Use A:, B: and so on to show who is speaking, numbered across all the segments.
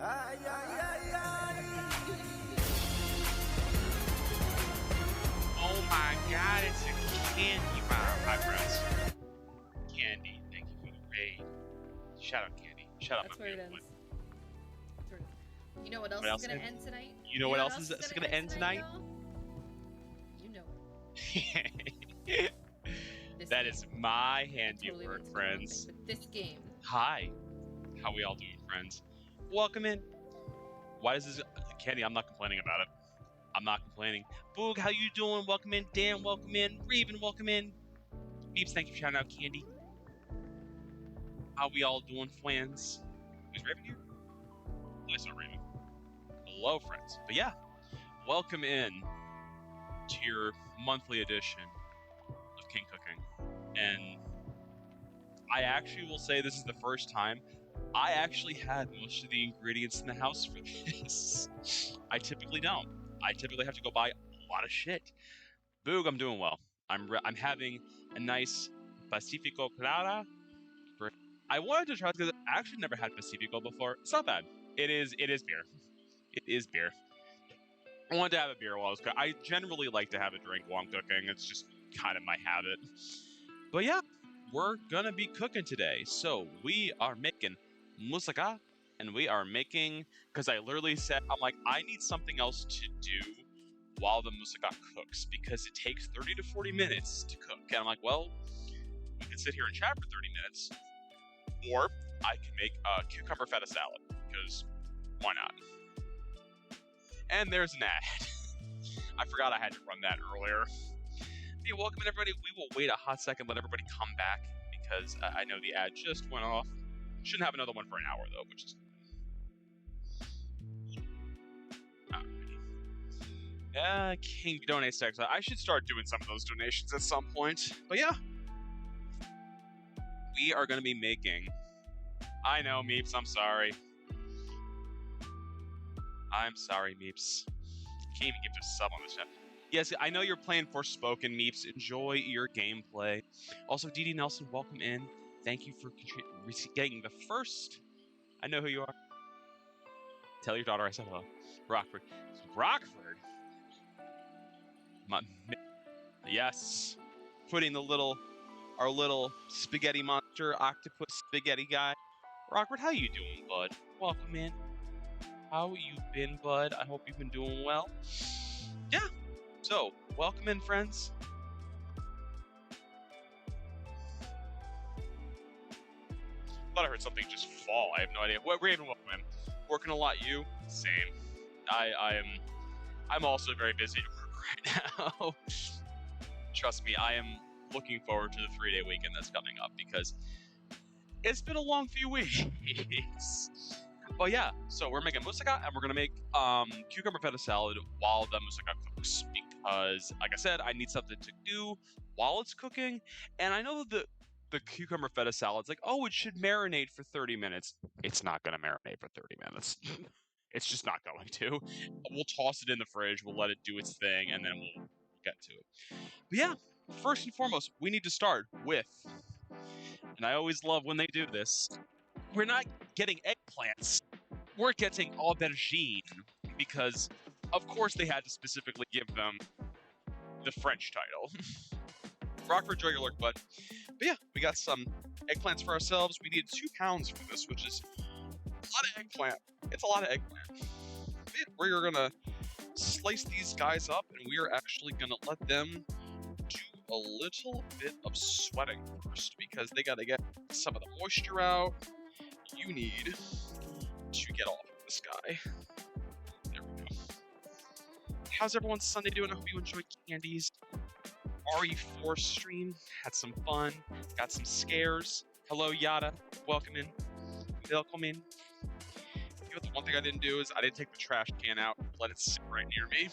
A: Ay, ay, ay, ay.
B: Oh my god, it's a candy bomb. Hi, friends. Candy, thank you for the raid. Shout out, Candy. Shout out,
C: That's
B: my
C: where it
B: beautiful
C: ends. That's where it ends. You know what else
B: What else
C: is gonna
B: is-
C: end tonight?
B: You know what else is gonna end tonight?
C: y'all? You know this
B: That
C: game.
B: is my
C: It totally
B: handiwork,
C: means
B: friends.
C: nothing, but this game.
B: Hi. How we all doing, friends? Welcome in. Why does this... Candy, I'm not complaining about it. I'm not complaining. Boog, how you doing? Welcome in. Dan, welcome in. Raven, welcome in. Beeps, thank you for shouting out, Candy. How we all doing, friends? Is Raven here? Oh, I saw Raven. Hello, friends. But yeah, welcome in to your monthly edition of King Cooking. And I actually will say this is the first time I actually had most of the ingredients in the house for this. I typically don't. I typically have to go buy a lot of shit. Boog, I'm doing well. I'm having a nice Pacifico Clara. I wanted to try it because I actually never had Pacifico before. It's not bad. It is beer. It is beer. I wanted to have a beer while I was cooking. I generally like to have a drink while I'm cooking. It's just kind of my habit. But yeah, we're gonna be cooking today. So we are making moussaka, and we are making, because I literally said, I'm like, I need something else to do while the moussaka cooks, because it takes 30 to 40 minutes to cook. And I'm like, well, we can sit here and chat for 30 minutes, or I can make a cucumber feta salad, because why not? And there's an ad. I forgot I had to run that earlier. Yeah, welcome in, everybody. We will wait a hot second, let everybody come back, because I know the ad just went off. Shouldn't have another one for an hour, though, which is... Alrighty. King donates to Exile. I should start doing some of those donations at some point. But yeah. We are going to be making... I know, Meeps, I'm sorry. I'm sorry, Meeps. Can't even give a sub on this chat. Yes, I know you're playing Forspoken, Meeps. Enjoy your gameplay. Also, DD Nelson, welcome in. Thank you for getting the first. I know who you are. Tell your daughter I said hello. Rockford. Rockford? Yes. Putting our little spaghetti monster, octopus spaghetti guy. Rockford, how you doing, bud? Welcome in. How you been, bud? I hope you've been doing well. Yeah. So, welcome in, friends. I thought I heard something just fall. I have no idea. What, Raven, welcome in. Working a lot, you? Same. I'm also very busy at work right now. Trust me, I am looking forward to the 3-day weekend that's coming up, because it's been a long few weeks. But yeah, so we're making moussaka, and we're gonna make cucumber feta salad while the moussaka cooks, because, like I said, I need something to do while it's cooking. And I know that the cucumber feta salad's like, oh, it should marinate for 30 minutes. It's not gonna marinate for 30 minutes. It's just not going to. We'll toss it in the fridge, we'll let it do its thing, and then we'll get to it. But yeah, first and foremost, we need to start with, and I always love when they do this, we're not getting eggplants, we're getting aubergine, because of course they had to specifically give them the French title. Rockford, enjoy your lurk, bud. But yeah, we got some eggplants for ourselves. We need 2 pounds for this, which is a lot of eggplant. It's a lot of eggplant. But yeah, we're gonna slice these guys up, and we are actually gonna let them do a little bit of sweating first, because they gotta get some of the moisture out. You need to get off of this guy. There we go. How's everyone's Sunday doing? I hope you enjoyed Candy's RE4 stream. Had some fun. Got some scares. Hello, Yada. Welcome in. Welcome in. You know, the one thing I didn't do is I didn't take the trash can out and let it sit right near me.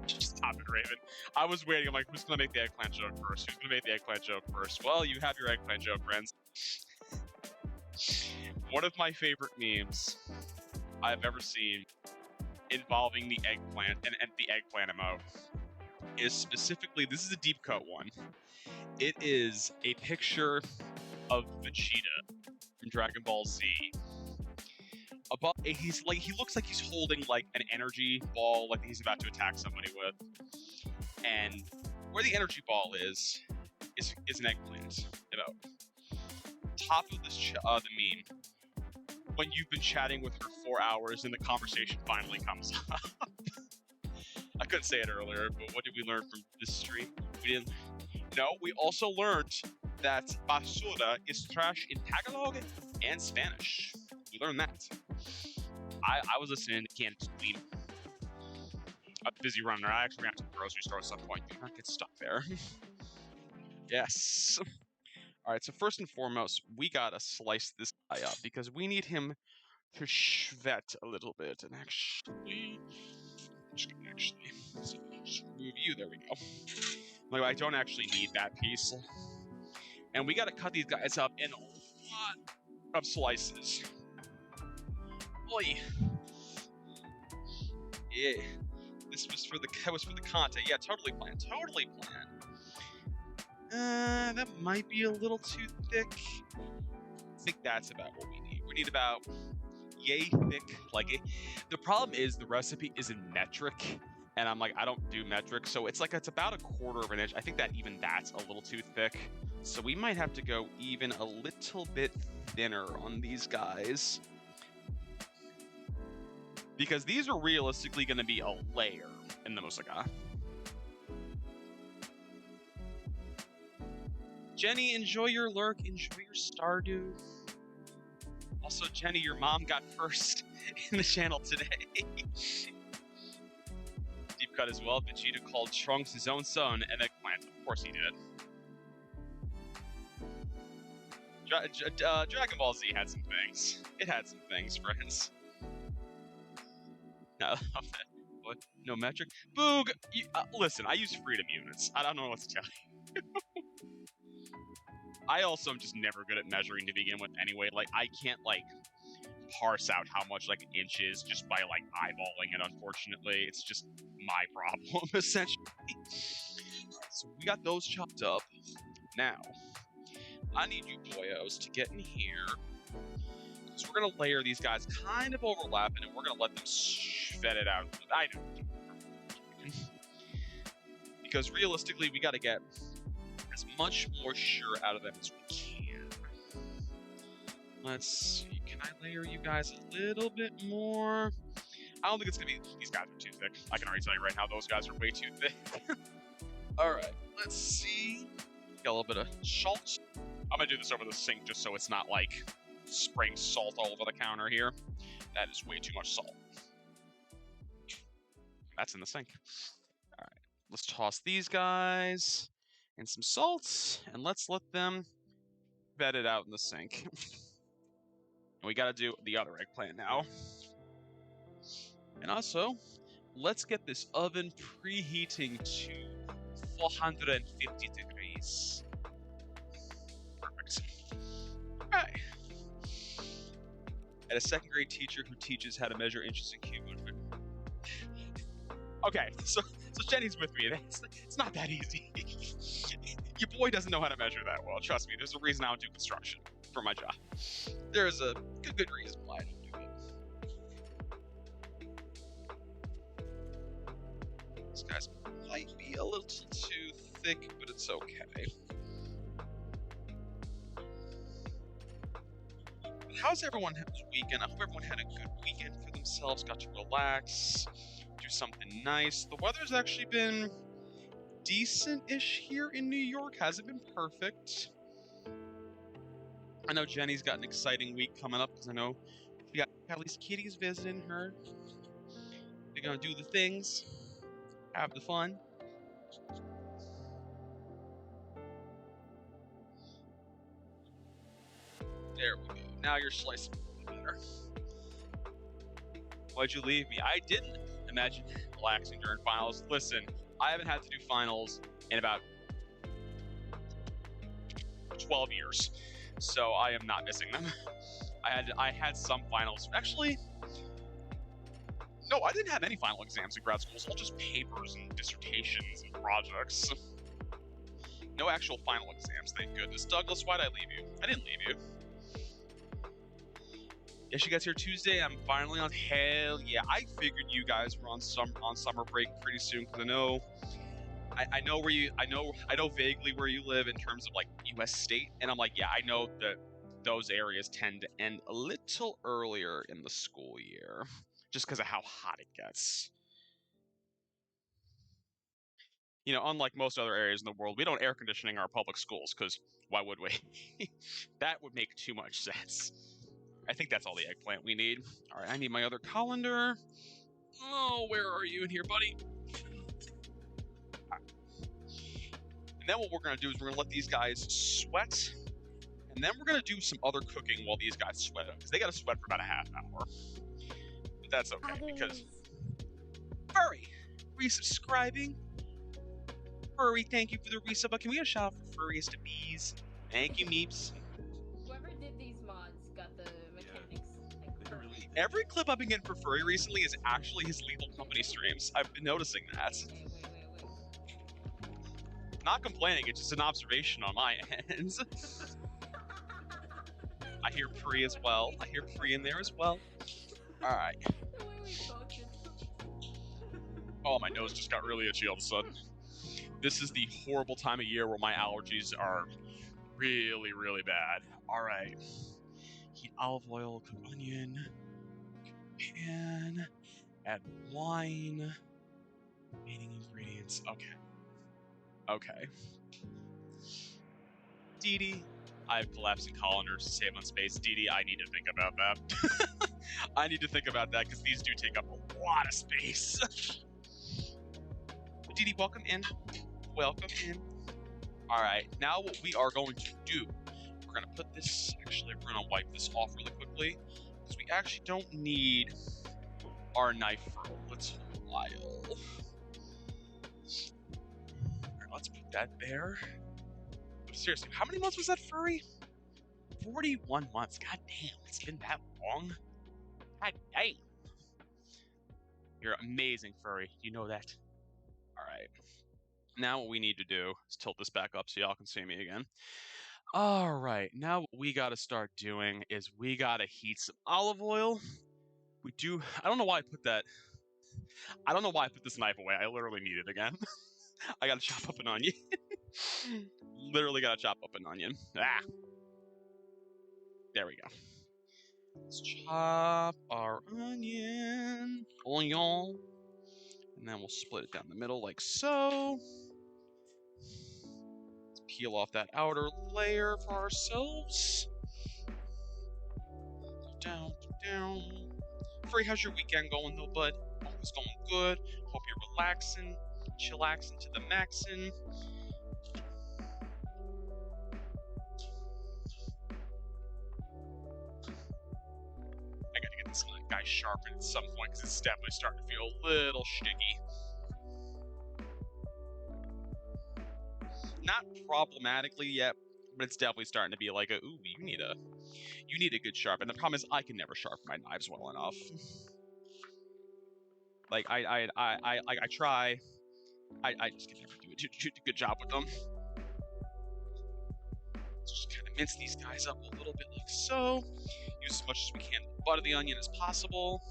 B: Just stop it, Raven. I was waiting. I'm like, who's going to make the eggplant joke first? Who's going to make the eggplant joke first? Well, you have your eggplant joke, friends. One of my favorite memes I've ever seen involving the eggplant and the eggplant emote is specifically, this is a deep cut one. It is a picture of Vegeta from Dragon Ball Z above, he looks like he's holding like an energy ball, like he's about to attack somebody with. And where the energy ball is an eggplant. About top of this the meme. When you've been chatting with her 4 hours and the conversation finally comes up. I couldn't say it earlier, but what did we learn from this stream? We didn't. No, we also learned that basura is trash in Tagalog and Spanish. We learned that. I was listening to Canned Stream. I'm busy running around. I actually ran to the grocery store at some point. Do not get stuck there. Yes. All right, so first and foremost, we gotta slice this guy up because we need him to shvet a little bit. And actually, just move you. There we go. Like, I don't actually need that piece. And we gotta cut these guys up in a lot of slices. Oi. Yeah. This was for the content. Yeah, totally planned. Totally planned. That might be a little too thick. I think that's about what we need. We need about yay thick. Like the problem is the recipe is in metric, and I'm like, I don't do metric, so it's about a quarter of an inch. I think that's a little too thick. So we might have to go even a little bit thinner on these guys. Because these are realistically going to be a layer in the moussaka. Jenny, enjoy your lurk, enjoy your Stardew. Also, Jenny, your mom got first in the channel today. Deep cut as well. Vegeta called Trunks his own son an eggplant. Of course he did. Dragon Ball Z had some things. It had some things, friends. No, no metric. Boog! Listen, I use freedom units. I don't know what to tell you. I also am just never good at measuring to begin with anyway. Like, I can't, parse out how much, an inch is just by, eyeballing it, unfortunately. It's just my problem, essentially. Alright, so we got those chopped up. Now, I need you boyos to get in here. So we're going to layer these guys kind of overlapping, and we're going to let them vet it out. I know. Because realistically, we got to get as much more sure out of them as we can. Let's see. Can I layer you guys a little bit more? I don't think it's going to be... These guys are too thick. I can already tell you right now, those guys are way too thick. Alright, let's see. Got a little bit of salt. I'm going to do this over the sink just so it's not, spraying salt all over the counter here. That is way too much salt. That's in the sink. Alright, let's toss these guys in some salt, and let's let them vet it out in the sink. And we gotta do the other eggplant now. And also, let's get this oven preheating to 450 degrees. Perfect. Alright. And a second grade teacher who teaches how to measure inches in cubic. Okay, so Jenny's with me. It's not that easy. Your boy doesn't know how to measure that well. Trust me, there's a reason I don't do construction for my job. There's a good reason why I don't do it. These guys might be a little too thick, but it's okay. How's everyone's weekend? I hope everyone had a good weekend for themselves, got to relax, do something nice. The weather's actually been decent-ish here in New York. Hasn't been perfect. I know Jenny's got an exciting week coming up because I know we got Callie's kitties visiting her. They're gonna do the things, have the fun. There we go. Now you're slicing a little better. Why'd you leave me? I didn't. Imagine relaxing during finals. Listen, I haven't had to do finals in about 12 years, so I am not missing them. I had some finals. Actually, no, I didn't have any final exams in grad school. It's all just papers and dissertations and projects. No actual final exams, thank goodness. Douglas, why'd I leave you? I didn't leave you. If she gets here Tuesday, I'm finally on. Hell yeah! I figured you guys were on summer break pretty soon because I know where you I know vaguely where you live in terms of like U.S. state, and I'm like, yeah, I know that those areas tend to end a little earlier in the school year, just because of how hot it gets. You know, unlike most other areas in the world, we don't air conditioning our public schools because why would we? That would make too much sense. I think that's all the eggplant we need. All right, I need my other colander. Oh, where are you in here, buddy? And then what we're going to do is we're going to let these guys sweat. And then we're going to do some other cooking while these guys sweat. Because they got to sweat for about a half hour. But that's okay, because... Furry! Resubscribing. Furry, thank you for the resub. But can we get a shout out for furries to bees? Thank you, Meeps.
C: Whoever did these mods got the mechanics. Like, perfect.
B: Every clip I've been getting for Furry recently is actually his Lethal Company streams. I've been noticing that.
C: Okay, wait.
B: Not complaining, it's just an observation on my end. I hear Pri as well. I hear Pri in there as well. Alright.
C: The way we focus.
B: Oh, my nose just got really itchy all of a sudden. This is the horrible time of year where my allergies are really, really bad. Alright. Heat olive oil, cook onion, pan, add wine, remaining ingredients. Okay. Dee Dee, I have collapsing colanders to save on space. Dee Dee, I need to think about that. I need to think about that because these do take up a lot of space. Dee Dee, welcome in. Welcome in. Alright, now what we are going to do, we're going to put this, actually, we're going to wipe this off really quickly because we actually don't need our knife for a little while. Alright, let's put that there. But seriously, how many months was that, Furry? 41 months. God damn, it's been that long. God damn. You're amazing, Furry. You know that. Alright. Now what we need to do is tilt this back up so y'all can see me again. Alright, now what we gotta start doing is we gotta heat some olive oil. I don't know why I put that. I don't know why I put this knife away. I literally need it again. I gotta chop up an onion. Literally gotta chop up an onion. Ah. There we go. Let's chop our onion. And then we'll split it down the middle like so. Let's peel off that outer layer for ourselves. Down. Free, how's your weekend going though, bud? Hope it's going good. Hope you're relaxing, chillaxing to the maxin'. I gotta get this guy sharpened at some point because it's definitely starting to feel a little sticky. Not problematically yet, but it's definitely starting to be like a, ooh, you need a good sharpen. The problem is I can never sharpen my knives well enough. Like I try, I just can never do a good job with them. Let's just kind of mince these guys up a little bit like so. Use as much as we can to butter the onion as possible.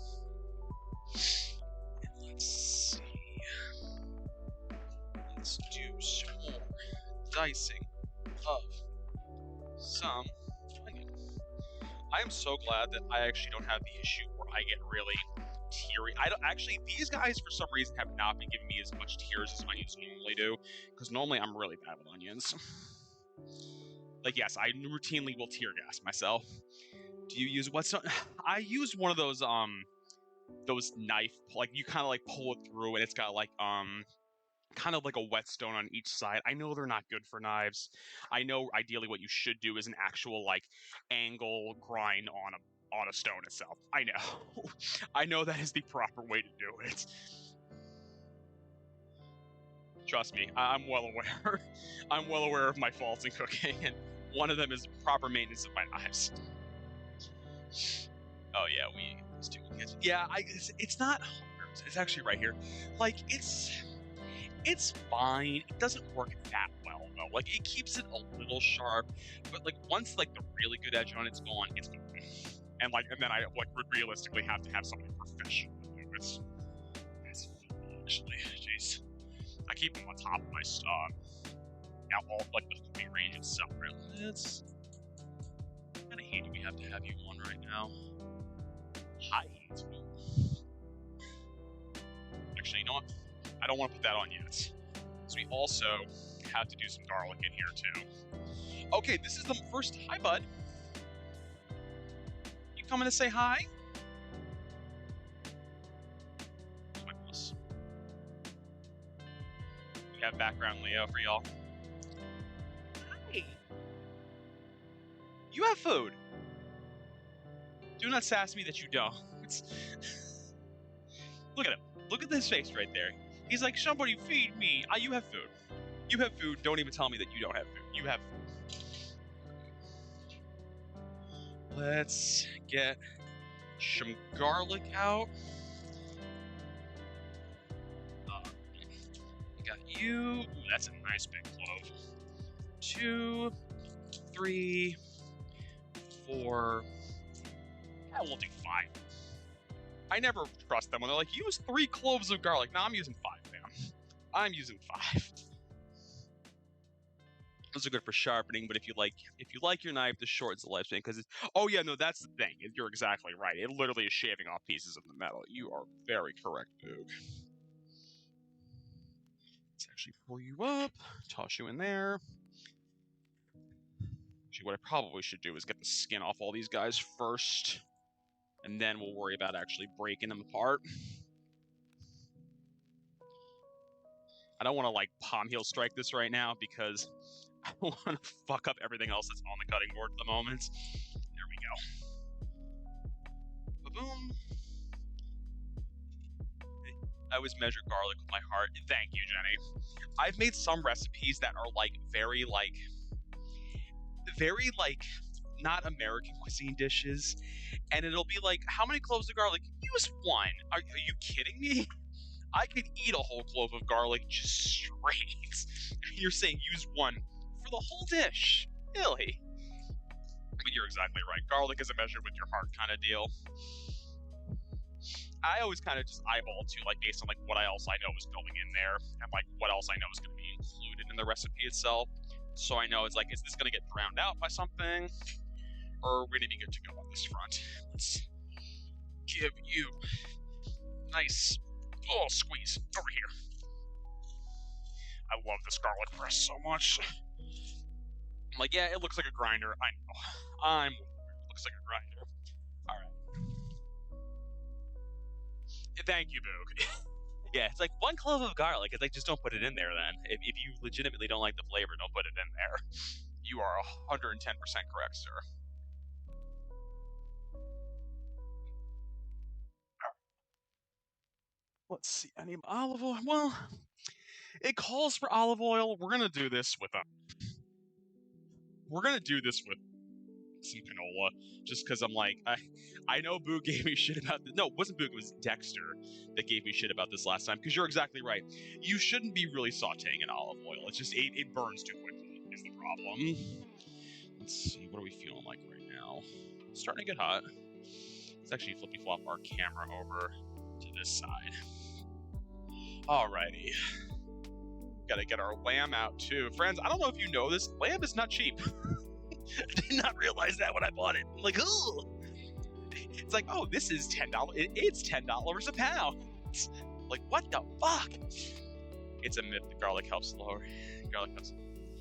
B: And let's see. Let's do some more dicing of some onion. I am so glad that I actually don't have the issue where I get really teary. These guys for some reason have not been giving me as much tears as onions normally do, because normally I'm really bad with onions. Like, yes, I routinely will tear gas myself. Do you use I use one of those knife, like you kind of like pull it through and it's got like kind of like a whetstone on each side. I know they're not good for knives. I know ideally what you should do is an actual like angle grind on a stone itself. I know. I know that is the proper way to do it. Trust me, I'm well aware. I'm well aware of my faults in cooking, and one of them is proper maintenance of my knives. Oh yeah, we let's do it. Yeah, it's not. It's actually right here. Like it's fine. It doesn't work that well though. Like it keeps it a little sharp, but like once like the really good edge on it's gone, it's gone. and then I would realistically have to have somebody professional. It's actually, jeez. I keep them on top of my now all like the cooking range itself. Right? It's kind of handy we have to have you on right now. High heat. Actually, you know what? I don't want to put that on yet. So we also have to do some garlic in here too. Okay, this is the first. Hi, bud. You coming to say hi? We have background Leo for y'all. Hi. You have food. Do not sass me that you don't. Look at him. Look at this face right there. He's like, somebody feed me. You have food. You have food. Don't even tell me that you don't have food. You have food. Let's get some garlic out. Got you. Ooh, that's a nice big clove. 2, 3, 4. I will do 5. I never trust them when they're like, use 3 cloves of garlic. No, I'm using 5, man. I'm using 5. Those are good for sharpening, but if you like your knife, the short is the lifespan because it's. Oh yeah, no, that's the thing. You're exactly right. It literally is shaving off pieces of the metal. You are very correct, Boog. Let's actually pull you up, toss you in there. Actually, what I probably should do is get the skin off all these guys first, and then we'll worry about actually breaking them apart. I don't want to like palm heel strike this right now because I don't want to fuck up everything else that's on the cutting board at the moment. There we go. Boom. I always measure garlic with my heart. Thank you, Jenny. I've made some recipes that are like very not American cuisine dishes, and it'll be like, how many cloves of garlic? Use 1. Are you kidding me? I could eat a whole clove of garlic just straight. You're saying use 1 for the whole dish? Really? But you're exactly right. Garlic is a measure with your heart kind of deal. I always kind of just eyeball too, like based on like what else I know is going in there, and like what else I know is going to be included in the recipe itself. So I know it's like, is this going to get drowned out by something, or are we going to be good to go on this front? Let's give you nice squeeze over here. I love this garlic press so much. I'm like, yeah, it looks like a grinder. I know. It looks like a grinder. All right. Thank you, Boog. Yeah, it's like 1 clove of garlic. It's like, just don't put it in there then. If you legitimately don't like the flavor, don't put it in there. You are 110% correct, sir. Let's see. I need olive oil. Well, it calls for olive oil. We're gonna do this with some canola, just because I'm like, I know Boo gave me shit about this. No, it wasn't Boo, it was Dexter that gave me shit about this last time, because you're exactly right. You shouldn't be really sauteing in olive oil. It's just, it burns too quickly, is the problem. Let's see, what are we feeling like right now? It's starting to get hot. Let's actually flippy-flop our camera over to this side. Alrighty. Gotta get our lamb out, too. Friends, I don't know if you know this, lamb is not cheap. I did not realize that when I bought it. I'm like, ugh. It's like, oh, this is $10. It's $10 a pound. Like, what the fuck? It's a myth that garlic helps lower. Garlic helps.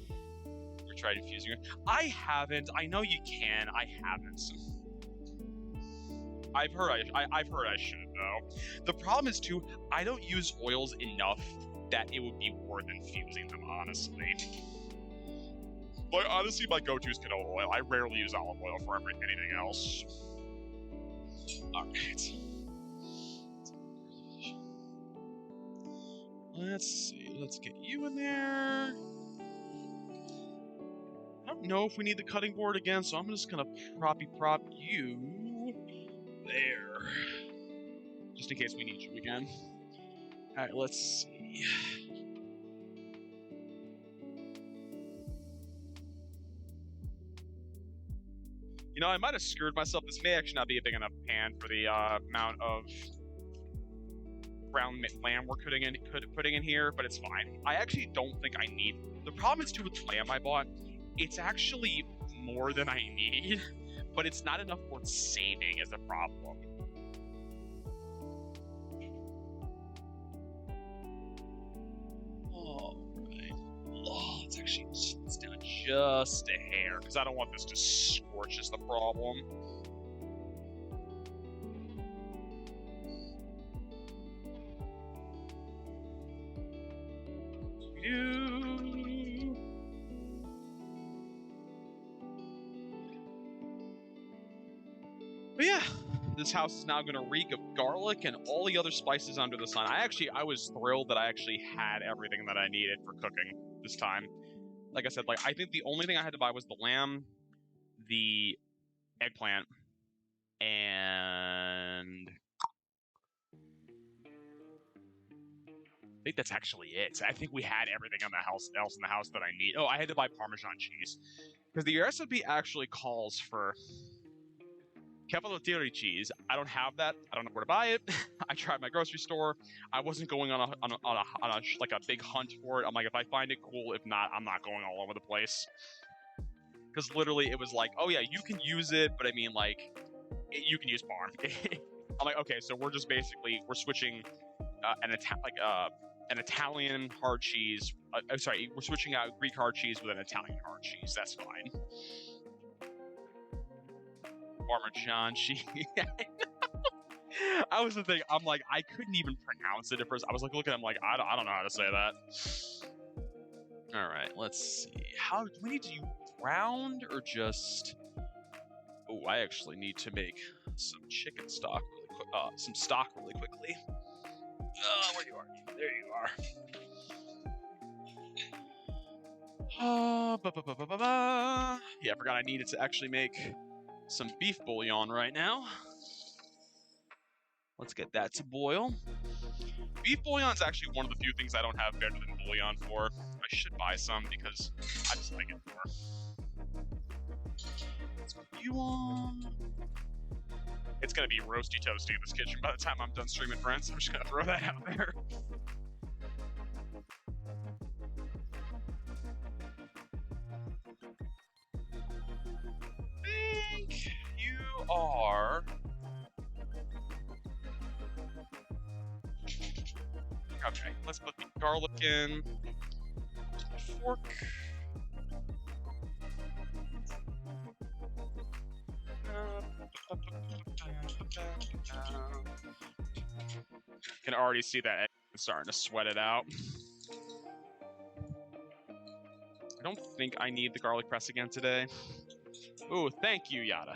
B: Ever tried infusing it? I haven't. I know you can. I haven't. I've heard I should though. The problem is too, I don't use oils enough that it would be worth infusing them, honestly. Like, honestly, my go-to is canola oil. I rarely use olive oil for anything else. Alright. Let's see. Let's get you in there. I don't know if we need the cutting board again, so I'm just gonna prop you there. Just in case we need you again. Alright, let's see. You know, I might have screwed myself. This may actually not be a big enough pan for the amount of ground lamb we're putting in here, but it's fine. I actually don't think I need. The problem is too with the lamb I bought. It's actually more than I need, but it's not enough worth saving as a problem. It's down just a hair, because I don't want this to scorch is the problem. But yeah, this house is now going to reek of garlic and all the other spices under the sun. I was thrilled that I actually had everything that I needed for cooking this time. Like I said, like I think the only thing I had to buy was the lamb, the eggplant, and I think that's actually it. I think we had everything else in the house that I need. Oh, I had to buy Parmesan cheese because the recipe actually calls for Cavalottieri cheese. I don't have that. I don't know where to buy it. I tried my grocery store. I wasn't going on a like a big hunt for it. I'm like, if I find it, cool. If not, I'm not going all over the place. Because literally, it was like, oh yeah, you can use it, but I mean, like, you can use Parm. I'm like, okay, so we're switching an Italian hard cheese. We're switching out Greek hard cheese with an Italian hard cheese. That's fine. Parmesan cheese. I was the thing. I'm like, I couldn't even pronounce it at first. I was like, looking at him like, I don't know how to say that. All right, let's see. How do we need to use ground or just? Oh, I actually need to make some chicken stock really quick. Some stock really quickly. Where you are? There you are. Yeah, I forgot I needed to actually make some beef bouillon right now. Let's get that to boil. Beef bouillon is actually one of the few things I don't have better than bouillon for. I should buy some because I just like it more. Let's put you on. It's gonna be roasty toasty in this kitchen by the time I'm done streaming, friends. I'm just gonna throw that out there. I think you are. Okay, let's put the garlic in. Fork. Can already see that egg starting to sweat it out. I don't think I need the garlic press again today. Ooh, thank you, Yada.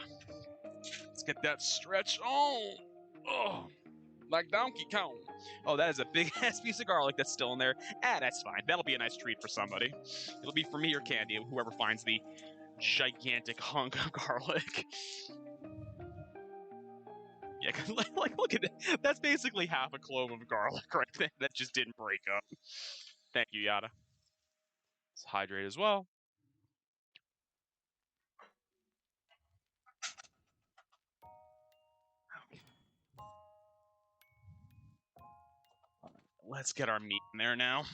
B: Let's get that stretch on. Oh, like Donkey Kong. Oh, that is a big ass piece of garlic that's still in there. That's fine. That'll be a nice treat for somebody. It'll be for me or Candy, whoever finds the gigantic hunk of garlic. Yeah, like look at that. That's basically half a clove of garlic right there that just didn't break up. Thank you, Yada. Let's hydrate as well. Okay. Let's get our meat in there now.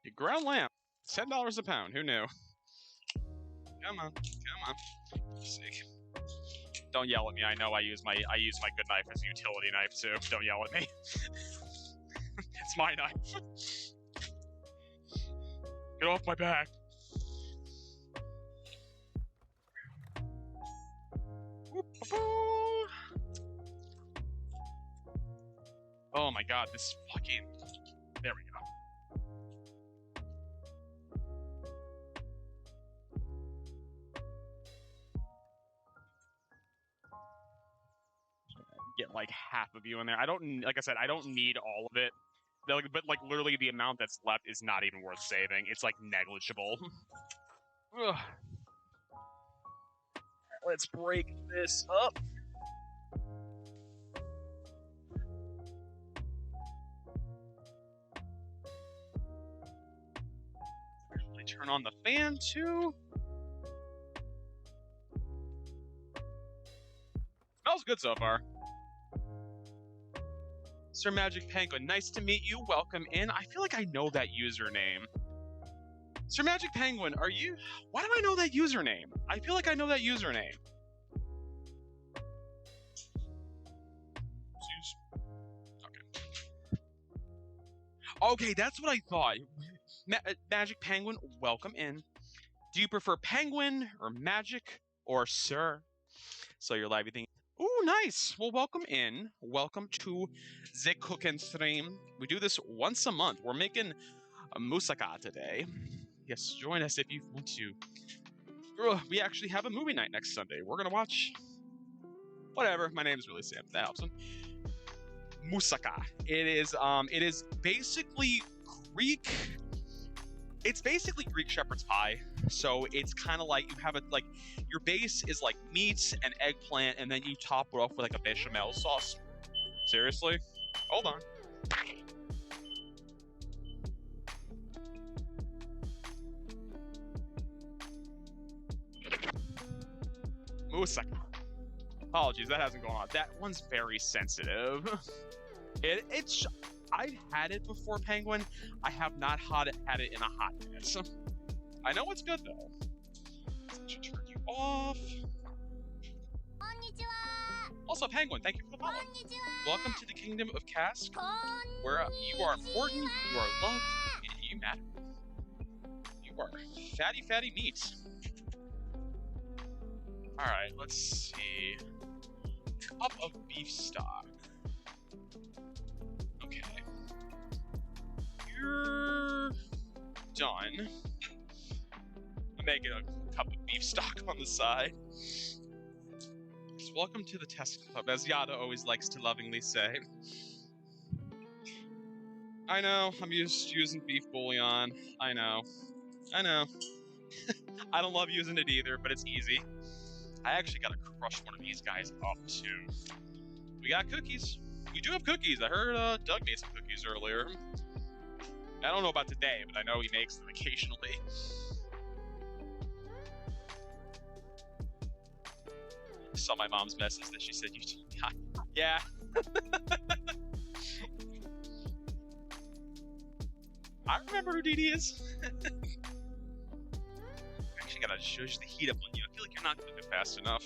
B: The ground lamb, $10 a pound. Who knew? Come on, come on. Sick. Don't yell at me. I know I use my good knife as a utility knife too. Don't yell at me. It's my knife. Get off my back. Oh my god, this fucking. There we go. Get like half of you in there. I don't, like I said, I don't need all of it. But like literally the amount that's left is not even worth saving. It's like negligible. Ugh. Let's break this up. turn on the fan too. Smells good so far. Sir Magic Penguin, nice to meet you. Welcome in. I feel like I know that username. Sir Magic Penguin, are you... Why do I know that username? I feel like I know that username. Okay, that's what I thought. Magic Penguin, welcome in. Do you prefer Penguin or Magic or Sir? So you're live thing. Ooh, nice. Well, welcome in. Welcome to the cooking stream. We do this once a month. We're making a moussaka today. Yes, join us if you want to. We actually have a movie night next Sunday. We're gonna watch whatever. My name is really Sam. That helps. Moussaka. It is basically Greek. It's basically Greek shepherd's pie. So it's kind of like you have it like your base is like meat and eggplant, and then you top it off with like a bechamel sauce. Seriously? Hold on. Moussaka. Apologies, that hasn't gone on. That one's very sensitive. I've had it before, Penguin. I have not had it in a hot minute. I know it's good though. Let's turn you off. Also, Penguin, thank you for the follow. Welcome to the Kingdom of Cask, where you are important, you are loved, and you matter. You are fatty, fatty meat. Alright, let's see. Cup of beef stock. Okay. You're done. I'm making a cup of beef stock on the side. So welcome to the test club, as Yada always likes to lovingly say. I know, I'm using beef bouillon. I know. I don't love using it either, but it's easy. I actually gotta crush one of these guys up too. We got cookies. We do have cookies. I heard Doug made some cookies earlier. I don't know about today, but I know he makes them occasionally. I saw my mom's message that she said you yeah. I remember who DD is. Actually gotta judge the heat up on you. I feel like you're not cooking fast enough.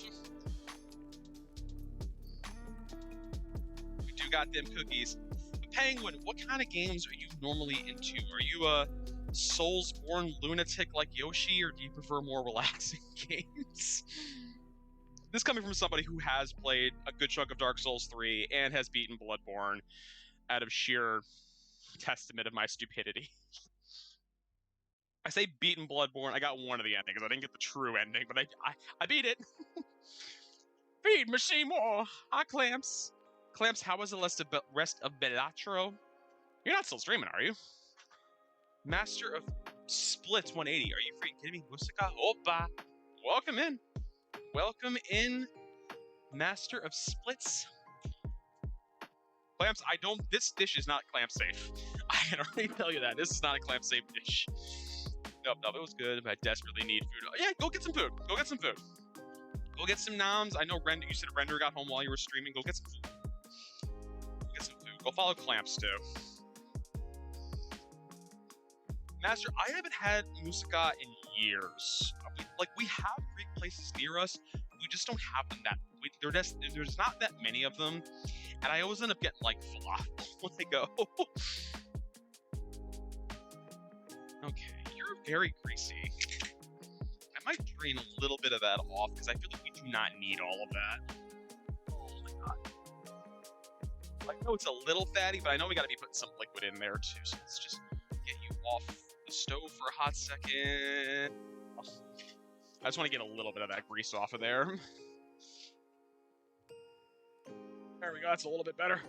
B: We do got them cookies. But Penguin, what kind of games are you normally into? Are you a Soulsborne lunatic like Yoshi, or do you prefer more relaxing games? This coming from somebody who has played a good chunk of Dark Souls 3 and has beaten Bloodborne out of sheer testament of my stupidity. I say beaten Bloodborne, I got one of the endings. I didn't get the true ending, but I beat it. Feed me Seymour. Hi, Clamps. Clamps, how was the rest of Bellatro? You're not still streaming, are you? Master of Splits 180. Are you freaking kidding me? Moussaka? Opa. Welcome in. Welcome in, Master of Splits. Clamps, this dish is not clamp safe. I can already tell you that. This is not a clamp safe dish. Nope, it was good, but I desperately need food. Yeah, go get some food. Go get some food. Go get some noms. I know you said Render got home while you were streaming. Go get some food. Go get some food. Go follow Clamps too. Master, I haven't had Moussaka in years. We have great places near us. We just don't have them there's not that many of them, and I always end up getting like falafel when they go. Okay, you're very greasy. I might drain a little bit of that off because I feel like we do not need all of that. Oh my god. I know it's a little fatty, but I know we gotta be putting some liquid in there too, so let's just get you off the stove for a hot second. I just want to get a little bit of that grease off of there. There we go, that's a little bit better.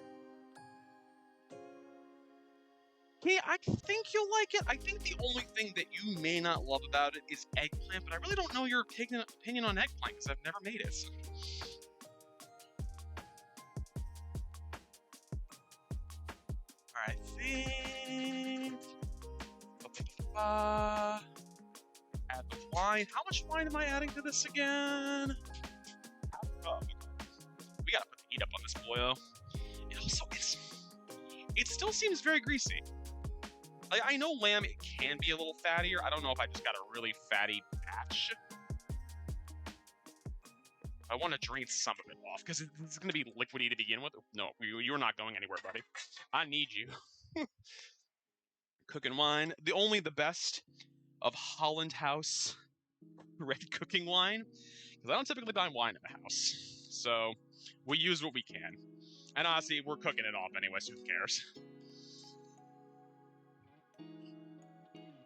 B: Okay, I think you'll like it. I think the only thing that you may not love about it is eggplant, but I really don't know your opinion on eggplant because I've never made it. So. Alright, I think... add the wine. How much wine am I adding to this again? Half a cup. We gotta put the heat up on this boil. It also it still seems very greasy. Like, I know lamb, it can be a little fattier. I don't know if I just got a really fatty batch. I want to drain some of it off because it's going to be liquidy to begin with. No, you're not going anywhere, buddy. I need you. Cooking wine. The best of Holland House red cooking wine. Because I don't typically buy wine in the house. So we use what we can. And honestly, we're cooking it off anyway, so who cares?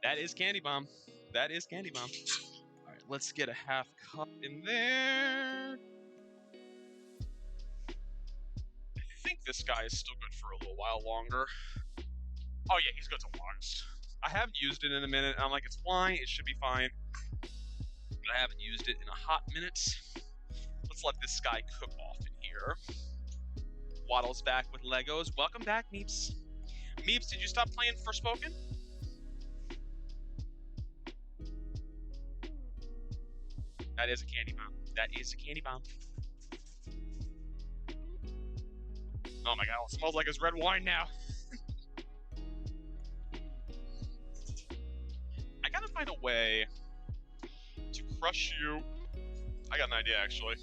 B: That is Candy Bomb. That is Candy Bomb. All right, let's get a half cup in there. I think this guy is still good for a little while longer. Oh yeah, he's good till August. I haven't used it in a minute, and I'm like, it's wine, it should be fine. But I haven't used it in a hot minute. Let's let this guy cook off in here. Waddle's back with Legos. Welcome back, Meeps. Meeps, did you stop playing Forspoken? That is a candy bomb. That is a candy bomb. Oh my god, it smells like it's red wine now. I gotta find a way to crush you. I got an idea, actually.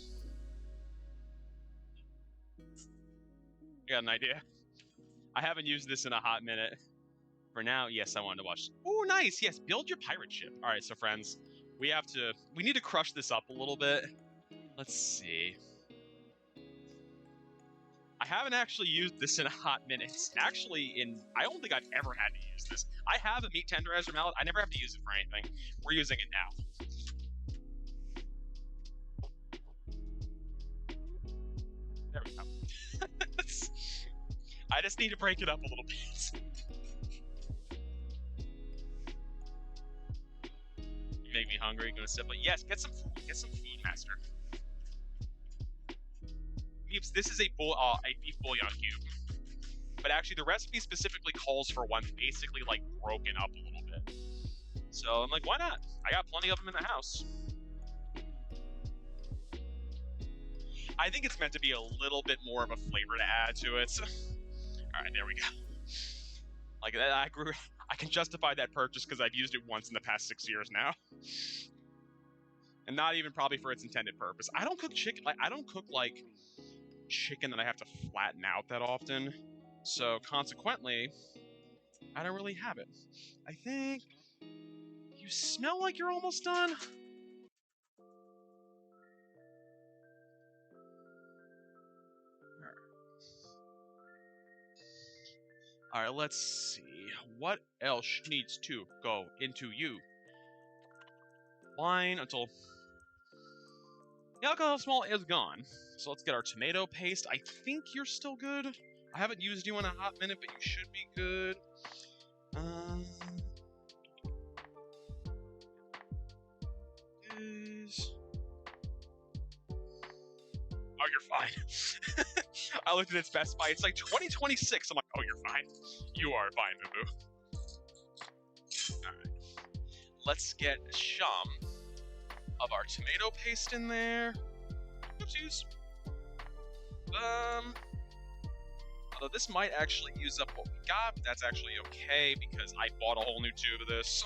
B: I got an idea. I haven't used this in a hot minute. For now, yes, I wanted to watch. Oh, nice. Yes, build your pirate ship. All right, so friends, we need to crush this up a little bit. Let's see. I haven't actually used this in a hot minute. I don't think I've ever had to use this. I have a meat tenderizer mallet. I never have to use it for anything. We're using it now. There we go. I just need to break it up a little bit. You make me hungry. Gonna sip it. Yes, get some food. Get some food, master. This is a beef bouillon cube. But actually, the recipe specifically calls for one basically like broken up a little bit. So I'm like, why not? I got plenty of them in the house. I think it's meant to be a little bit more of a flavor to add to it. All right, there we go. Like that, I can justify that purchase because I've used it once in the past 6 years now, and not even probably for its intended purpose. I don't cook chicken. I don't cook like chicken that I have to flatten out that often. So consequently, I don't really have it. I think you smell like you're almost done. All right, let's see. What else needs to go into you? Wine until the alcohol smell is gone. So let's get our tomato paste. I think you're still good. I haven't used you in a hot minute, but you should be good. Oh, you're fine. I looked at its Best Buy. It's like 2026. I'm like, oh, you're fine. You are fine, boo-boo. All right. Let's get some of our tomato paste in there. Oopsies. Although this might actually use up what we got, but that's actually okay because I bought a whole new tube of this.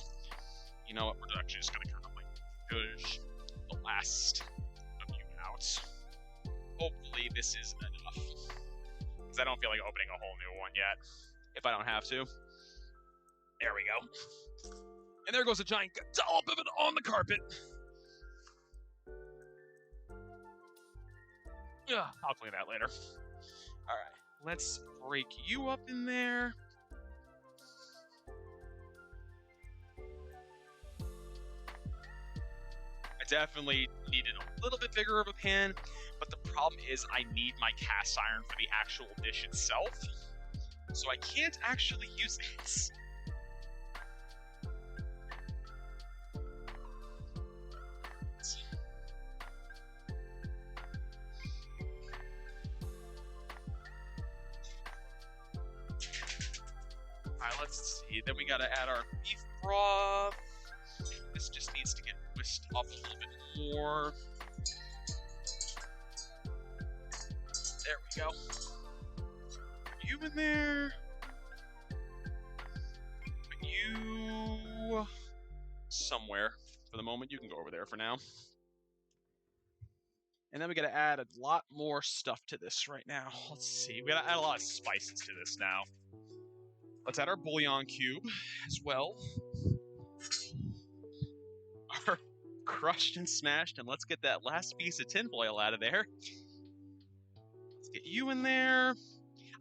B: You know what? We're actually just gonna kind of like push the last of you out. Hopefully this is enough. Because I don't feel like opening a whole new one yet. If I don't have to. There we go. And there goes a giant dollop of it on the carpet. Ugh, I'll clean that later. Alright, let's break you up in there. I definitely needed a little bit bigger of a pan, but the problem is I need my cast iron for the actual dish itself, so I can't actually use it. Alright, let's see. Then we gotta add our beef broth. This just needs to get this up a little bit more. There we go. Put you in there. Put you somewhere. For the moment, you can go over there for now. And then we gotta add a lot more stuff to this right now. Let's see. We gotta add a lot of spices to this now. Let's add our bouillon cube as well. Our crushed and smashed, and let's get that last piece of tinfoil out of there. Let's get you in there.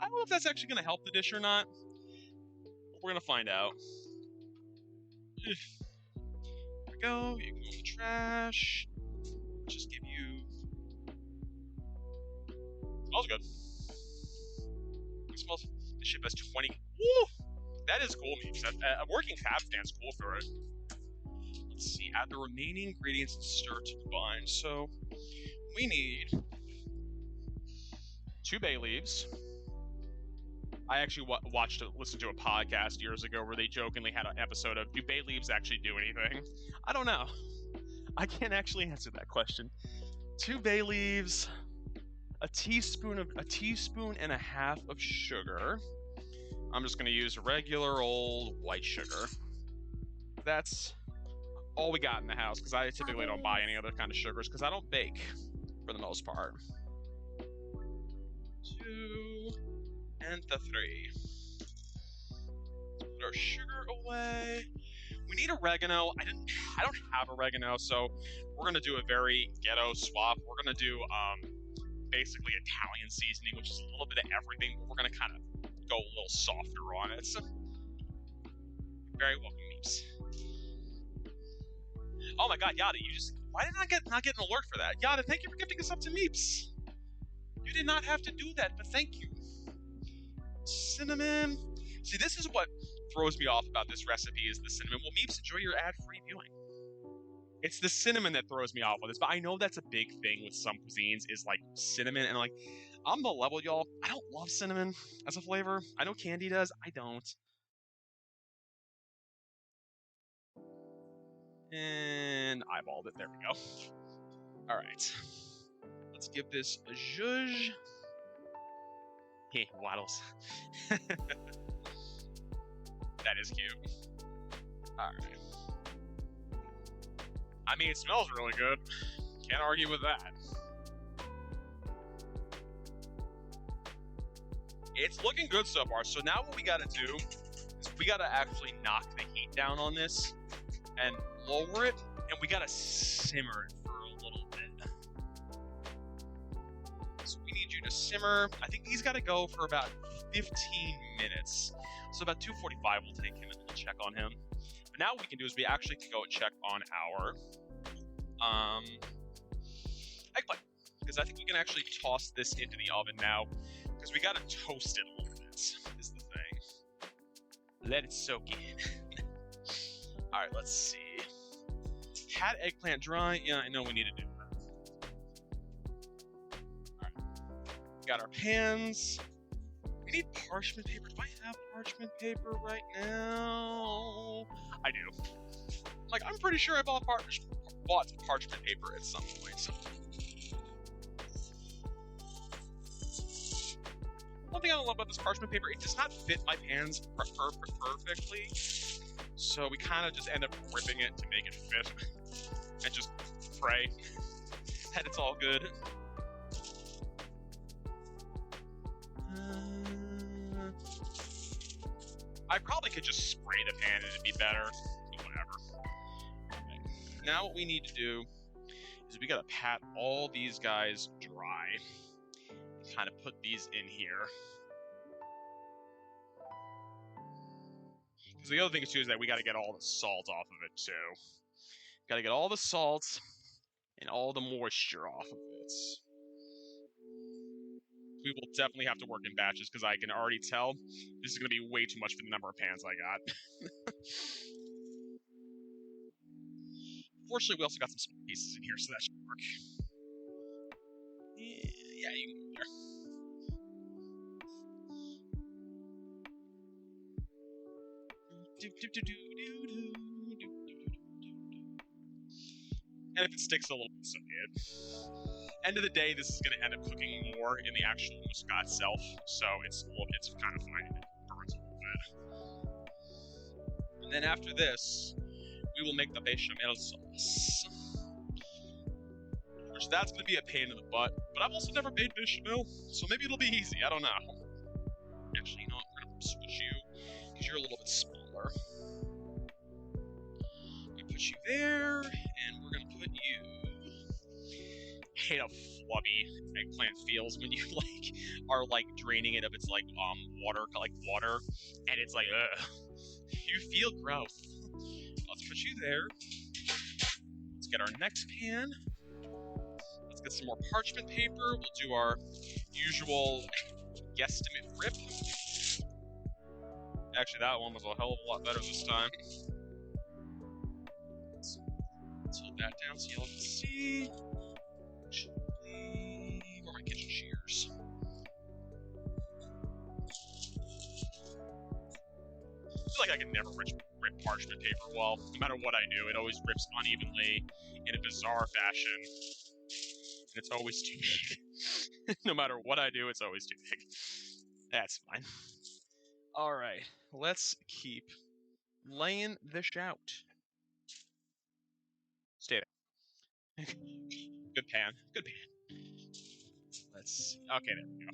B: I don't know if that's actually gonna help the dish or not. But we're gonna find out. There we go. You can go in the trash. Just give you. Smells good. It smells. This ship has 20. Woo! That is cool, Meeps. A working capstan's cool for it. Let's see. Add the remaining ingredients and stir to combine. So we need 2 bay leaves. I actually listened to a podcast years ago where they jokingly had an episode of, do bay leaves actually do anything? I don't know. I can't actually answer that question. 2 bay leaves, a teaspoon and a half of sugar. I'm just gonna use regular old white sugar. That's all we got in the house because I typically don't buy any other kind of sugars because I don't bake for the most part. 2 and the 3. Put our sugar away. We need oregano. I don't have oregano, so we're gonna do a very ghetto swap. We're gonna do basically Italian seasoning, which is a little bit of everything, but we're gonna kind of go a little softer on it. So, very welcome, Meeps. Oh my God, Yada, why did I not get an alert for that? Yada, thank you for gifting us up to Meeps. You did not have to do that, but thank you. Cinnamon. See, this is what throws me off about this recipe is the cinnamon. Well, Meeps, enjoy your ad-free viewing. It's the cinnamon that throws me off with this, but I know that's a big thing with some cuisines is like cinnamon, and like, I'm the level, y'all. I don't love cinnamon as a flavor. I know candy does. I don't. And eyeballed it. There we go. All right. Let's give this a zhuzh. Hey, waddles. That is cute. All right. I mean, it smells really good. Can't argue with that. It's looking good so far. So now what we gotta do is we gotta actually knock the heat down on this and lower it, and we gotta simmer it for a little bit. So we need you to simmer. I think he's gotta go for about 15 minutes. So about 2:45 we'll take him and we'll check on him. But now what we can do is we actually can go and check on our eggplant. Because I think we can actually toss this into the oven now. Because we gotta toast it a little bit, is the thing. Let it soak in. Alright, let's see. Had eggplant dry? Yeah, I know we need to do that. Alright. We got our pans. We need parchment paper. Do I have parchment paper right now? I do. Like, I'm pretty sure I bought parchment paper at some point. So. One thing I don't love about this parchment paper, it does not fit my pans perfectly. So we kind of just end up ripping it to make it fit. And just pray that it's all good. I probably could just spray the pan and it'd be better. But whatever. Okay. Now what we need to do is we gotta pat all these guys dry. Kind of put these in here. Because the other thing too is that we got to get all the salt off of it too. Got to get all the salt and all the moisture off of it. We will definitely have to work in batches because I can already tell this is going to be way too much for the number of pans I got. Fortunately, we also got some small pieces in here, so that should work. Yeah, you can go there. And if it sticks a little bit, so be it. End of the day, this is going to end up cooking more in the actual moussaka itself, so it's kind of fine if it burns a little bit. And then after this, we will make the bechamel sauce. Which that's going to be a pain in the butt, but I've also never made bechamel, so maybe it'll be easy, I don't know. Actually, you know what, we're going to switch you, because you're a little bit smaller. I'm going to put you there, and we're going to put you... I hate how flubby eggplant feels when you, like, are, like, draining it of its, like, water, and it's like, ugh. You feel gross. Let's put you there. Let's get our next pan. Let's get some more parchment paper. We'll do our usual guesstimate rip. Actually, that one was a hell of a lot better this time. Let's hold that down so y'all can see. Where are my kitchen shears? I feel like I can never rip parchment paper well. No matter what I do, it always rips unevenly in a bizarre fashion. And it's always too big. No matter what I do, it's always too big. That's fine. Alright, let's keep laying this out. Stay there. Good pan. Good pan. Let's see. Okay, there we go.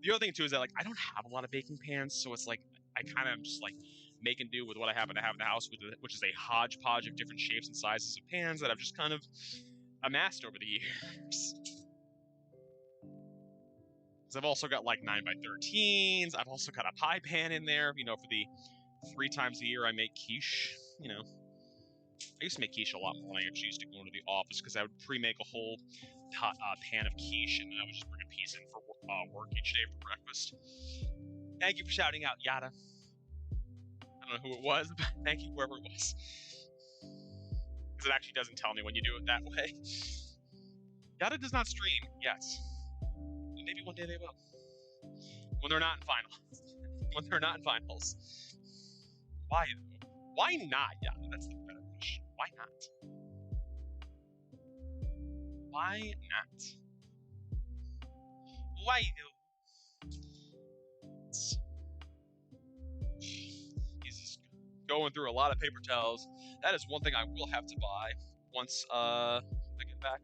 B: The other thing, too, is that, like, I don't have a lot of baking pans, so it's like, I kind of just, like, make and do with what I happen to have in the house, which is a hodgepodge of different shapes and sizes of pans that I've just kind of amassed over the years. Because I've also got, like, 9x13s. I've also got a pie pan in there, you know, for the 3 times a year I make quiche, you know. I used to make quiche a lot more when I actually used to go into the office, because I would pre-make a whole pan of quiche, and then I would just bring a piece in for work each day for breakfast. Thank you for shouting out, Yada. I don't know who it was, but thank you, whoever it was. Because it actually doesn't tell me when you do it that way. Yada does not stream yet. But maybe one day they will. When they're not in finals. When they're not in finals. Why, though? Why not, Yada? That's the better question. Why not? Why not? Why, though? He's going through a lot of paper towels. That is one thing I will have to buy once I get back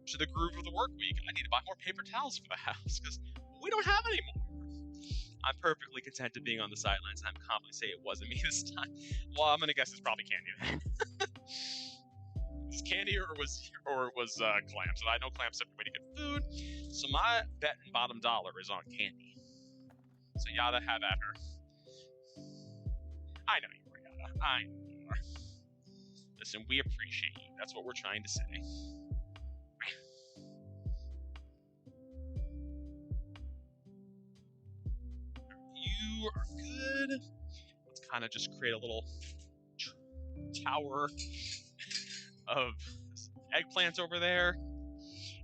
B: to the groove of the work week. I need to buy more paper towels for the house because we don't have any more. I'm perfectly content to being on the sidelines, and I'm confident to say it wasn't me this time. Well, I'm gonna guess it's probably Candy then. Was it Candy or it was Clamps? And I know Clamps every way to get food, so my bet and bottom dollar is on Candy. So Yada, have at her. I know you are, Yada. I know you are. Listen, we appreciate you. That's what we're trying to say. You are good. Let's kind of just create a little tower of eggplants over there.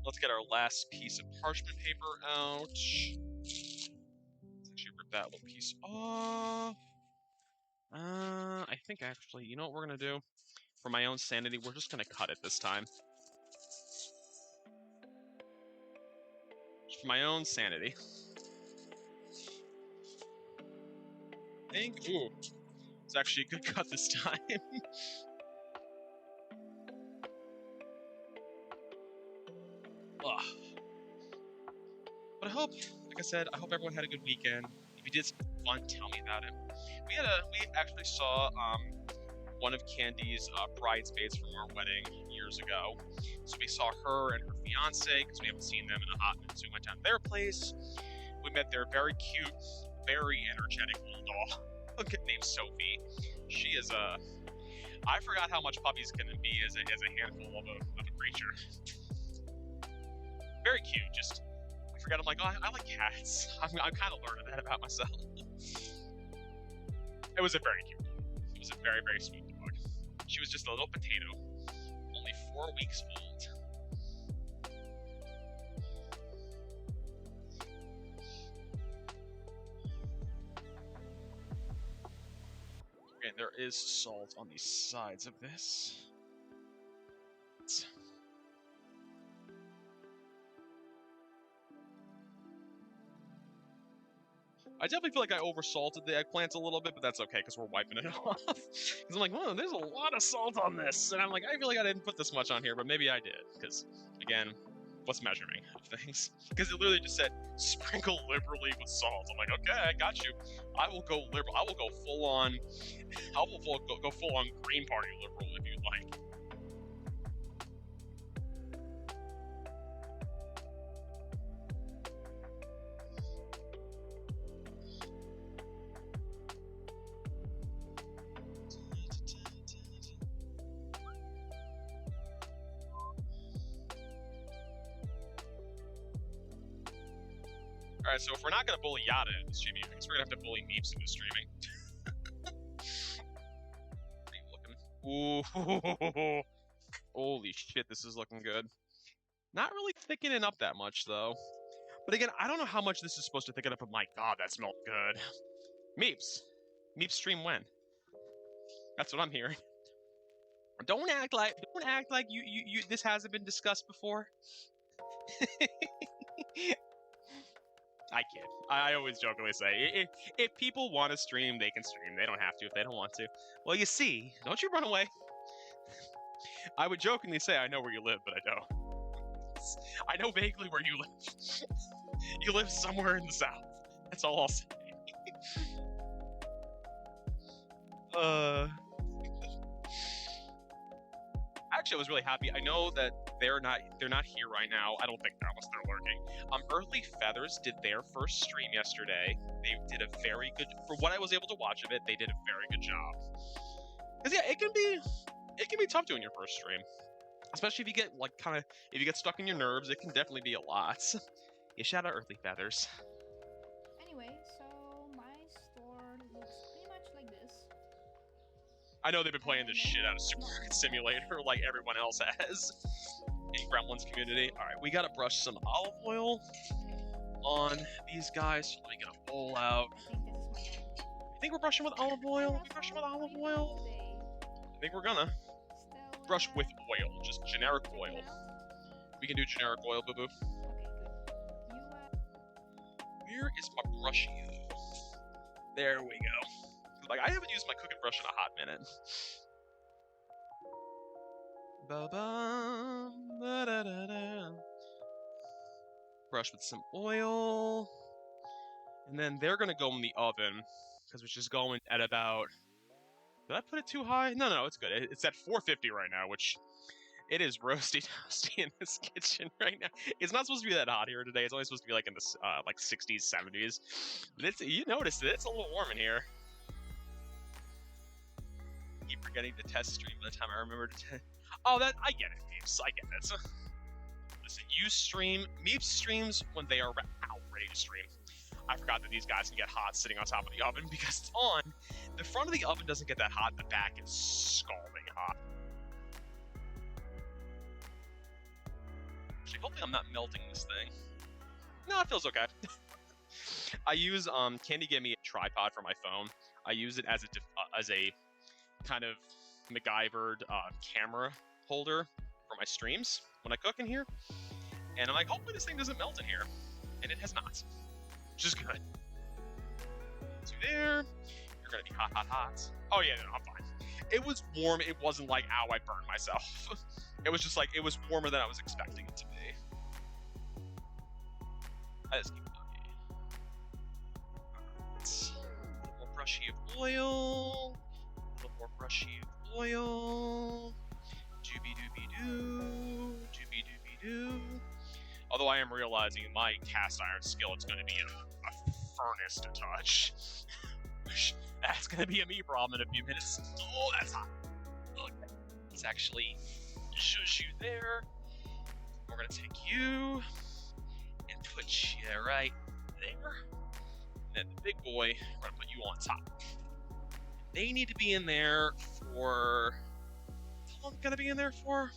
B: Let's get our last piece of parchment paper out. Let's actually rip that little piece off. I think actually, you know what we're gonna do? For my own sanity, we're just gonna cut it this time. Just for my own sanity. I think, ooh, it's actually a good cut this time. Ugh. But I hope, like I said, I hope everyone had a good weekend. If you did something fun, tell me about it. We actually saw one of Candy's bridesmaids from our wedding years ago. So we saw her and her fiance because we haven't seen them in a hot minute. So we went down to their place. We met their very cute, very energetic little dog named Sophie. She is I forgot how much puppies can be as a handful of a creature. Very cute. Just I forgot. I'm like, oh, I like cats. I'm kind of learning that about myself. It was a very cute dog. It was a very, very sweet dog. She was just a little potato, only 4 weeks old. Okay, there is salt on the sides of this. I definitely feel like I oversalted the eggplants a little bit, but that's okay because we're wiping it off. Because I'm like, whoa, there's a lot of salt on this, and I'm like, I feel like I didn't put this much on here, but maybe I did. Because again, what's measuring of things? Because it literally just said sprinkle liberally with salt. I'm like, okay, I got you. I will go liberal. I will go full on. I will go full on Green Party liberal if you'd like. All right, so if we're not gonna bully Yada into streaming, I guess we're gonna have to bully Meeps into streaming. Ooh, holy shit, this is looking good. Not really thickening up that much though. But again, I don't know how much this is supposed to thicken up, but my god, that smelled good. Meeps stream when? That's what I'm hearing. Don't act like you this hasn't been discussed before. I kid. I always jokingly say, if people want to stream, they can stream. They don't have to if they don't want to. Well, you see, don't you run away. I would jokingly say I know where you live, but I don't. I know vaguely where you live. You live somewhere in the south. That's all I'll say. Actually, I was really happy. I know that they're not here right now. I don't think they're unless they're lurking. Earthly Feathers did their first stream yesterday. They did a very good, for what I was able to watch of it, they did a very good job. Cause yeah, it can be tough doing your first stream, especially if you get if you get stuck in your nerves. It can definitely be a lot. Yeah, shout out Earthly Feathers.
D: Anyway, so my store looks pretty much like this.
B: I know they've been playing the shit out of Supermarket Simulator like everyone else has in Gremlin's community. All right, we gotta brush some olive oil on these guys. So let me get a bowl out.
D: I think this is my bag.
B: I think we're brushing with olive oil. Are we brushing with olive oil? I think we're gonna brush with oil, just generic oil. We can do generic oil, boo boo.
D: Okay, good.
B: Where is my brush? There we go. Like, I haven't used my cooking brush in a hot minute. Ba-bum, ba-da-da-da. Brush with some oil. And then they're going to go in the oven, because it's just going at about... Did I put it too high? No, it's good. It's at 450 right now, which... It is roasty toasty in this kitchen right now. It's not supposed to be that hot here today. It's only supposed to be like in the 60s, 70s. But you noticed it. It's a little warm in here. Keep forgetting to test stream by the time I remember to test. Oh, I get it, Meeps. I get it. Listen, you stream. Meeps streams when they are out, ready to stream. I forgot that these guys can get hot sitting on top of the oven because it's on. The front of the oven doesn't get that hot. The back is scalding hot. Actually, hopefully I'm not melting this thing. No, it feels okay. I use Candy gave me a tripod for my phone. I use it as a kind of MacGyvered camera holder for my streams when I cook in here. And I'm like, hopefully this thing doesn't melt in here. And it has not. Which is good. So there. You're gonna be hot, hot, hot. Oh yeah, no, I'm fine. It was warm. It wasn't like, ow, I burned myself. It was just like, it was warmer than I was expecting it to be. I just keep looking. A little more brushy of oil. A little more brushy of oil. Doobie doobie doo. Doobie doobie doo. Although I am realizing my cast iron skillet's going to be a furnace to touch. That's going to be a me problem in a few minutes. Oh, that's hot. Okay. Let's actually shush you there. We're going to take you and put you right there. And then the big boy, we're going to put you on top. They need to be in there for... How long are they going to be in there for?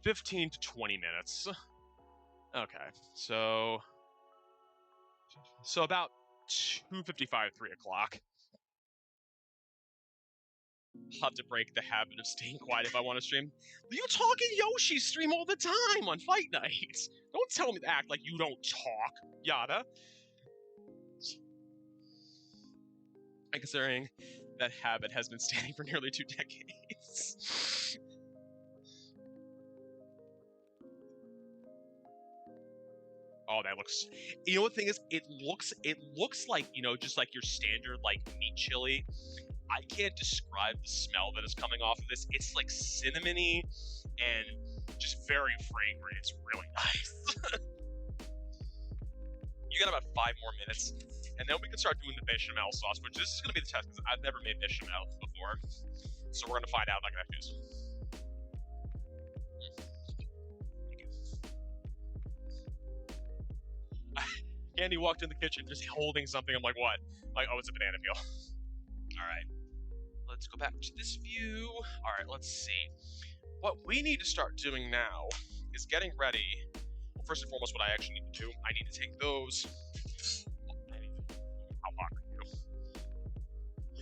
B: 15 to 20 minutes. Okay, so about 2:55, 3 o'clock. I'll have to break the habit of staying quiet if I want to stream. You talk in Yoshi stream all the time on Fight Night. Don't tell me to act like you don't talk, Yada. And considering that habit has been standing for nearly 2 decades. Oh, that looks. You know what the thing is? It looks like, you know, just like your standard like meat chili. I can't describe the smell that is coming off of this. It's like cinnamony and just very fragrant. It's really nice. You got about 5 more minutes, and then we can start doing the bechamel sauce, which this is going to be the test because I've never made bechamel before. So we're going to find out like that is. Candy walked in the kitchen just holding something. I'm like, what? Like, oh, it's a banana peel. All right. Let's go back to this view. All right, let's see. What we need to start doing now is getting ready. Well, first and foremost, what I actually need to do, I need to take those. How hot are you?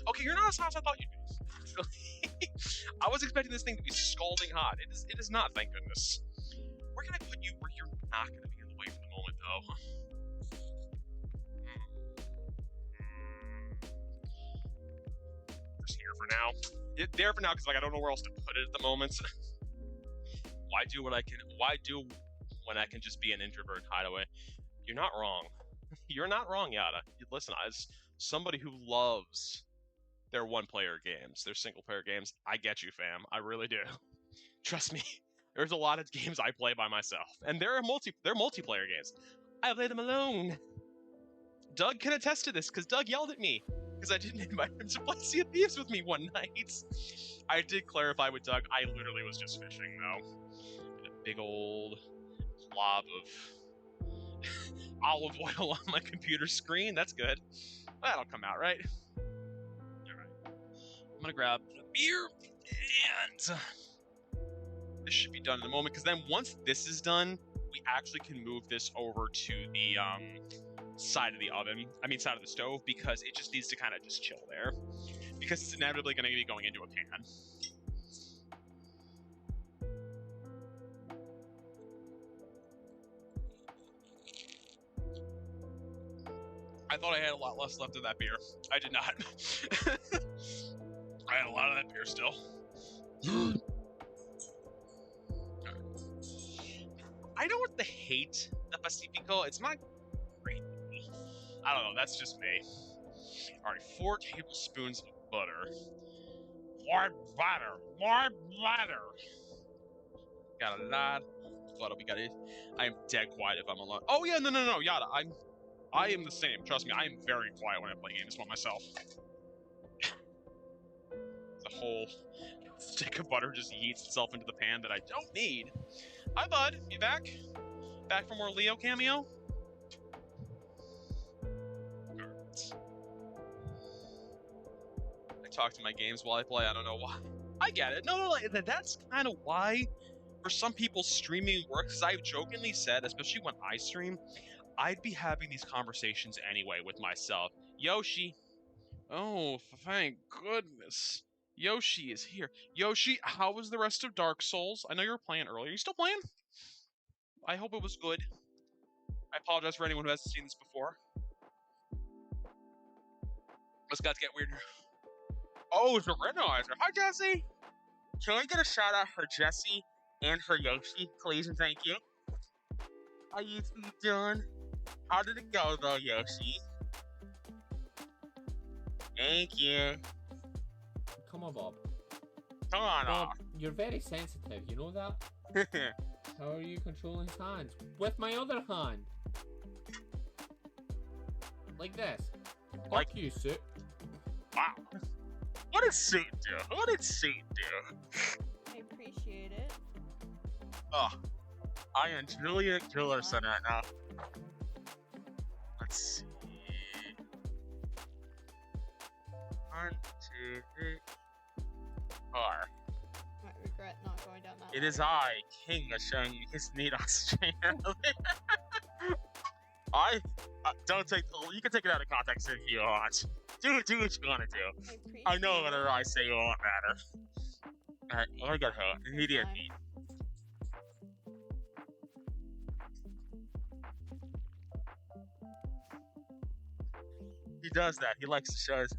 B: Okay, you're not as hot as I thought you'd be. I was expecting this thing to be scalding hot. It is not, thank goodness. Where can I put you where you're not going to be in the way for the moment, though? Here for now. There for now because like I don't know where else to put it at the moment. Why do when I can just be an introvert hideaway? You're not wrong. You're not wrong, Yada. Listen, as somebody who loves their one-player games, their single-player games, I get you, fam. I really do. Trust me. There's a lot of games I play by myself, and they're multiplayer games. I play them alone. Doug can attest to this because Doug yelled at me because I didn't invite him to play Sea of Thieves with me one night. I did clarify with Doug, I literally was just fishing, though. A big old blob of olive oil on my computer screen. That's good. That'll come out, right? Alright. I'm gonna grab a beer, and this should be done in a moment, because then once this is done, we actually can move this over to the, side of the stove, because it just needs to kind of just chill there, because it's inevitably going to be going into a pan. I thought I had a lot less left of that beer. I did not. I had a lot of that beer still. I don't hate the Pacifico. It's not great. I don't know, that's just me. Alright, 4 tablespoons of butter. More butter! More butter! Got a lot of butter. We got it. I am dead quiet if I'm alone. Oh yeah, no, Yada. I am the same. Trust me, I am very quiet when I play games by myself. The whole stick of butter just yeets itself into the pan that I don't need. Hi, bud. You back? Back for more Leo cameo? I talk to my games while I play. I don't know why. I get it. No, that's kind of why for some people streaming works. Because I've jokingly said, especially when I stream, I'd be having these conversations anyway with myself. Yoshi. Oh, thank goodness. Yoshi is here. Yoshi, how was the rest of Dark Souls? I know you were playing earlier. Are you still playing? I hope it was good. I apologize for anyone who hasn't seen this before. Let's guys get weird. Oh, it's a randomizer. Hi, Jesse. Can I get a shout out for Jesse and for Yoshi, please and thank you? How you doing? How did it go, though, Yoshi? Thank you.
E: Come on, Bob.
B: Come on,
E: Bob, you're very sensitive, you know that? How are you controlling his hands? With my other hand. Like this.
B: Like
E: you, Suit.
B: Wow. What did Suit do? What did Suit do?
D: I appreciate it.
B: Oh, I am Julian Gillerson right now. Let's see. 1, 2, 3, 4.
D: Might regret not going down that
B: It is I, King, showing you his need on stream.
F: Don't take. You can take it out of context if you want. Do what you want to do. I know whatever I say won't matter. Alright, let me get her. Immediate heat. He does that. He likes to show his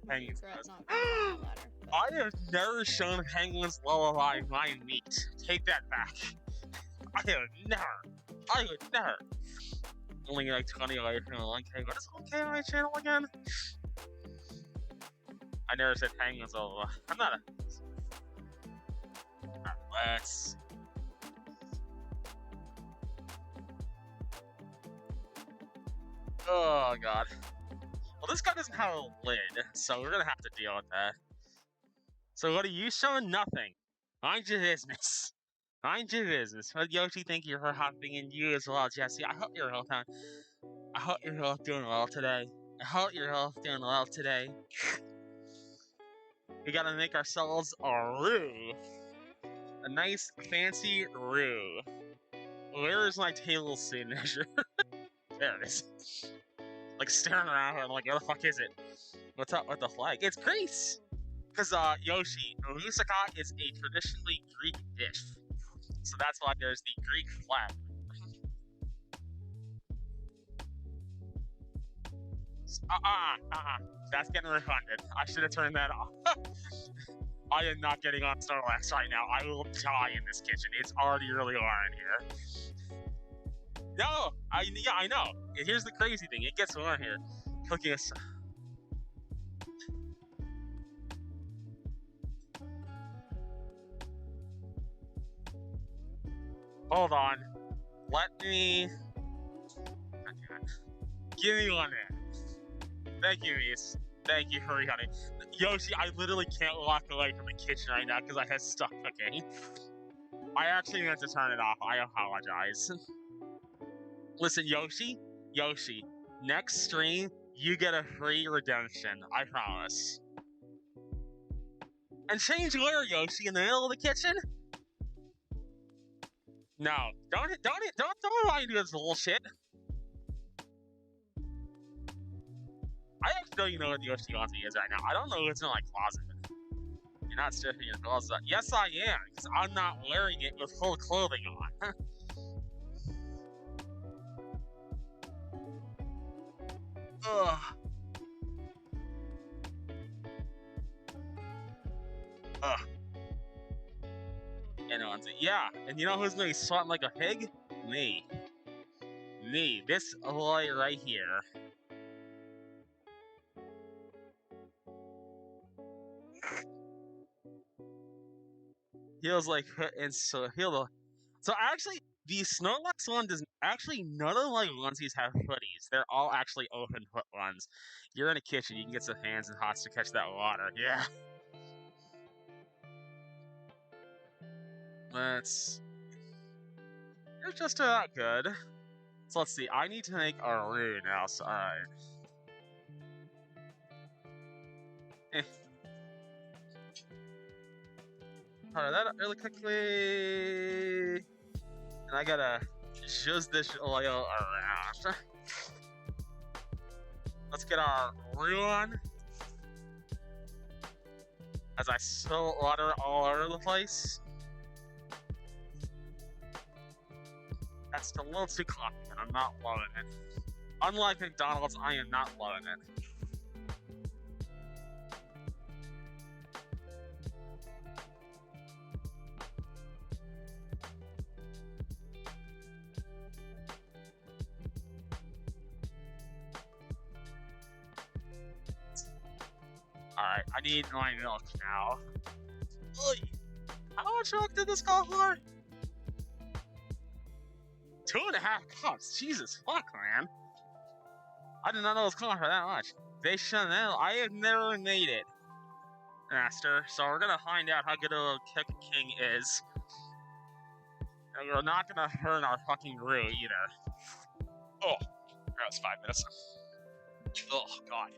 F: penguins. I have never shown penguins lullaby my meat. Take that back. I would never. Only like 20 later from 1K. What is 1K on my channel again? I never said penguins lullaby. I'm not a. Let's. Oh god. Well, this guy doesn't have a lid, so we're gonna have to deal with that. So what are you showing? Nothing. Mind your business. Mind your business. Well, Yoshi, thank you for hopping in. You as well, Jesse. I hope you're all doing well today. We gotta make ourselves a roux. A nice, fancy roux. Where is my table signature? There it is. Like staring around her, I'm like, where the fuck is it? What's up with the flag? It's Greece! Because, Yoshi, Moussaka is a traditionally Greek dish. So that's why there's the Greek flag. That's getting refunded. I should have turned that off. I am not getting on Snorlax right now. I will die in this kitchen. It's already really warm in here. No! I know. And here's the crazy thing. It gets warm here. Cooking us. Hold on. Let me. Give me 1 minute. Thank you, Reese. Thank you, hurry, honey. Yoshi, I literally can't walk away from the kitchen right now because I have stuff cooking. I actually meant to turn it off. I apologize. Listen, Yoshi, next stream, you get a free redemption. I promise. And change where, Yoshi? In the middle of the kitchen? No, don't remind me of this bullshit. I actually don't even know what the Yoshi Gonzi is right now. I don't know what's in my closet. You're not stripping your clothes up. Yes, I am, because I'm not wearing it with full clothing on. Ugh. Ugh. And yeah, and you know who's gonna be sweating like a pig? Me. This boy right here. Feels like, and so actually, the Snorlax one does actually none of my onesies have hoodies. They're all actually open foot ones. You're in a kitchen, you can get some hands and hots to catch that water. Yeah. You're just about good. So let's see. I need to make a roux now. So alright. Alright, that up really quickly. And I gotta zhuzh this oil around. Let's get our roux on. As I spill water all over the place. That's a little too coffee, and I'm not loving it. Unlike McDonald's, I am not loving it. Alright, I need my milk now. Oy. How much milk did this call for? 2.5 cups. Jesus fuck, man. I did not know it was calling for that much. They shouldn't know. I have never made it, Master. So we're gonna find out how good a Kick King is. And we're not gonna burn our fucking roux either. Oh, that was 5 minutes. Oh god.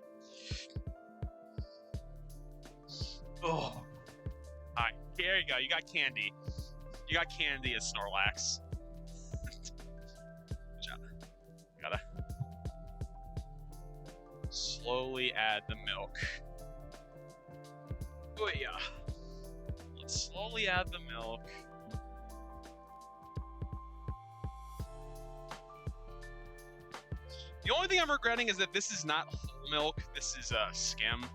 F: Oh. Alright, here you go. You got candy. You got candy as Snorlax. Good job.
B: Slowly add the milk. Oh yeah. Let's slowly add the milk. The only thing I'm regretting is that this is not whole milk. This is skim.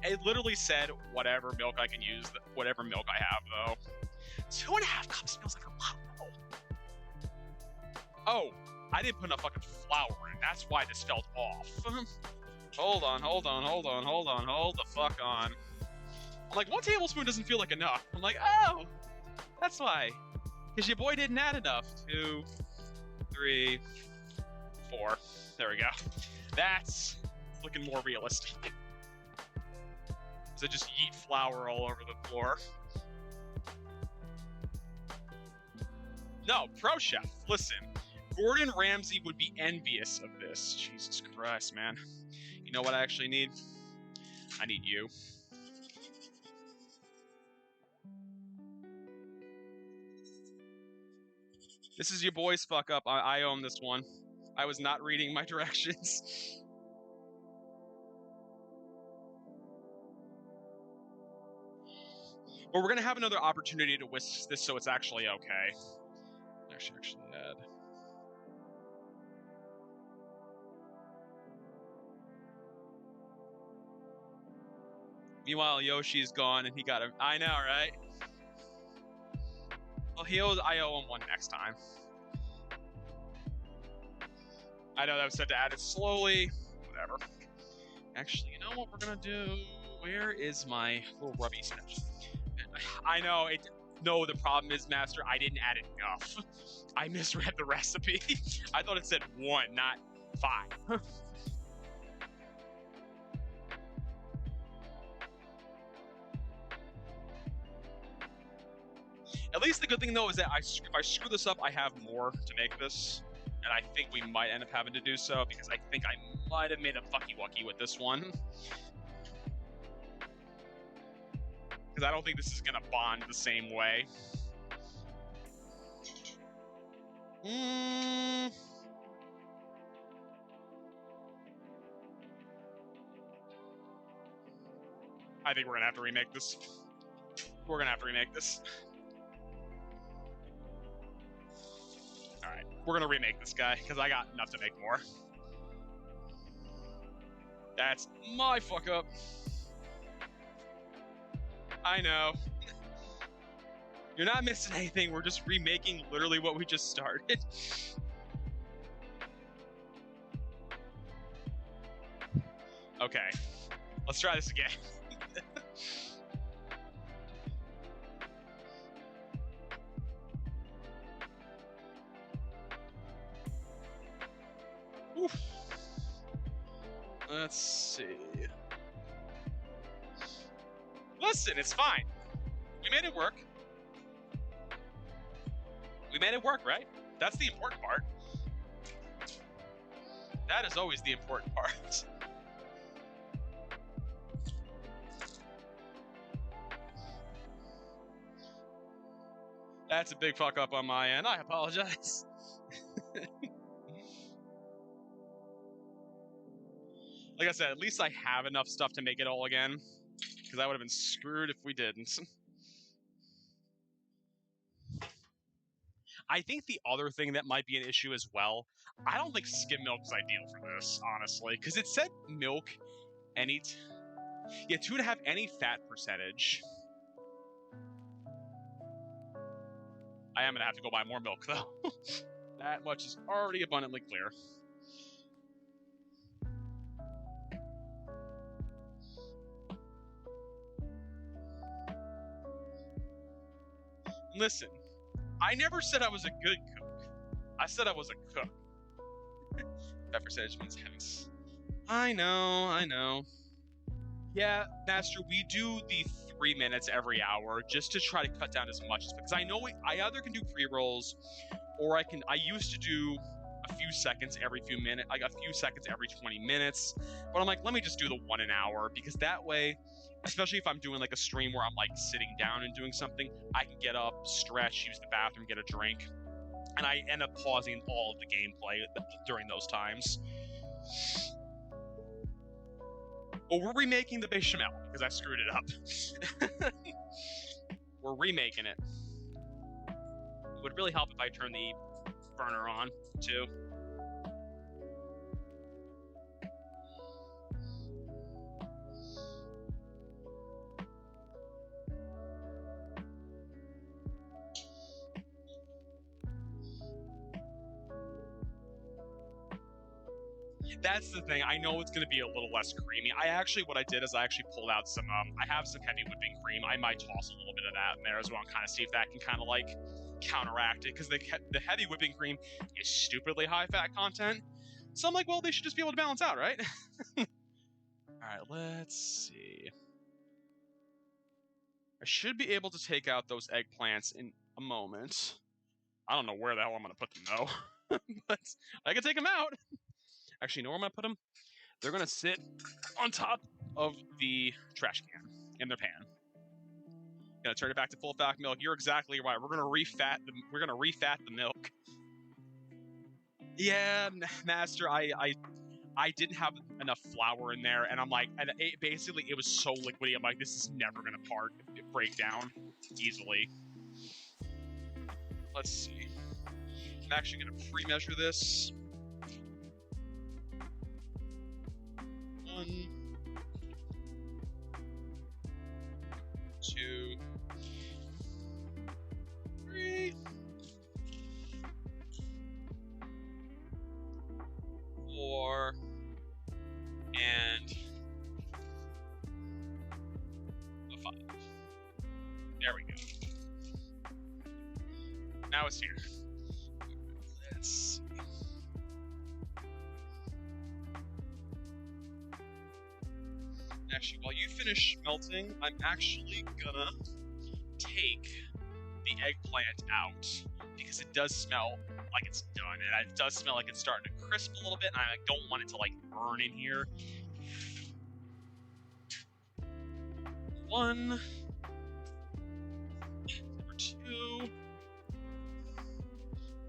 B: It literally said whatever milk I can use, whatever milk I have, though. 2.5 cups feels like a lot, though. Oh, I didn't put enough fucking flour in. That's why this felt off. Hold the fuck on. I'm like, 1 tablespoon doesn't feel like enough. I'm like, oh, that's why. Because your boy didn't add enough. 2, 3, 4. There we go. That's looking more realistic. So just yeet flour all over the floor. No, Pro Chef, listen. Gordon Ramsay would be envious of this. Jesus Christ, man. You know what I actually need? I need you. This is your boy's fuck up. I own this one. I was not reading my directions. But we're gonna have another opportunity to whisk this so it's actually okay. I should actually add. Meanwhile, Yoshi's gone and he got a. I know, right? Well, I owe him one next time. I know that was said to add it slowly. Whatever. Actually, you know what we're gonna do? Where is my little rubby snitch? I know it. No, the problem is, Master, I didn't add enough. I misread the recipe. I thought it said 1, not 5. At least the good thing, though, is that if I screw this up, I have more to make this. And I think we might end up having to do so, because I think I might have made a fucky-wucky with this one. Because I don't think this is going to bond the same way. I think we're going to have to remake this. We're going to have to remake this. Alright, we're going to remake this guy, because I got enough to make more. That's my fuck up. I know. You're not missing anything, we're just remaking literally what we just started. Okay, let's try this again. Oof. Let's see. Listen, it's fine. We made it work. We made it work, right? That's the important part. That is always the important part. That's a big fuck up on my end. I apologize. Like I said, at least I have enough stuff to make it all again. Because I would have been screwed if we didn't. I think the other thing that might be an issue as well, I don't think skim milk is ideal for this, honestly. Because it said milk, any... 2.5 any fat percentage. I am going to have to go buy more milk, though. That much is already abundantly clear. Listen, I never said I was a good cook. I said I was a cook. That percentage means heavens. I know. Yeah, Master, we do the 3 minutes every hour just to try to cut down as much as because I know I either can do pre-rolls or I used to do a few seconds every few minutes, like a few seconds every 20 minutes. But I'm like, let me just do the 1 an hour because that way, especially if I'm doing like a stream where I'm like sitting down and doing something, I can get up, stretch, use the bathroom, get a drink, and I end up pausing all of the gameplay during those times. Well, we're remaking the bechamel because I screwed it up. We're remaking it. It would really help if I turn the burner on, too. That's the thing. I know it's going to be a little less creamy. What I did is I actually pulled out some, I have some heavy whipping cream. I might toss a little bit of that in there as well and kind of see if that can kind of like counteract it. Because the heavy whipping cream is stupidly high fat content. So I'm like, well, they should just be able to balance out, right? All right, let's see. I should be able to take out those eggplants in a moment. I don't know where the hell I'm going to put them, though. But I can take them out. Actually, you know where I'm going to put them? They're going to sit on top of the trash can in their pan. Going to turn it back to full fat milk. You're exactly right. We're going to refat the milk. Yeah, Master, I didn't have enough flour in there, and I'm like, and it was so liquidy. I'm like, this is never going to break down easily. Let's see. I'm actually going to pre-measure this. 1, 2, 3, 4, and 5. There we go. Now it's here. Let's see. Actually, while you finish melting, I'm actually gonna take the eggplant out because it does smell like it's done, and it does smell like it's starting to crisp a little bit, and I don't want it to like burn in here. 1, number 2.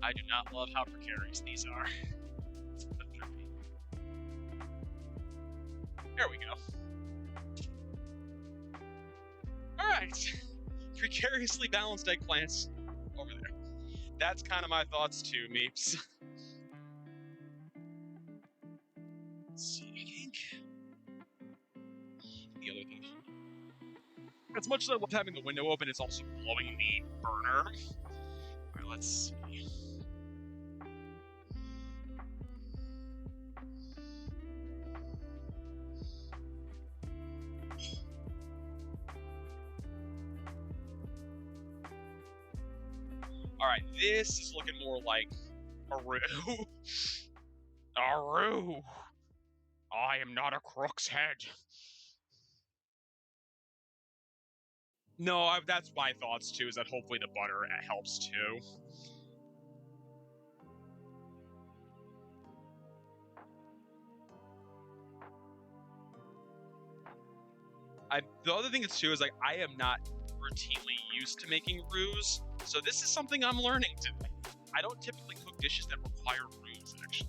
B: I do not love how precarious these are. There we go. Alright. Precariously balanced eggplants over there. That's kind of my thoughts too, Meeps. Let's see, I think the other thing. As much as I love having the window open, it's also blowing the burner. Alright, let's see. Alright, this is looking more like a roux. A roux. I am not a crook's head. No, that's my thoughts too, is that hopefully the butter helps too. The other thing is too is like I am not routinely used to making roux, so this is something I'm learning today. I don't typically cook dishes that require roux, actually.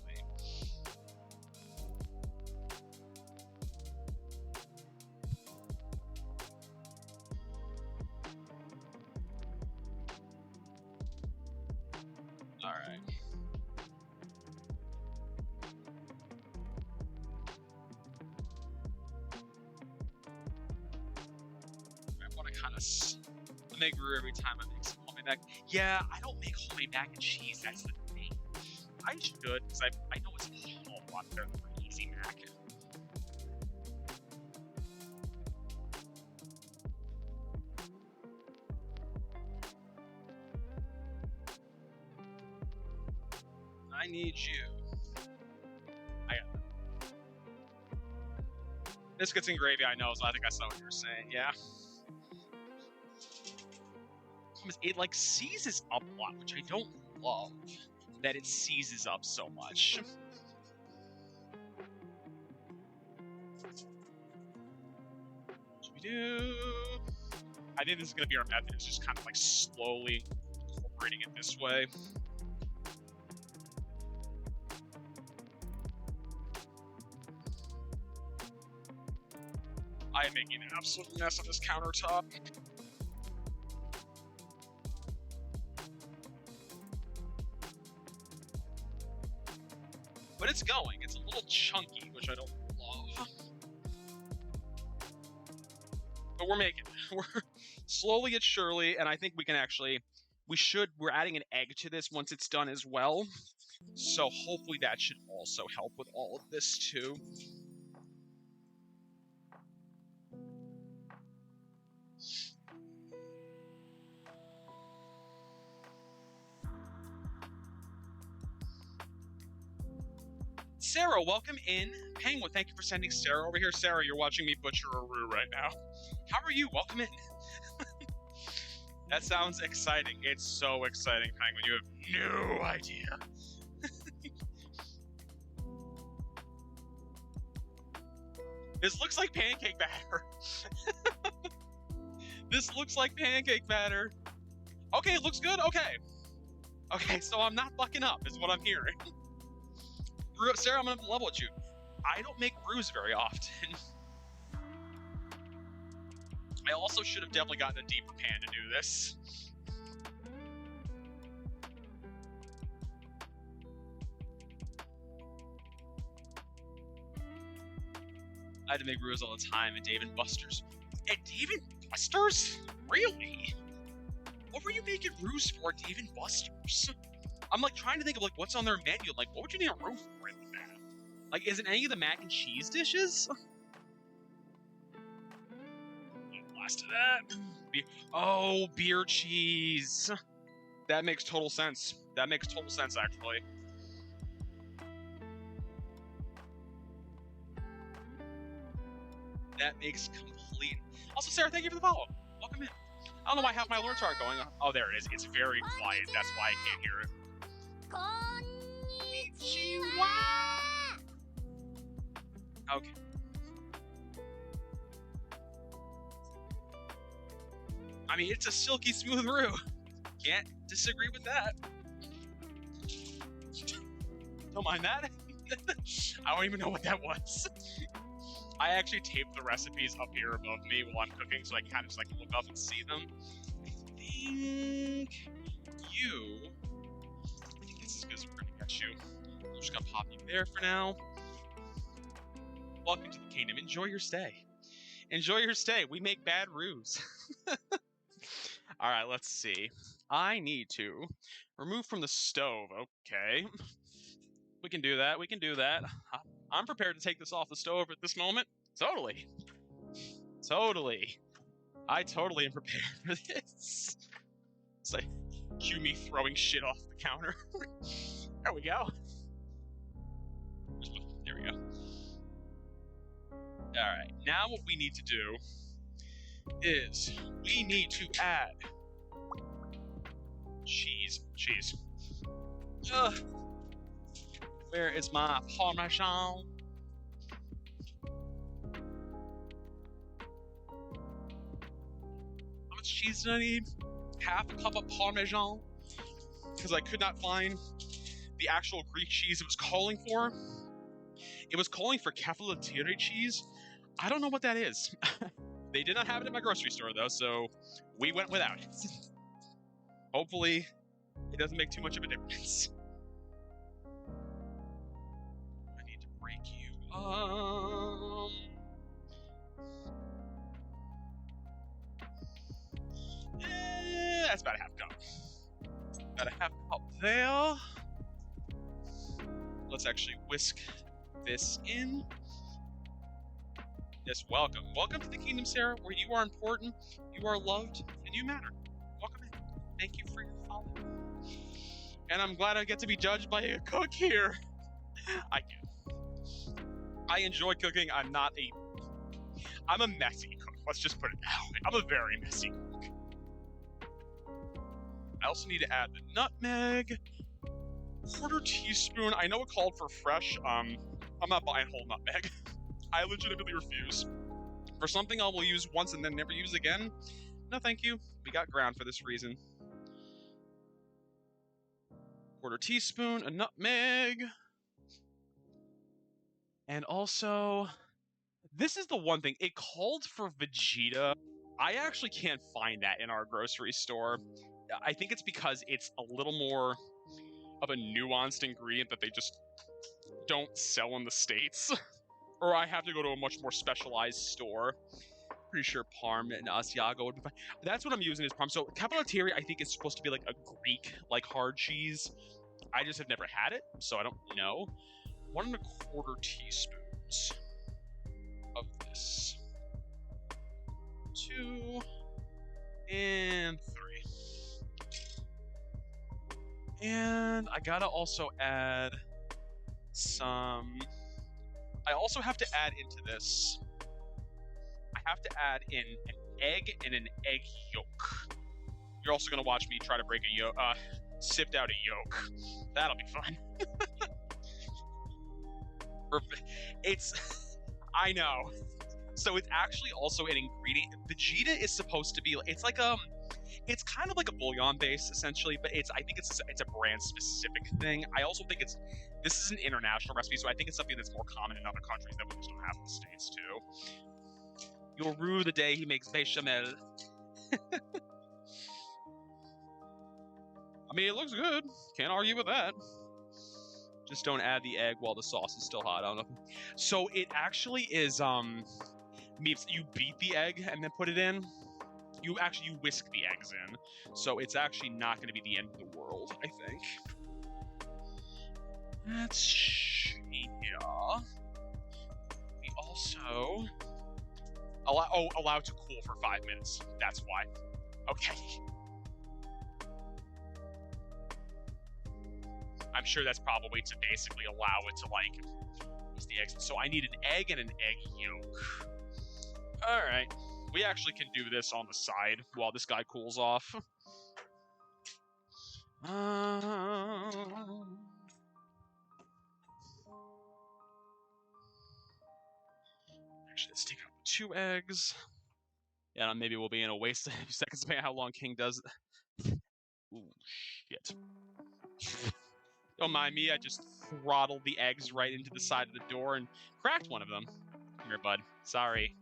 B: All right. I want to kind of make roux every time I make some homemade mac. Yeah, I don't make homemade mac and cheese. That's the thing. I should, because I know it's a whole lot better than easy mac. I need you. I got that. Biscuits and gravy, I know, so I think I saw what you were saying, yeah. It like seizes up a lot, which I don't love, that it seizes up so much. What we do? I think this is going to be our method, is just kind of like slowly incorporating it this way.
F: I am making an absolute mess of this countertop. But it's going. It's a little chunky, which I don't love. But we're making it. We're slowly yet surely, and I think we can actually... We're adding an egg to this once it's done as well. So hopefully that should also help with all of this too. Sarah, welcome in. Penguin, thank you for sending Sarah over here. Sarah, you're watching me butcher a roux right now. How are you? Welcome in. That sounds exciting. It's so exciting, Penguin. You have no idea. This looks like pancake batter. This looks like pancake batter. Okay, it looks good. Okay. Okay, so I'm not fucking up, is what I'm hearing. Sarah, I'm gonna level with you. I don't make roux very often. I also should have definitely gotten a deeper pan to do this. I had to make roux all the time at Dave & Buster's. At Dave & Buster's? Really? What were you making roux for at Dave & Buster's? I'm like trying to think of like what's on their menu. Like, what would you need a roux for in that? Like, is it any of the mac and cheese dishes? Last of that. Oh, beer cheese. That makes total sense. That makes total sense, actually. That makes complete... Also, Sarah, thank you for the follow. Welcome in. I don't know why half my alerts aren't going. Oh, there it is. It's very quiet. That's why I can't hear it. Okay. I mean, it's a silky smooth roux. Can't disagree with that. Don't mind that. I don't even know what that was. I actually taped the recipes up here above me while I'm cooking, so I can kind of just like look up and see them. I think this is good as we're gonna get you. I'm just gonna pop you there for now. Welcome to the kingdom. Enjoy your stay. Enjoy your stay. We make bad roux. All right, let's see. I need to remove from the stove. Okay. We can do that. We can do that. I'm prepared to take this off the stove at this moment. Totally. Totally. I totally am prepared for this. It's like, cue me throwing shit off the counter. There we go. There we go. Alright, now what we need to do is we need to add cheese. Cheese. Where is my Parmesan? How much cheese did I need? Half a cup of Parmesan. Because I could not find the actual Greek cheese it was calling for. It was calling for cefalotiri cheese. I don't know what that is. They did not have it at my grocery store though, so we went without it. Hopefully, it doesn't make too much of a difference. I need to break you. That's about a half cup. About a half cup there. Let's actually whisk this in. Yes, welcome. Welcome to the kingdom, Sarah, where you are important, you are loved, and you matter. Welcome in. Thank you for your follow. And I'm glad I get to be judged by a cook here. I do. I enjoy cooking. I'm a messy cook. Let's just put it that way. I'm a very messy cook. I also need to add the nutmeg. 1/4 teaspoon. I know it called for fresh. I'm not buying whole nutmeg. I legitimately refuse. For something I will use once and then never use again, no thank you. We got ground for this reason. 1/4 teaspoon of nutmeg. And also,
B: This is the one thing. It called for Vegeta. I actually can't find that in our grocery store. I think it's because it's a little more of a nuanced ingredient that they just don't sell in the States. Or I have to go to a much more specialized store. Pretty sure Parm and Asiago would be fine. That's what I'm using is Parm. So Cappelletteri, I think, is supposed to be like a Greek, like hard cheese. I just have never had it, so I don't know. 1 1/4 teaspoons of this. 2 and 3. And I gotta also add some. I also have to add into this. I have to add in an egg and an egg yolk. You're also gonna watch me try to break a yolk, sift out a yolk. That'll be fun. It's, I know. So it's actually also an ingredient. Vegeta is supposed to be. It's like it's kind of like a bouillon base essentially, but I think it's a brand specific thing. I also think this is an international recipe, so I think it's something that's more common in other countries that we just don't have in the States too. You'll rue the day he makes bechamel. I mean, it looks good. Can't argue with that. Just don't add the egg while the sauce is still hot. I don't know. So it actually is means you beat the egg and then put it in. You whisk the eggs in. So it's actually not going to be the end of the world, I think. That's yeah. We also allow it to cool for 5 minutes. That's why. Okay. I'm sure that's probably to basically allow it to like use the eggs. So I need an egg and an egg yolk. All right. We actually can do this on the side while this guy cools off. Actually, let's take out 2 eggs. Yeah, maybe we'll be in a waste of a few seconds depending on how long King does. Ooh, shit. Don't mind me, I just throttled the eggs right into the side of the door and cracked one of them. Come here, bud. Sorry.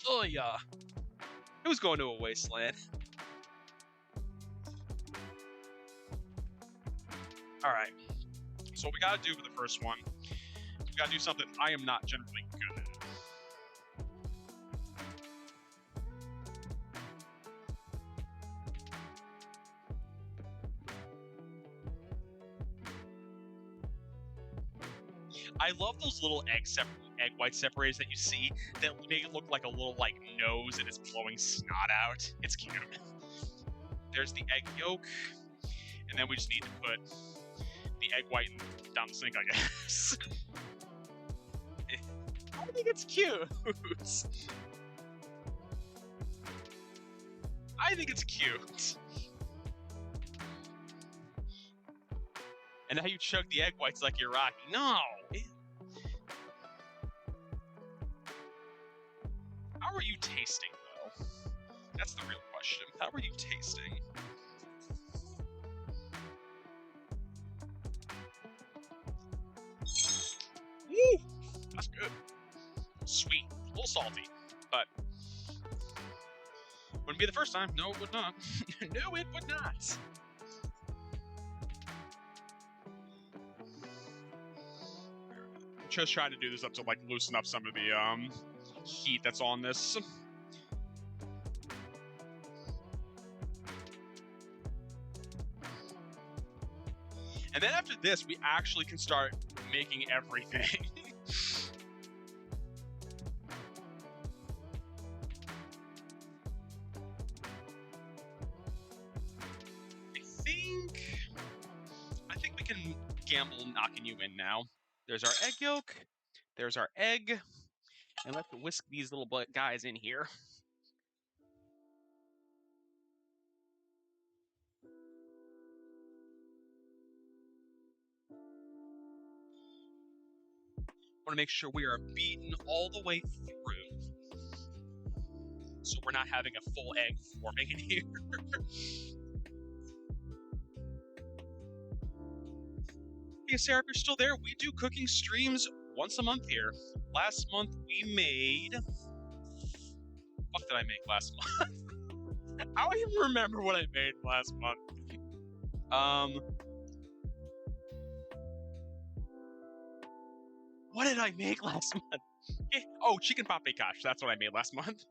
B: Oh, yeah. It was going to a wasteland. Alright. So what we gotta do for the first one, we gotta do something I am not generally good at. I love those little egg white separators that you see that make it look like a little like nose and it's blowing snot out. It's cute. There's the egg yolk, and then we just need to put the egg white down the sink, I guess. I think it's cute. I think it's cute. And now you chug the egg whites like you're Rocky. No! How are you tasting, though? That's the real question. How are you tasting? Woo! That's good. Sweet. A little salty. But wouldn't be the first time. No, it would not. No, it would not. Just trying to do this up to like loosen up some of the heat that's on this. And then after this, we actually can start making everything. I think we can gamble knocking you in now. There's our egg yolk. There's our egg. And let's whisk these little guys in here. Want to make sure we are beaten all the way through. So we're not having a full egg forming in here. Sarah, if you're still there, we do cooking streams once a month here. Last month we made... What did I make last month? I don't even remember what I made last month. What did I make last month? Oh, chicken paprikash. That's what I made last month.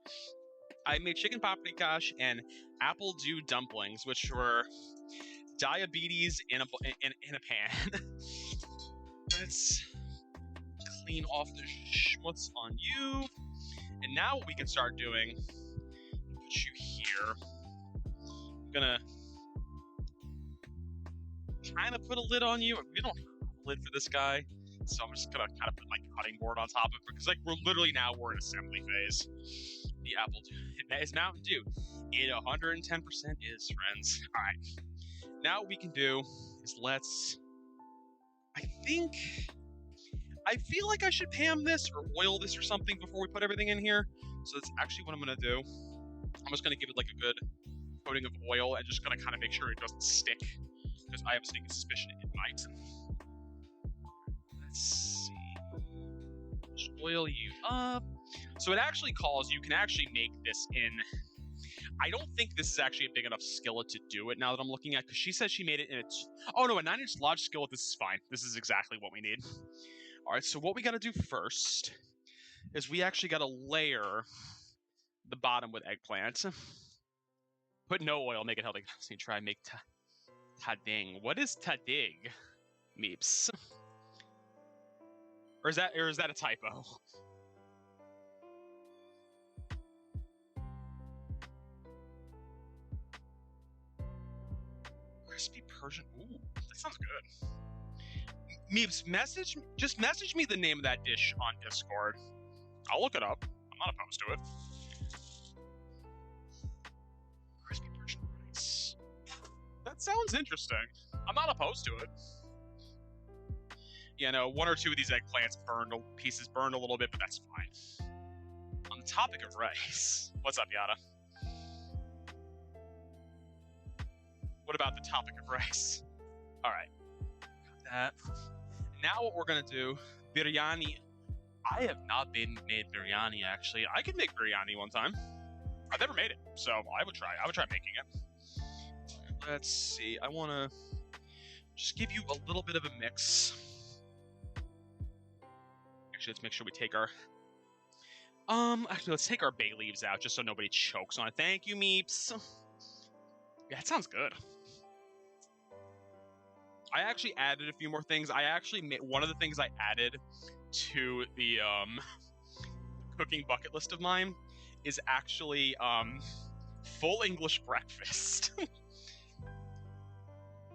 B: I made chicken paprikash and apple dew dumplings, which were diabetes in a pan. Let's clean off the schmutz on you. And now what we can start doing, put you here. I'm gonna kind of put a lid on you. We don't have a lid for this guy, so I'm just gonna kind of put my cutting board on top of it, because like we're in assembly phase. The apple is Mountain Dew. It 110% is, friends. All right. Now what we can do is I feel like I should Pam this or oil this or something before we put everything in here. So that's actually what I'm gonna do. I'm just gonna give it like a good coating of oil and just gonna kind of make sure it doesn't stick, because I have a sneaking suspicion it might. Let's see. Just oil you up. So it actually calls, you can actually make this in, I don't think this is actually a big enough skillet to do it now that I'm looking at, because she says she made it in a, oh no, a 9-inch large skillet, this is fine. This is exactly what we need. All right, so what we gotta do first is we actually gotta layer the bottom with eggplant. Put no oil, make it healthy. Let's see, try and make tading. What is tadig, Meeps? Or is that a typo? Crispy Persian. Ooh, that sounds good. Meeps, just message me the name of that dish on Discord. I'll look it up. I'm not opposed to it. Crispy Persian rice. That sounds interesting. I'm not opposed to it. Yeah, no, one or two of these eggplants pieces burned a little bit, but that's fine. On the topic of rice, what's up, Yada? What about the topic of rice? All right, got that. Now what we're gonna do, biryani. I have not made biryani actually. I could make biryani one time. I've never made it, so I would try making it. Let's see. I wanna just give you a little bit of a mix. Actually, let's make sure we take our let's take our bay leaves out just so nobody chokes on it. Thank you, Meeps. Yeah, it sounds good. I actually added a few more things. I actually made one of the things I added to the cooking bucket list of mine is actually full English breakfast.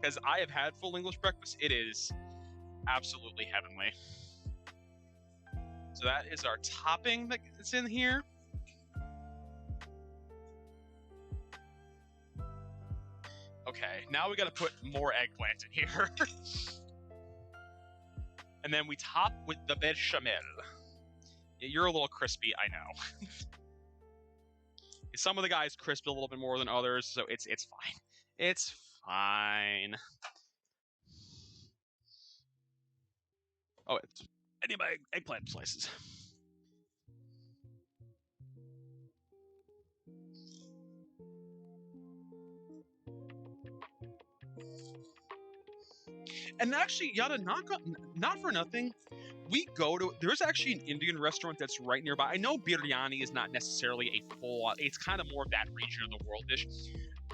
B: Because I have had full English breakfast. It is absolutely heavenly. So that is our topping that's in here. Okay, now we gotta put more eggplant in here. And then we top with the bechamel. You're a little crispy, I know. Some of the guys crisp a little bit more than others, so it's fine. It's fine. Oh, I need my eggplant slices. And actually, Yada, not for nothing, there's actually an Indian restaurant that's right nearby. I know biryani is not necessarily a full, it's kind of more of that region of the world dish.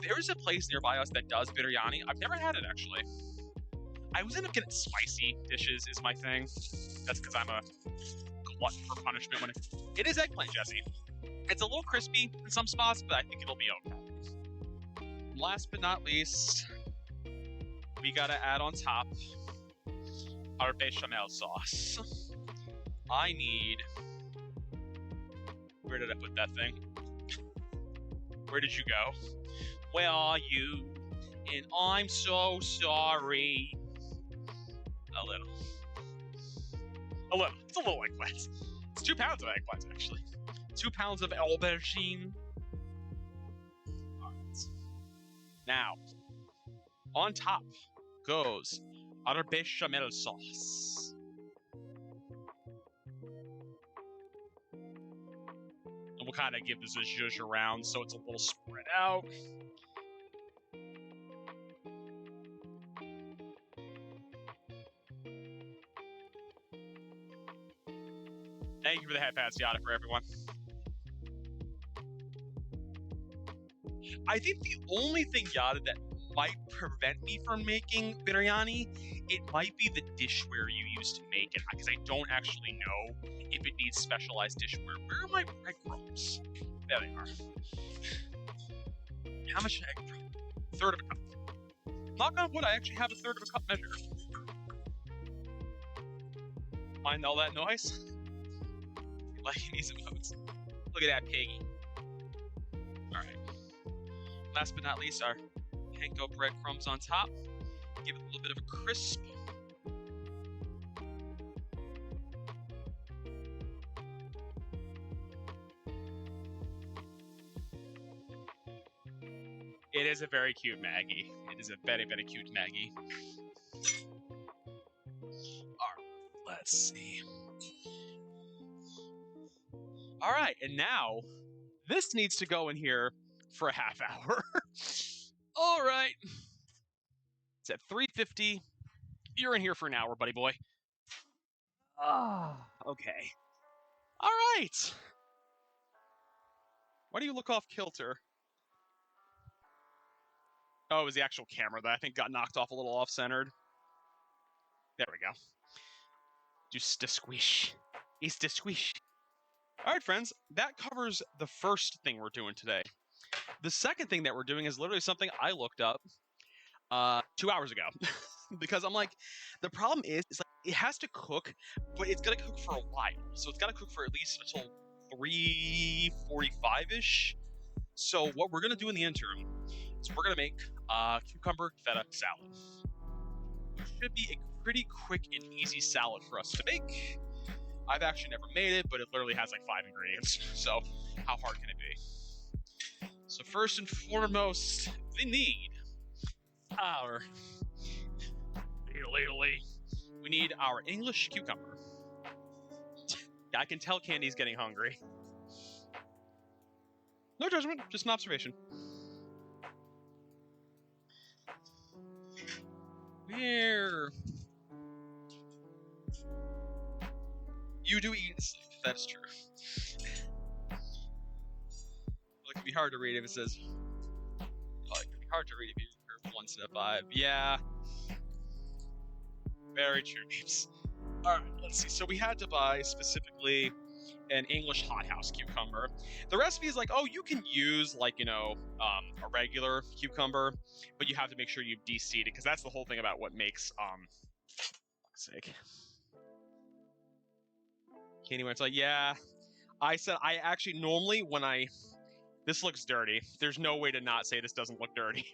B: There's a place nearby us that does biryani. I've never had it, actually. I was end up getting spicy dishes is my thing. That's because I'm a glutton for punishment when it is eggplant, Jesse. It's a little crispy in some spots, but I think it'll be okay. Last but not least, we gotta add on top our bechamel sauce. I need... Where did I put that thing? Where did you go? Where are you? And I'm so sorry. A little. It's a little eggplant. It's 2 pounds of eggplant, actually. 2 pounds of aubergine. Alright. Now, on top goes Our bechamel sauce. And we'll kind of give this a zhuzh around so it's a little spread out. Thank you for the head pats, Yada, for everyone. I think the only thing, Yada, that might prevent me from making biryani, it might be the dishware you use to make it, because I don't actually know if it needs specialized dishware. Where are my breadcrumbs? There they are. How much egg? Third of a cup. Knock on wood, I actually have a third of a cup measure. Find all that noise? Liking these emotes. Look at that piggy. Alright. Last but not least, our panko breadcrumbs on top. Give it a little bit of a crisp. It is a very cute Maggie. It is a very, very cute Maggie. Alright, let's see. Alright, and now, this needs to go in here for a half hour. Alright. It's at 3:50. You're in here for an hour, buddy boy. Okay. Alright. Why do you look off kilter? Oh, it was the actual camera that I think got knocked off a little off-centered. There we go. Just a squish. It's the squish. Alright, friends. That covers the first thing we're doing today. The second thing that we're doing is literally something I looked up 2 hours ago. Because I'm like, the problem is, like, it has to cook, but it's gonna cook for a while. So it's gotta cook for at least until 3:45-ish. So what we're gonna do in the interim is we're gonna make cucumber feta salad. It should be a pretty quick and easy salad for us to make. I've actually never made it, but it literally has like 5 ingredients. So how hard can it be? So first and foremost, we need our we need our English cucumber. I can tell Candy's getting hungry. No judgment, just an observation. Here. You do eat and sleep, that's true. Well, it can be hard to read if it says... Oh, it can be hard to read if you curve 1 instead of 5. Yeah. Very true, peeps. Alright, let's see. So we had to buy specifically an English hothouse cucumber. The recipe is like, oh, you can use like, you know, a regular cucumber, but you have to make sure you've de-seeded, because that's the whole thing about what makes, sake. Candy went like, yeah. I said, I actually, normally when this looks dirty. There's no way to not say this doesn't look dirty.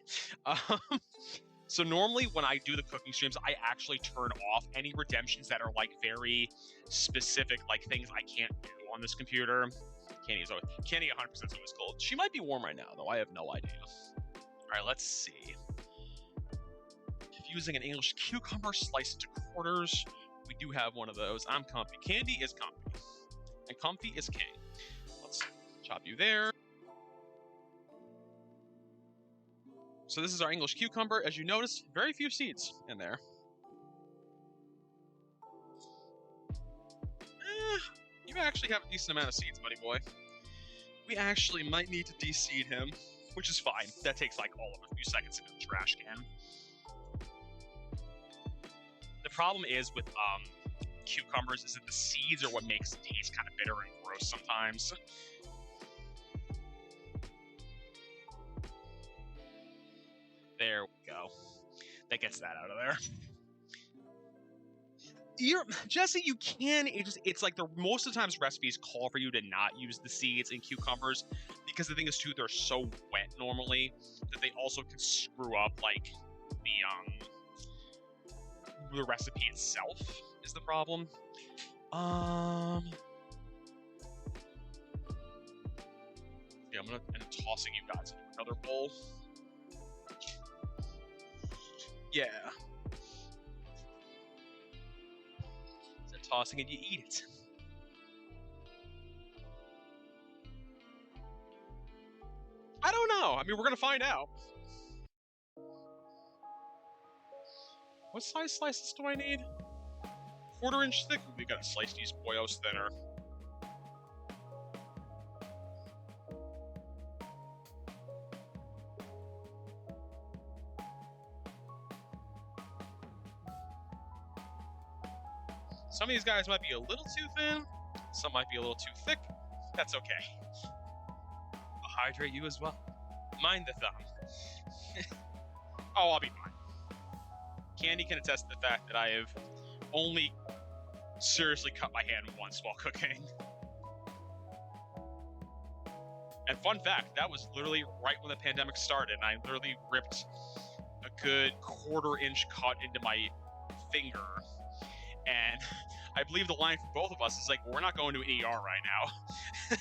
B: So normally when I do the cooking streams, I actually turn off any redemptions that are like very specific, like things I can't do on this computer. Candy 100% is always cold. She might be warm right now, though. I have no idea. All right, let's see. If using an English cucumber sliced into quarters, we do have one of those. I'm comfy. Candy is comfy. And comfy is king. Let's chop you there. So this is our English cucumber. As you notice, very few seeds in there. You actually have a decent amount of seeds, buddy boy. We actually might need to de-seed him, which is fine. That takes like all of a few seconds into the trash can. The problem is with cucumbers is that the seeds are what makes the taste kind of bitter and gross sometimes. There we go. That gets that out of there. Jesse, you can. It's like most of the times recipes call for you to not use the seeds in cucumbers, because the thing is too, they're so wet normally that they also can screw up like the recipe itself is the problem. Yeah, I'm gonna end up tossing you guys into another bowl. Yeah. tossing and you eat it. I don't know. I mean, we're gonna find out. What size slices do I need? 1/4 inch thick. We gotta slice these boyos thinner. Some of these guys might be a little too thin. Some might be a little too thick. That's okay. I'll hydrate you as well. Mind the thumb. Oh, I'll be fine. Candy can attest to the fact that I have only seriously cut my hand once while cooking. And fun fact, that was literally right when the pandemic started, and I literally ripped a good 1/4 inch cut into my finger. And I believe the line for both of us is like, we're not going to an ER right now.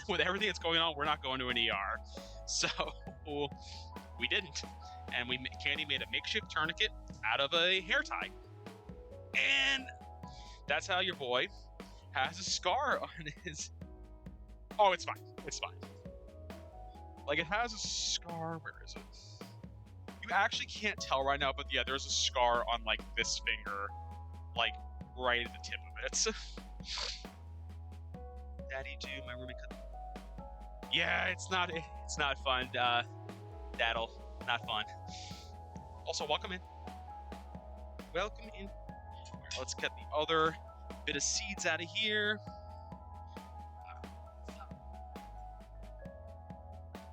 B: With everything that's going on, we're not going to an ER. So we didn't. And Candy made a makeshift tourniquet out of a hair tie. And that's how your boy has a scar on his... Oh, it's fine. It's fine. Like, it has a scar. Where is it? You actually can't tell right now, but yeah, there's a scar on, like, this finger. Like, right at the tip of it. Daddy do my roommate cut. Yeah, it's not fun. Daddle, not fun. Also, welcome in. Welcome in. Right, let's get the other bit of seeds out of here.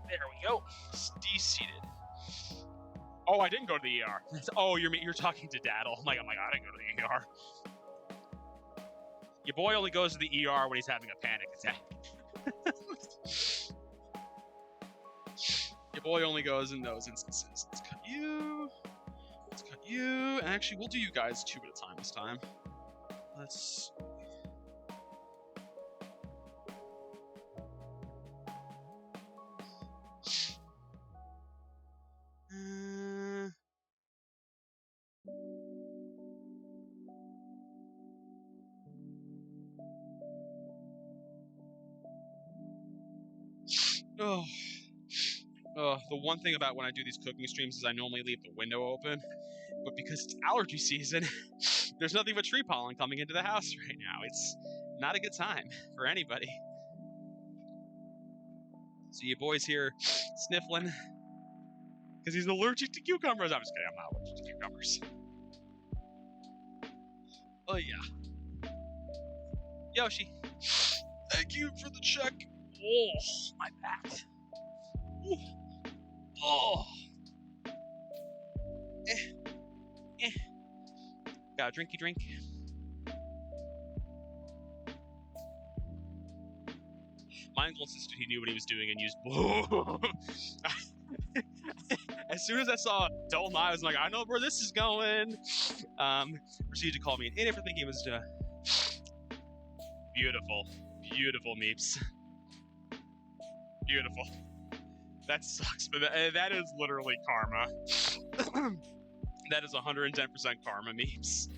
B: There we go. De-seeded. Oh, I didn't go to the ER. Oh, you're talking to Daddle. I'm like, oh my god, I didn't go to the ER. Your boy only goes to the ER when he's having a panic attack. Your boy only goes in those instances. Let's cut you. Let's cut you. Actually, we'll do you guys 2 at a time this time. Let's... The one thing about when I do these cooking streams is I normally leave the window open, but because it's allergy season, there's nothing but tree pollen coming into the house right now. It's not a good time for anybody. So your boy's here sniffling because he's allergic to cucumbers. I'm just kidding, I'm not allergic to cucumbers. Oh yeah. Yoshi, thank you for the check. Oh, my back. Ooh. Oh. Got a drinky drink. My uncle insisted he knew what he was doing and used blue. As soon as I saw Dull Knives, I'm like, I know where this is going. Proceeded to call me an idiot for thinking it was beautiful. Beautiful meeps. Beautiful. That sucks, but that is literally karma. That is 110% karma memes.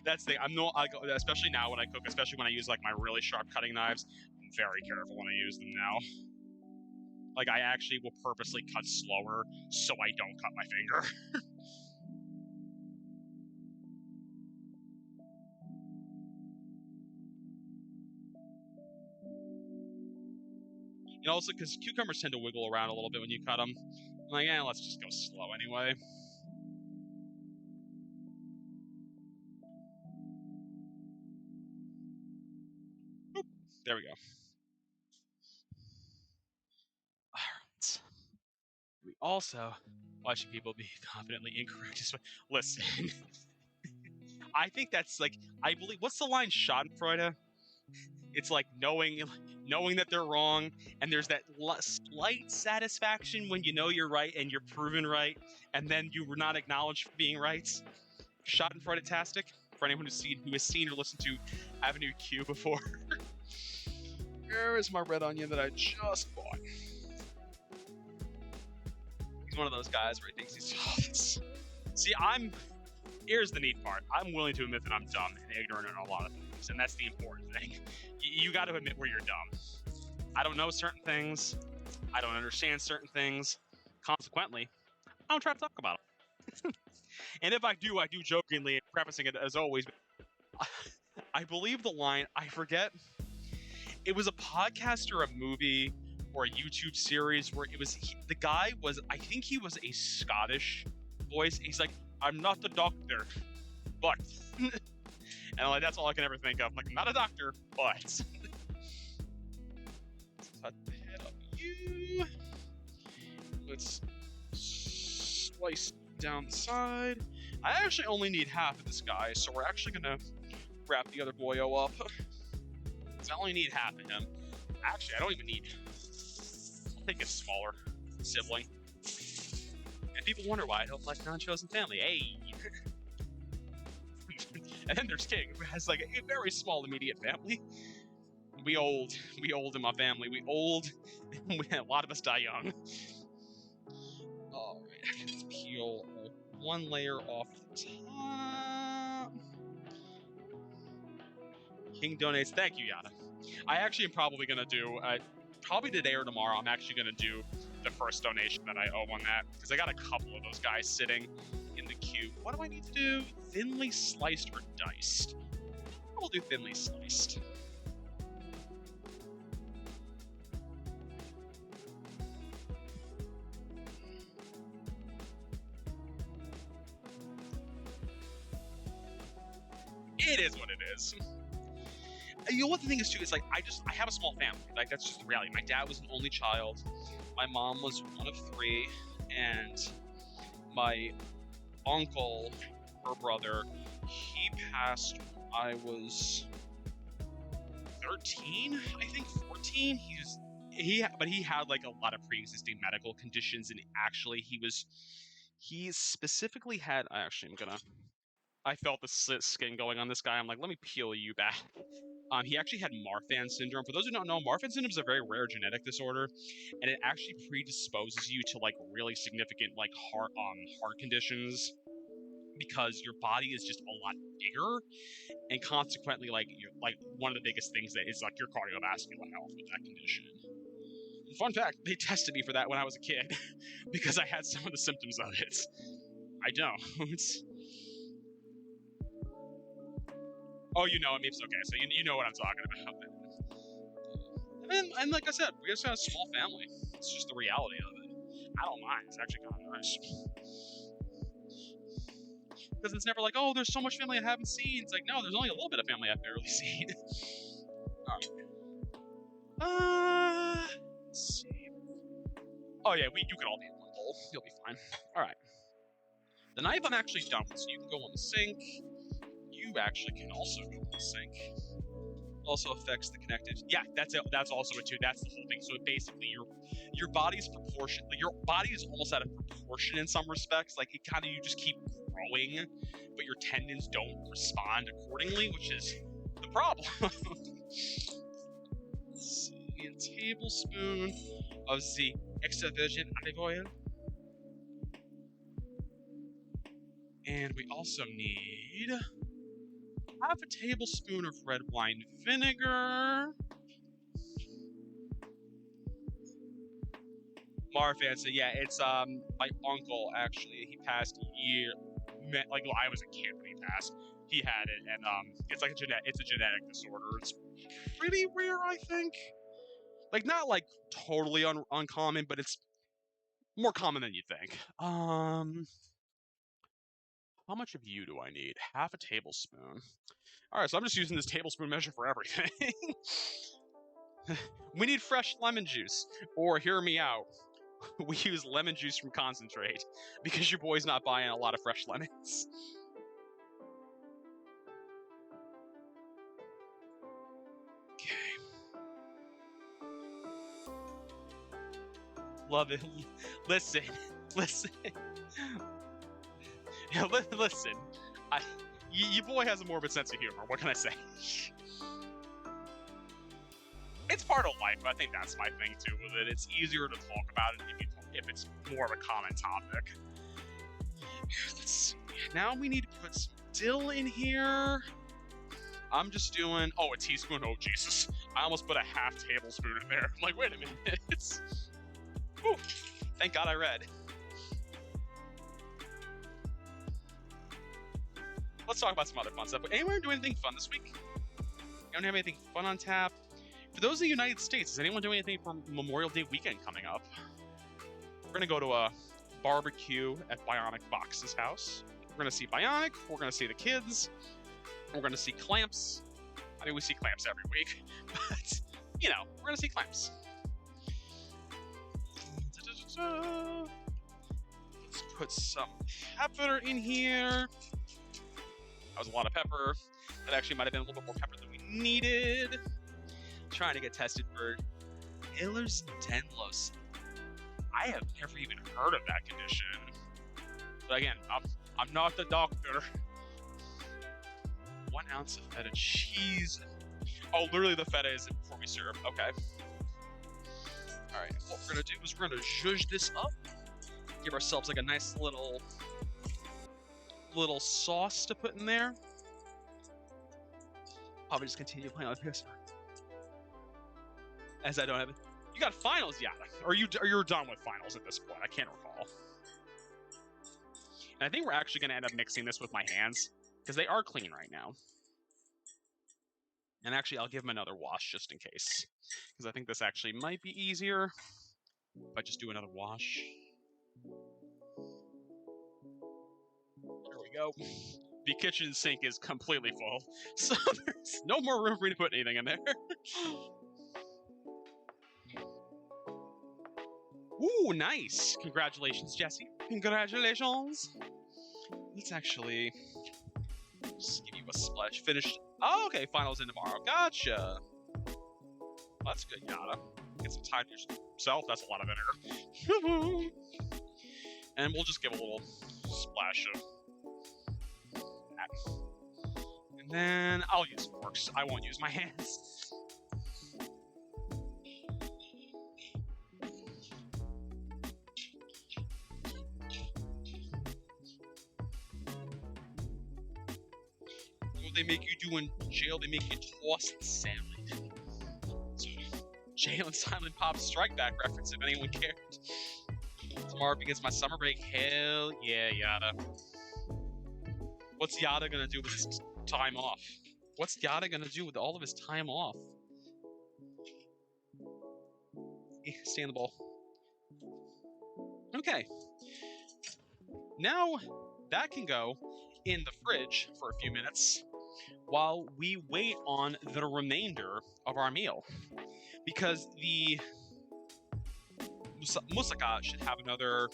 B: That's the thing. Especially now when I cook, especially when I use like my really sharp cutting knives, I'm very careful when I use them now. Like I actually will purposely cut slower so I don't cut my finger. And also, because cucumbers tend to wiggle around a little bit when you cut them. I'm like, let's just go slow anyway. Boop. There we go. Alright. We also, watching people be confidently incorrect. Listen. I think that's like, I believe, what's the line Schadenfreude? It's like knowing that they're wrong, and there's that slight satisfaction when you know you're right and you're proven right, and then you were not acknowledged for being right. Schadenfreude-tastic, for anyone who has seen or listened to Avenue Q before. Here is my red onion that I just bought. He's one of those guys where he thinks he's See, here's the neat part. I'm willing to admit that I'm dumb and ignorant in a lot of things, and that's the important thing. You got to admit where you're dumb. I don't know certain things. I don't understand certain things. Consequently, I don't try to talk about them. And if I do jokingly, prefacing it as always. I believe the line, I forget, it was a podcast or a movie or a YouTube series where it was, the guy was, I think he was a Scottish voice. He's like, I'm not the doctor, but. And I'm like, that's all I can ever think of. I'm like, I'm not a doctor, but. Cut the head of you. Let's slice down the side. I actually only need half of this guy, so we're actually gonna wrap the other boyo up. Because I only need half of him. Actually, I don't even need. I'll take a smaller sibling. And people wonder why I don't like non-chosen family. Hey! And then there's King, who has like a very small immediate family. We old in my family. We old. A lot of us die young. Alright, let's peel one layer off the top. King donates. Thank you, Yada. I actually am probably going to do, probably today or tomorrow, I'm actually going to do the first donation that I owe on that. Because I got a couple of those guys sitting in the queue. What do I need to do? Thinly sliced or diced? We'll do thinly sliced. It is what it is. You know what the thing is too? It's like I have a small family. Like that's just the reality. My dad was an only child. My mom was one of three, and my uncle, her brother, he passed when I was 13, I think 14. But he had like a lot of pre-existing medical conditions, and actually he specifically had. I felt the skin going on this guy. I'm like, let me peel you back. He actually had Marfan syndrome. For those who don't know, Marfan syndrome is a very rare genetic disorder, and it actually predisposes you to like really significant like heart conditions because your body is just a lot bigger, and consequently, like one of the biggest things that is like your cardiovascular health with that condition. Fun fact: they tested me for that when I was a kid because I had some of the symptoms of it. I don't. Oh, you know, it's okay. So you know what I'm talking about. And like I said, we just got a small family. It's just the reality of it. I don't mind. It's actually kind of nice. Because it's never like, oh, there's so much family I haven't seen. It's like, no, there's only a little bit of family I've barely seen. Alright. Let's see. Oh yeah, you can all be in one bowl. You'll be fine. Alright. The knife I'm actually done with, so you can go on the sink. You actually can also go on the sink. Also affects the connected. Yeah, that's also it too. That's the whole thing. So basically, your body's proportion. Your body is almost out of proportion in some respects. Like it kind of you just keep growing, but your tendons don't respond accordingly, which is the problem. Let's see, a tablespoon of the extra virgin olive oil, and we also need half a tablespoon of red wine vinegar. Marfan, so yeah, it's my uncle actually. He passed well, I was a kid when he passed. He had it, and it's like it's a genetic disorder. It's pretty rare, I think. Like not like totally uncommon, but it's more common than you think. How much of you do I need? Half a tablespoon. All right, so I'm just using this tablespoon measure for everything. We need fresh lemon juice, or hear me out. We use lemon juice from concentrate because your boy's not buying a lot of fresh lemons. Okay. Love it. Listen. Listen. Your boy has a morbid sense of humor. What can I say? It's part of life. I think that's my thing too with it. It's easier to talk about it if it's more of a common topic. Let's see. Now we need to put some dill in here. I'm just doing, oh, a teaspoon. Oh, Jesus. I almost put a half tablespoon in there. I'm like, wait a minute. Whew. Thank God I read. Let's talk about some other fun stuff. Anyone do anything fun this week? Anyone have anything fun on tap? For those in the United States, is anyone doing anything for Memorial Day weekend coming up? We're going to go to a barbecue at Bionic Box's house. We're going to see Bionic. We're going to see the kids. We're going to see Clamps. I mean, we see Clamps every week. But, you know, we're going to see Clamps. Let's put some pepper in here. That was a lot of pepper. That actually might have been a little bit more pepper than we needed. Trying to get tested for Ehlers-Danlos. I have never even heard of that condition. But again, I'm not the doctor. 1 ounce of feta cheese. Oh, literally the feta is before we serve. Okay. All right. What we're gonna do is we're gonna zhuzh this up. Give ourselves like a nice little sauce to put in there. Probably just continue playing with this. As I don't have it. You got finals, yeah? Or you're done with finals at this point? I can't recall. And I think we're actually going to end up mixing this with my hands because they are clean right now. And actually, I'll give them another wash just in case, because I think this actually might be easier if I just do another wash. There we go. The kitchen sink is completely full, so there's no more room for me to put anything in there. Ooh, nice! Congratulations, Jesse. Congratulations! Let's actually just give you a splash. Finished. Oh, okay, finals in tomorrow. Gotcha! Well, that's good, Yada. Get some time to yourself. That's a lot of vinegar. And we'll just give a little splash of that. And then I'll use forks. I won't use my hands. They make you do in jail, they make you toss the salad. So, Jay and Silent Pop's Strike Back reference, if anyone cared. Tomorrow begins my summer break. Hell yeah, Yada. What's Yada gonna do with his time off? What's Yada gonna do with all of his time off? Stay in the bowl. Okay. Now, that can go in the fridge for a few minutes while we wait on the remainder of our meal. Because the moussaka should have another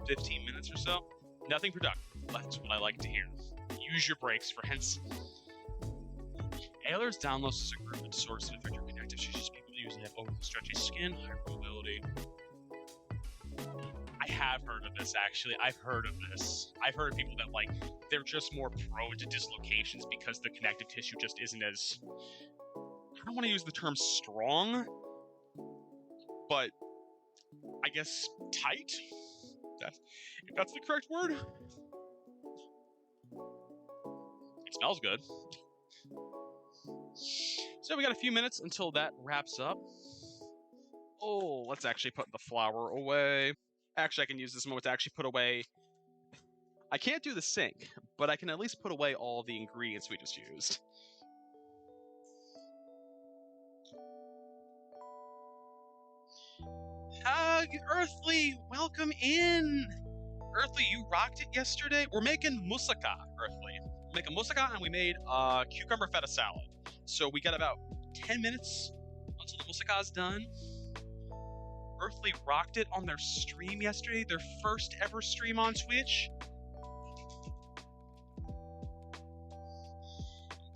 B: 15 minutes or so. Nothing productive. That's what I like to hear. Use your breaks, friends. Ehlers-Danlos is a group of disorders that affect your connective tissues. People usually have overly stretchy skin, hypermobility. I have heard of this, actually. I've heard of this. I've heard of people that, like, they're just more prone to dislocations because the connective tissue just isn't as... I don't want to use the term strong, but I guess tight? If that's the correct word. It smells good. So we got a few minutes until that wraps up. Oh, let's actually put the flour away. Actually, I can use this moment to actually put away... I can't do the sink, but I can at least put away all the ingredients we just used. Hug, Earthly, welcome in! Earthly, you rocked it yesterday. We're making moussaka, Earthly. We're making moussaka, and we made cucumber feta salad. So we got about 10 minutes until the moussaka is done. Earthly rocked it on their stream yesterday, their first ever stream on Twitch.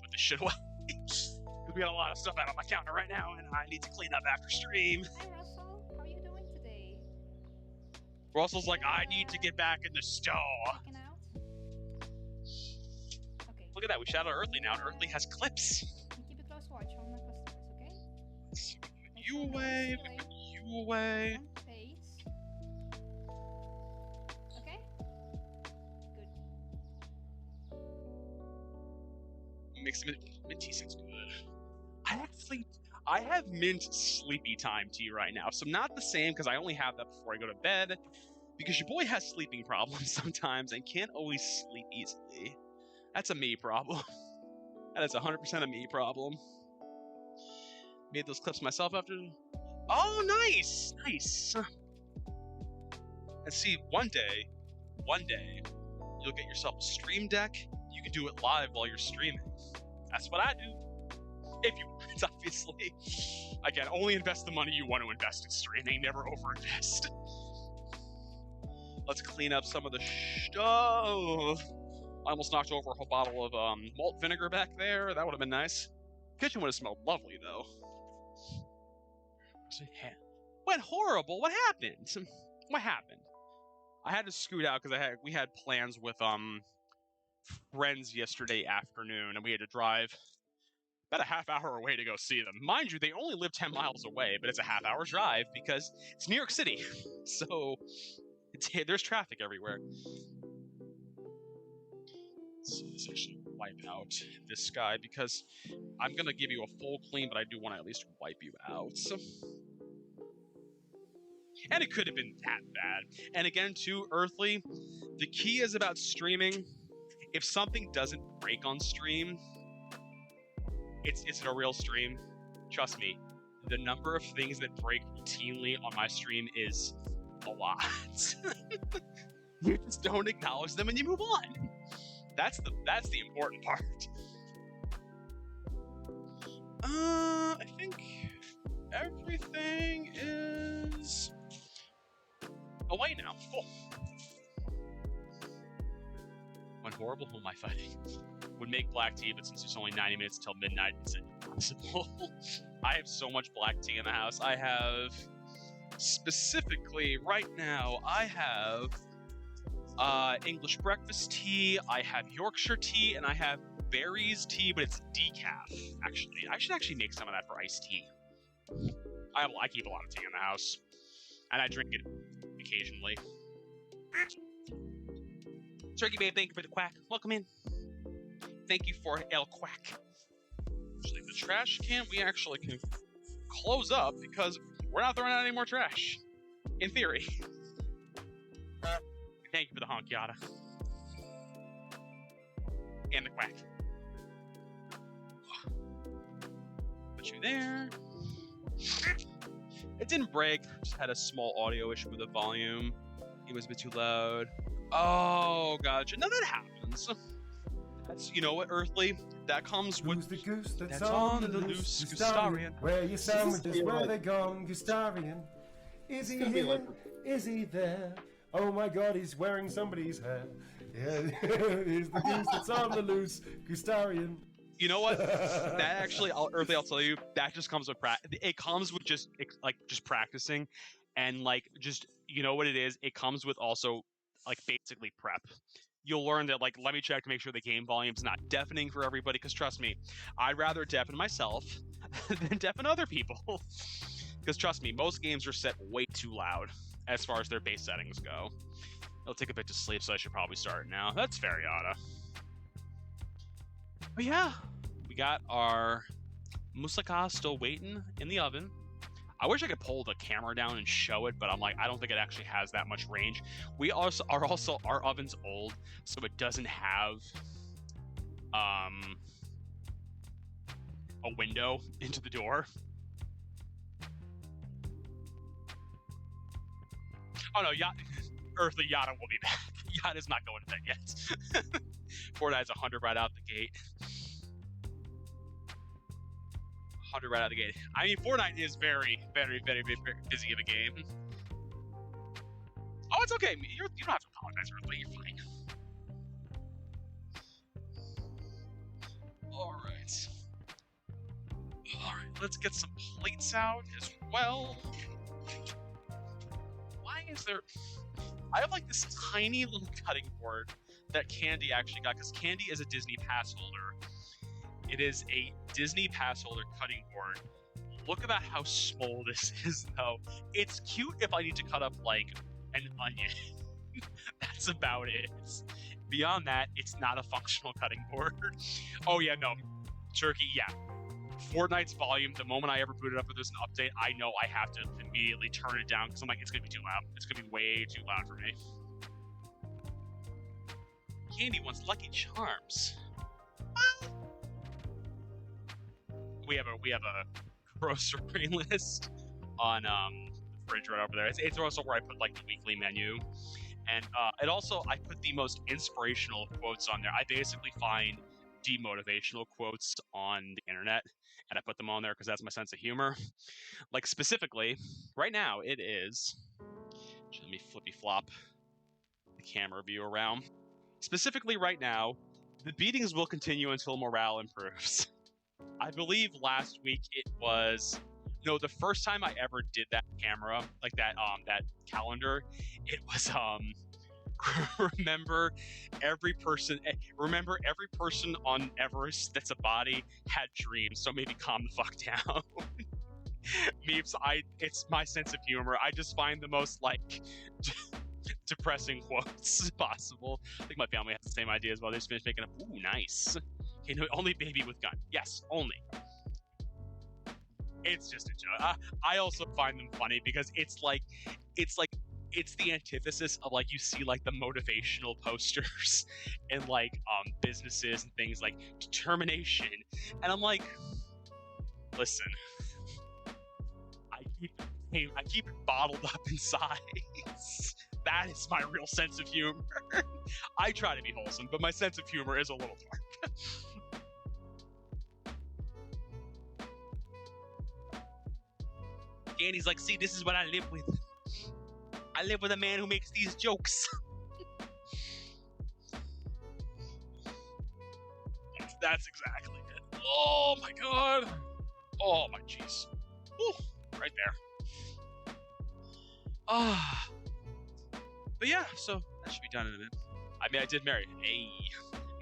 B: Put this shit away. Because we got a lot of stuff out on my counter right now, and I need to clean up after stream.
D: Hi Russell, how are you doing today?
B: Russell's like, I need to get back in the store.
D: Checking out? Okay.
B: Look at that, we shout out Earthly now, and Earthly has clips.
D: Keep a close watch on my customers, okay?
B: You away, you away.
D: One face. Okay? Good.
B: Make some mint tea sounds good. I have mint sleepy time tea right now, so not the same because I only have that before I go to bed. Because your boy has sleeping problems sometimes and can't always sleep easily. That's a me problem. That is 100% a me problem. Made those clips myself after. Oh, nice, nice. And see, one day, you'll get yourself a stream deck. You can do it live while you're streaming. That's what I do. If you want, obviously. Again, only invest the money you want to invest in streaming. Never overinvest. Let's clean up some of the stuff. I almost knocked over a whole bottle of malt vinegar back there. That would have been nice. Kitchen would have smelled lovely, though. Went horrible. What happened? What happened? I had to scoot out because we had plans with friends yesterday afternoon, and we had to drive about a half hour away to go see them. Mind you, they only live 10 miles away, but it's a half-hour drive because it's New York City. So there's traffic everywhere. So let's actually wipe out this guy because I'm going to give you a full clean, but I do want to at least wipe you out. So. And it could have been that bad. And again, too, Earthly, the key is about streaming. If something doesn't break on stream, it's a real stream. Trust me, the number of things that break routinely on my stream is a lot. You just don't acknowledge them and you move on. That's the important part. I think everything is away now. Cool. Went horrible. Who am I fighting? Would make black tea, but since it's only 90 minutes until midnight, it's impossible. I have so much black tea in the house. I have, specifically right now, I have English breakfast tea, I have Yorkshire tea, and I have berries tea, but it's decaf, actually. I should actually make some of that for iced tea. I keep a lot of tea in the house, and I drink it occasionally. Turkey Babe, thank you for the quack. Welcome in. Thank you for El Quack. Actually, the trash can we actually can close up because we're not throwing out any more trash. In theory. Thank you for the honk yada. And the quack. Put you there. It didn't break, just had a small audio issue with the volume. It was a bit too loud. Oh, gotcha. No, that happens. That's, you know what, Earthly? That comes with...
A: Who's the goose that's on the loose? Gustarian. Where your sandwiches, where they gone? Gustarian. Is he here? Like... Is he there? Oh my god, he's wearing somebody's hair. Yeah, he's the goose that's on the loose. Gustarian.
B: You know what? That actually, Earthly, I'll tell you, that just comes with it comes with just practicing, and just, you know what it is? It comes with also basically prep. You'll learn that let me check to make sure the game volume's not deafening for everybody. Because trust me, I'd rather deafen myself than deafen other people. Because trust me, most games are set way too loud as far as their base settings go. It'll take a bit to sleep, so I should probably start now. That's Feriata. But yeah, we got our moussaka still waiting in the oven. I wish I could pull the camera down and show it, but I'm I don't think it actually has that much range. We also our oven's old, so it doesn't have a window into the door. Oh no, Earthly Yada will be back. Yada's not going to bed yet. Fortnite's 100 right out the gate. 100 right out the gate. I mean, Fortnite is very, very, very, very, very busy of a game. Oh, it's okay. You don't have to apologize, Earthly. You're fine. Alright. Alright, let's get some plates out as well. Why is there... I have this tiny little cutting board that Candy actually got, because Candy is a Disney pass holder. It is a Disney pass holder cutting board. Look about how small this is, though. It's cute if I need to cut up, an onion. That's about it. Beyond that, it's not a functional cutting board. Oh, yeah, no. Turkey, yeah. Fortnite's volume, the moment I ever boot it up if there's an update, I know I have to immediately turn it down because I'm like, it's going to be too loud. It's going to be way too loud for me. Candy wants Lucky Charms. We have a grocery list on the fridge right over there. It's also where I put like the weekly menu. And it also, I put the most inspirational quotes on there. I basically find demotivational quotes on the internet, and I put them on there because that's my sense of humor. Like specifically, right now it is. Let me flippy flop the camera view around. Specifically, right now, the beatings will continue until morale improves. I believe last week it was. No, the first time I ever did that camera, like that calendar, it was remember every person on Everest that's a body had dreams, so maybe calm the fuck down. Meeps, it's my sense of humor. I just find the most like depressing quotes possible. I think my family has the same idea as well. They just finished making a ooh nice. Okay, no, only baby with gun. Yes, only. It's just a joke. I also find them funny because it's the antithesis of like you see like the motivational posters and like businesses and things like determination, and I'm like, listen, I keep it bottled up inside. That is my real sense of humor. I try to be wholesome, but my sense of humor is a little dark. And he's like, see, this is what I live with. I live with a man who makes these jokes. That's exactly it. Oh my god. Oh my jeez. Right there. But yeah, so that should be done in a minute. I mean, I did marry. Hey.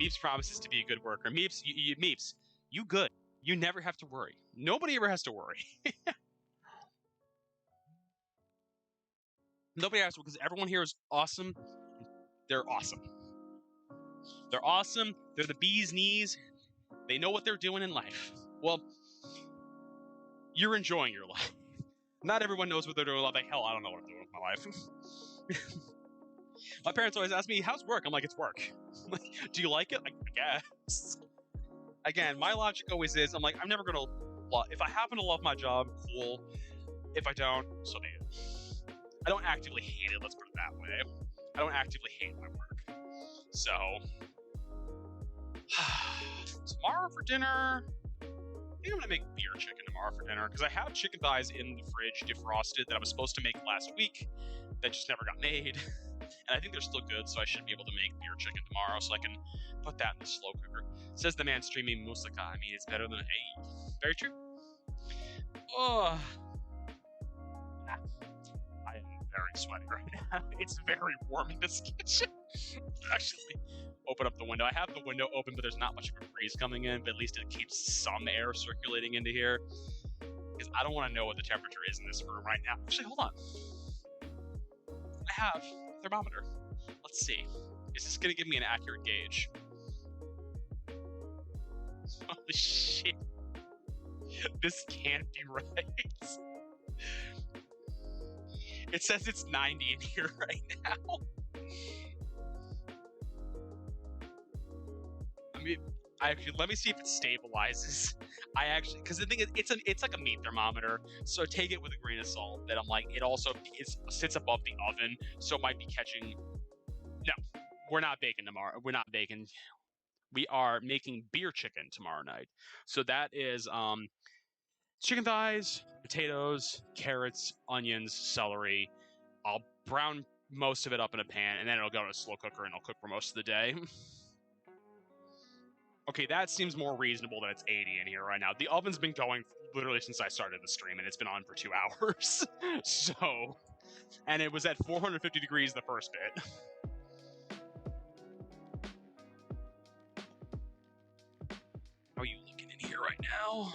B: Meeps promises to be a good worker. Meeps, Meeps, you good. You never have to worry. Nobody ever has to worry. Nobody has to, because everyone here is awesome. They're awesome. They're awesome. They're the bee's knees. They know what they're doing in life. Well, you're enjoying your life. Not everyone knows what they're doing in life. Like, hell, I don't know what I'm doing with my life. My parents always ask me, how's work? I'm like, it's work. Like, do you like it? Like, I guess. Again, my logic always is, I'm like, I'm never going to love. If I happen to love my job, cool. If I don't, so be it. I don't actively hate it, let's put it that way. I don't actively hate my work. So, tomorrow for dinner, I think I'm gonna make beer chicken tomorrow for dinner, because I have chicken thighs in the fridge defrosted that I was supposed to make last week that just never got made. And I think they're still good, so I should be able to make beer chicken tomorrow, so I can put that in the slow cooker. Says the man streaming Moussaka. I mean, it's better than very true. Oh. I am very sweaty right now. It's very warm in this kitchen. Actually, open up the window. I have the window open, but there's not much of a breeze coming in, but at least it keeps some air circulating into here. Because I don't want to know what the temperature is in this room right now. Actually, hold on. I have a thermometer. Let's see. Is this going to give me an accurate gauge? Holy shit. This can't be right. It says it's 90 in here right now. I mean, let me see if it stabilizes. Because the thing is, it's like a meat thermometer, so take it with a grain of salt. That I'm like, it also sits above the oven, so it might be catching. No, we're not baking tomorrow. We're not baking. We are making beer chicken tomorrow night. So that is chicken thighs, potatoes, carrots, onions, celery. I'll brown most of it up in a pan, and then it'll go to a slow cooker, and it'll cook for most of the day. Okay, that seems more reasonable than it's 80 in here right now. The oven's been going literally since I started the stream, and it's been on for 2 hours. So, and it was at 450 degrees the first bit. How are you looking in here right now?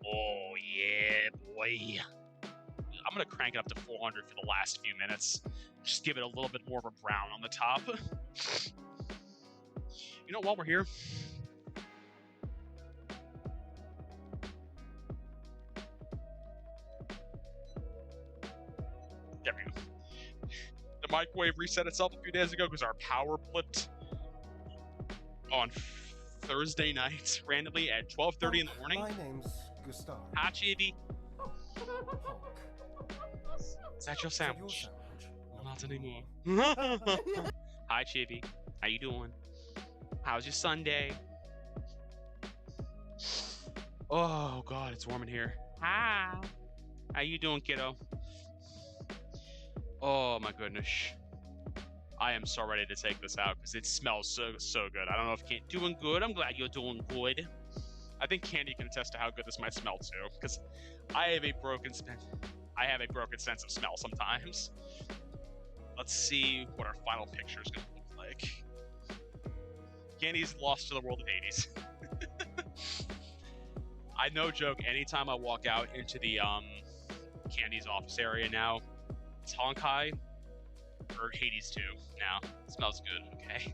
B: Oh, yeah, boy. I'm going to crank it up to 400 for the last few minutes. Just give it a little bit more of a brown on the top. You know, while we're here, microwave reset itself a few days ago because our power blipped on Thursday night randomly at 12:30 in the morning.
A: My name's Gustav.
B: Hi, Chibi.
A: Honk.
B: Is that your
A: Is that your
B: sandwich?
A: sandwich?
B: Not anymore. Hi, Chibi. How you doing? How's your Sunday? Oh God, it's warm in here. Hi. How you doing, kiddo? Oh my goodness. I am so ready to take this out because it smells so good. I don't know if Candy doing good. I'm glad you're doing good. I think Candy can attest to how good this might smell too, because I have a broken sense of smell sometimes. Let's see what our final picture is going to look like. Candy's lost to the world of Hades. I no joke. Anytime I walk out into the Candy's office area now, it's Honkai or Hades 2 now. It smells good. Okay.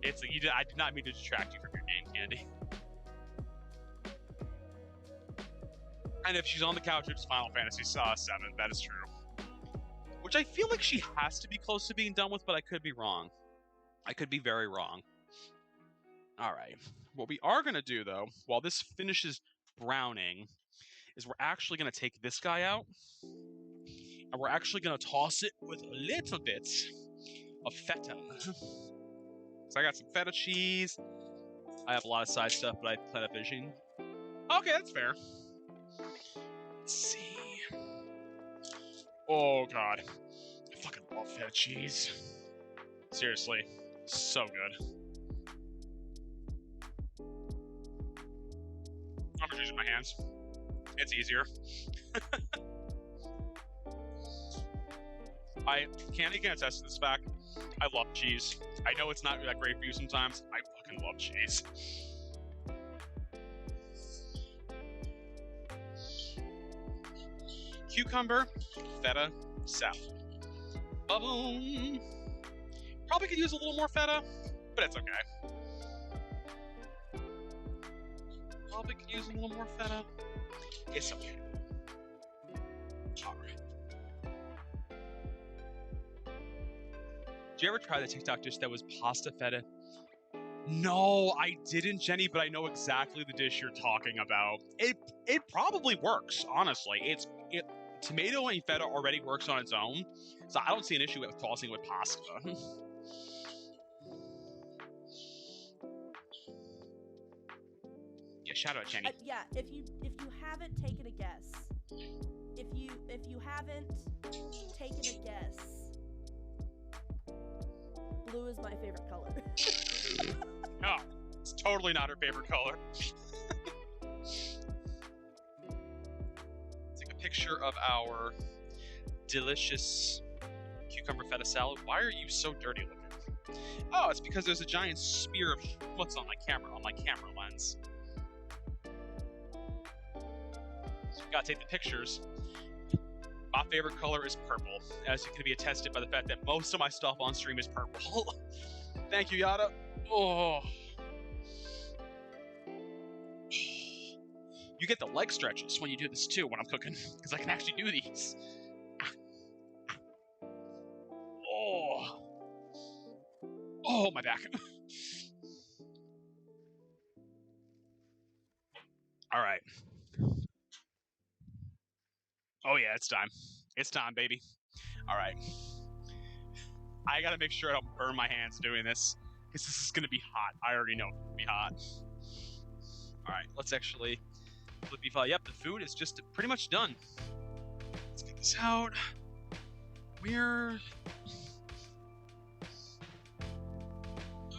B: It's I did not mean to distract you from your game, Candy. And if she's on the couch, it's Final Fantasy VII. That is true. Which I feel like she has to be close to being done with, but I could be wrong. I could be very wrong. All right. What we are going to do, though, while this finishes browning, is we're actually going to take this guy out, and we're actually going to toss it with a little bit of feta. So I got some feta cheese. I have a lot of side stuff, but I plan on finishing. Okay, that's fair. Let's see. Oh, God. I fucking love feta cheese. Seriously. So good. I'm just using my hands. It's easier. Candy can attest to this fact. I love cheese. I know it's not that great for you sometimes. I fucking love cheese. Cucumber, feta, salad. Ba-boom! Probably could use a little more feta, but it's okay. Probably could use a little more feta. It's okay. Alright. Did you ever try the TikTok dish that was pasta feta? No, I didn't, Jenny, but I know exactly the dish you're talking about. It probably works, honestly. Tomato and feta already works on its own, so I don't see an issue with tossing with pasta. Yeah, shout out, Jenny.
G: Yeah, if you haven't taken a guess, if you haven't taken a guess, blue is my favorite color.
B: No, it's totally not her favorite color. Take a picture of our delicious cucumber feta salad. Why are you so dirty looking? Oh, it's because there's a giant spear of schmutz on my camera lens. Gotta take the pictures. My favorite color is purple, as it can be attested by the fact that most of my stuff on stream is purple. Thank you, Yada. Oh. You get the leg stretches when you do this too, when I'm cooking, because I can actually do these. Oh. Oh, my back. All right. Oh yeah, it's time. It's time, baby. All right. I gotta make sure I don't burn my hands doing this, because this is gonna be hot. I already know it's gonna be hot. All right, let's actually flippy file. Yep, the food is just pretty much done. Let's get this out. We're...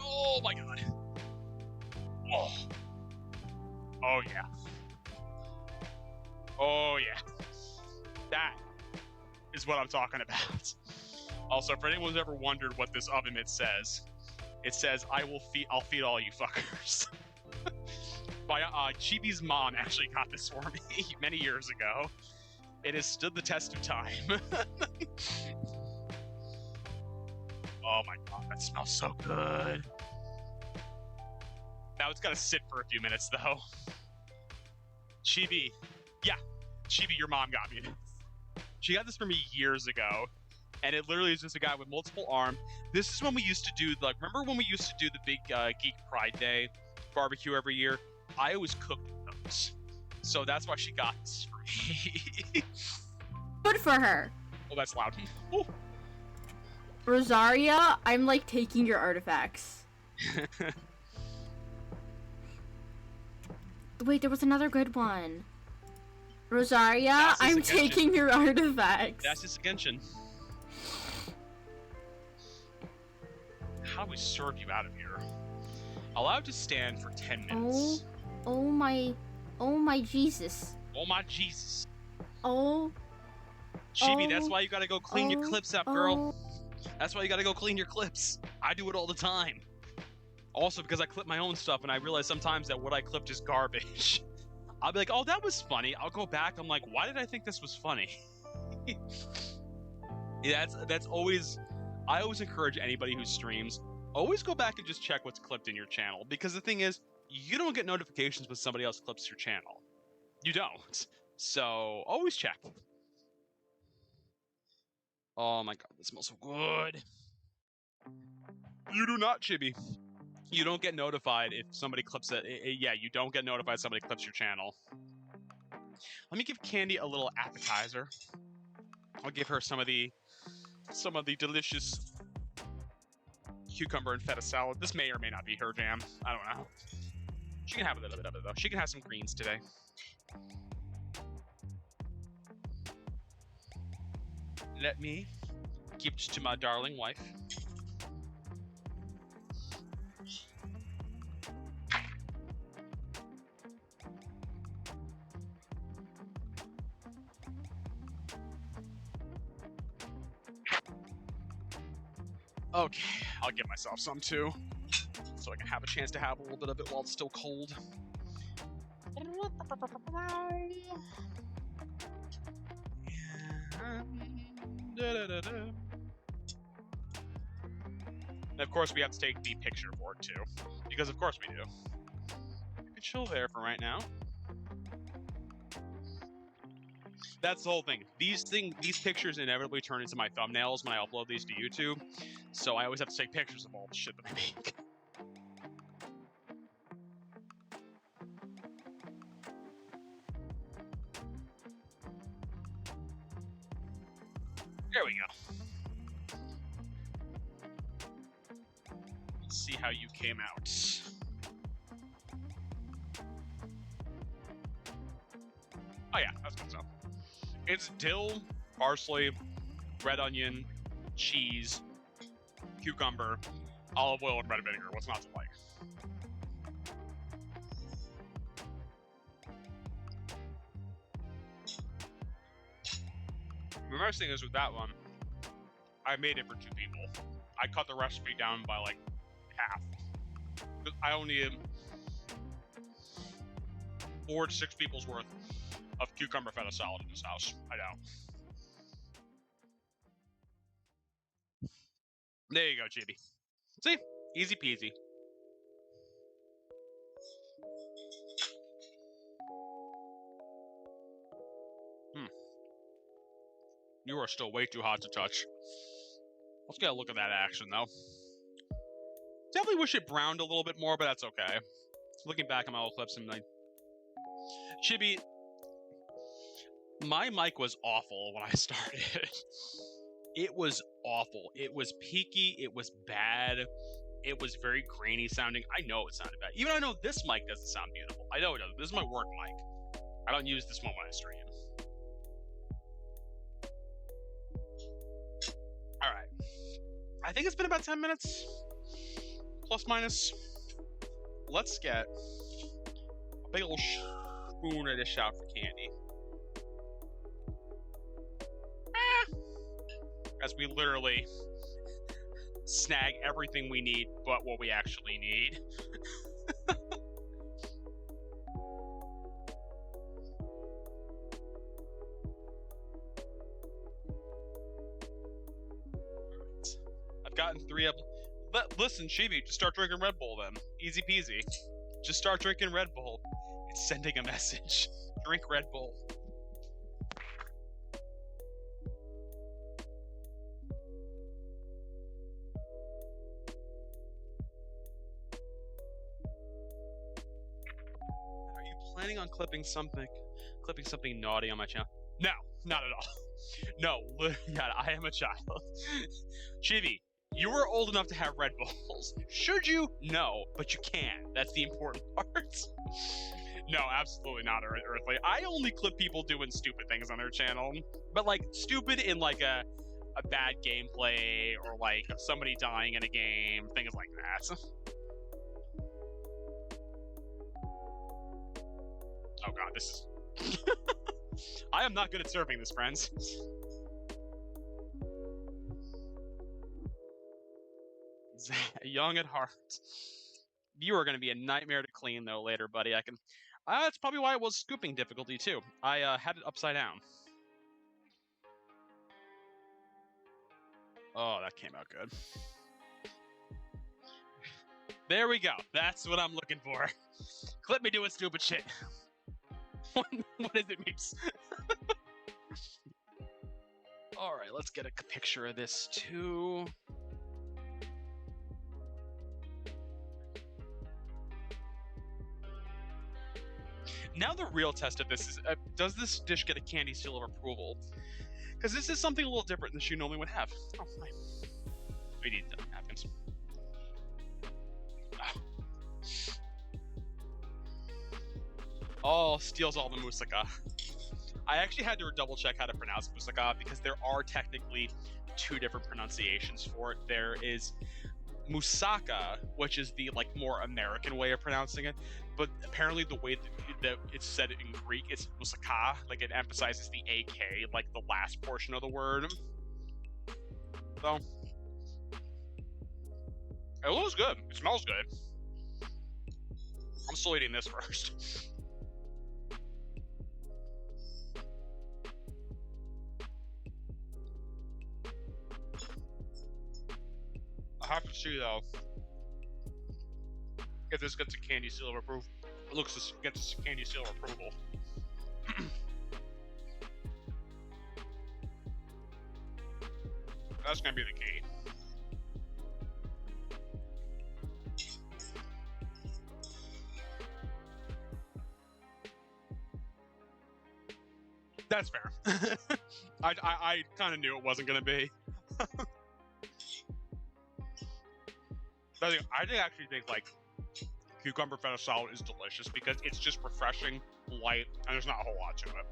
B: Oh my god. Oh. Oh yeah. Oh yeah. That is what I'm talking about. Also, for anyone who's ever wondered what this oven mitt says, it says, I'll feed all you fuckers. Chibi's mom actually got this for me many years ago. It has stood the test of time. Oh my god, that smells so good. Now it's gotta sit for a few minutes though. Chibi. Yeah, Chibi, your mom got me this. She got this for me years ago, and it literally is just a guy with multiple arms. This is when we used to do, like, remember when we used to do the big Geek Pride Day barbecue every year? I always cooked those. So that's why she got this for me.
D: Good for her.
B: Oh, that's loud. Ooh.
D: Rosaria, I'm like taking your artifacts. Wait, there was another good one. Rosaria, I'm taking your artifacts.
B: That's just a Genshin. How do we serve you out of here? Allowed to stand for 10 minutes.
D: Oh my Jesus.
B: Oh my Jesus.
D: Oh.
B: Chibi, that's why you gotta go clean your clips up, girl. That's why you gotta go clean your clips. I do it all the time. Also, because I clip my own stuff, and I realize sometimes that what I clipped is garbage. I'll be like, oh, that was funny. I'll go back. I'm like, why did I think this was funny? Yeah, that's always... I always encourage anybody who streams, always go back and just check what's clipped in your channel. Because the thing is, you don't get notifications when somebody else clips your channel. You don't. So, always check. Oh my god, this smells so good. You do not, Chibi. You don't get notified if somebody clips it. Yeah, you don't get notified if somebody clips your channel. Let me give Candy a little appetizer. I'll give her some of the delicious cucumber and feta salad. This may or may not be her jam. I don't know. She can have a little bit of it though. She can have some greens today. Let me give it to my darling wife. Okay, I'll give myself some too, so I can have a chance to have a little bit of it while it's still cold. And of course, we have to take the picture for it too, because of course we do. You can chill there for right now. That's the whole thing. These pictures inevitably turn into my thumbnails when I upload these to YouTube, so I always have to take pictures of all the shit that I make. There we go. Let's see how you came out. Oh yeah, that's good stuff. It's dill, parsley, red onion, cheese, cucumber, olive oil, and red vinegar. What's not to like? The nice thing is with that one, I made it for 2 people. I cut the recipe down by like half. I only need 4 to 6 people's worth of cucumber feta salad in this house. I know. There you go, Chibi. See? Easy peasy. You are still way too hot to touch. Let's get a look at that action, though. Definitely wish it browned a little bit more, but that's okay. Looking back at my old clips, I'm like... Chibi... My mic was awful when I started. It was awful. It was peaky. It was bad. It was very grainy sounding. I know it sounded bad. Even though I know this mic doesn't sound beautiful. I know it doesn't. This is my work mic. I don't use this one when I stream. Alright. I think it's been about 10 minutes. Plus minus. Let's get a big old spoon of this out for Candy. As we literally snag everything we need but what we actually need. I've gotten 3 of them. But listen, Chibi, just start drinking Red Bull then. Easy peasy. Just start drinking Red Bull. It's sending a message. Drink Red Bull. planning on clipping something naughty on my channel? No, not at all. No, yeah, I am a child. Chibi, you were old enough to have Red Bulls. Should you? No, but you can. That's the important part. No, absolutely not, Earthly. I only clip people doing stupid things on their channel. But, like, stupid in, like, a bad gameplay or, like, somebody dying in a game, things like that. Oh god, this is... I am not good at serving this, friends. Young at heart. You are going to be a nightmare to clean, though, later, buddy. I can... that's probably why it was scooping difficulty, too. I had it upside down. Oh, that came out good. There we go. That's what I'm looking for. Clip me doing stupid shit. What is it, Meeps? Alright, let's get a picture of this, too. Now the real test of this is, does this dish get a candy seal of approval? Because this is something a little different than she normally would have. Oh, my. We need napkins. Oh, steals all the Moussaka. I actually had to double check how to pronounce Moussaka because there are technically two different pronunciations for it. There is Moussaka, which is the like more American way of pronouncing it, but apparently the way that it's said in Greek is Moussaka, like it emphasizes the AK, like the last portion of the word. So it looks good. It smells good. I'm still eating this first. I have to see though if this gets a candy seal of approval. It looks like it gets a candy seal of approval. That's gonna be the key. That's fair. I kind of knew it wasn't gonna be. I actually think like cucumber feta salad is delicious because it's just refreshing, light, and there's not a whole lot to it.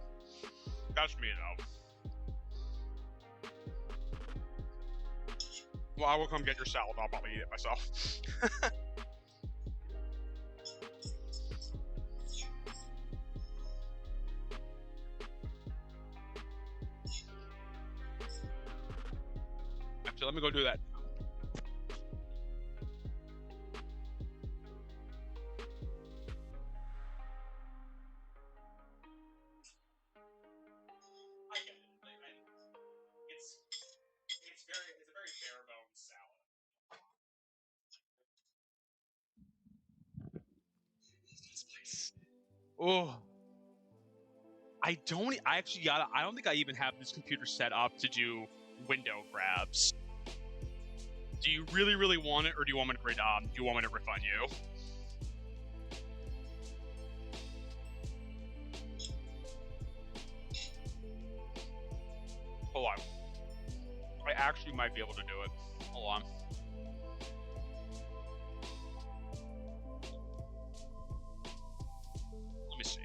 B: That's me though. Well, I will come get your salad. I'll probably eat it myself. Actually, let me go do that. It's a very bare bones salad. Oh, I don't think I even have this computer set up to do window grabs. Do you really, really want it, or do you want me to refund you? Hold on. I actually might be able to do it. Hold on. Let me see.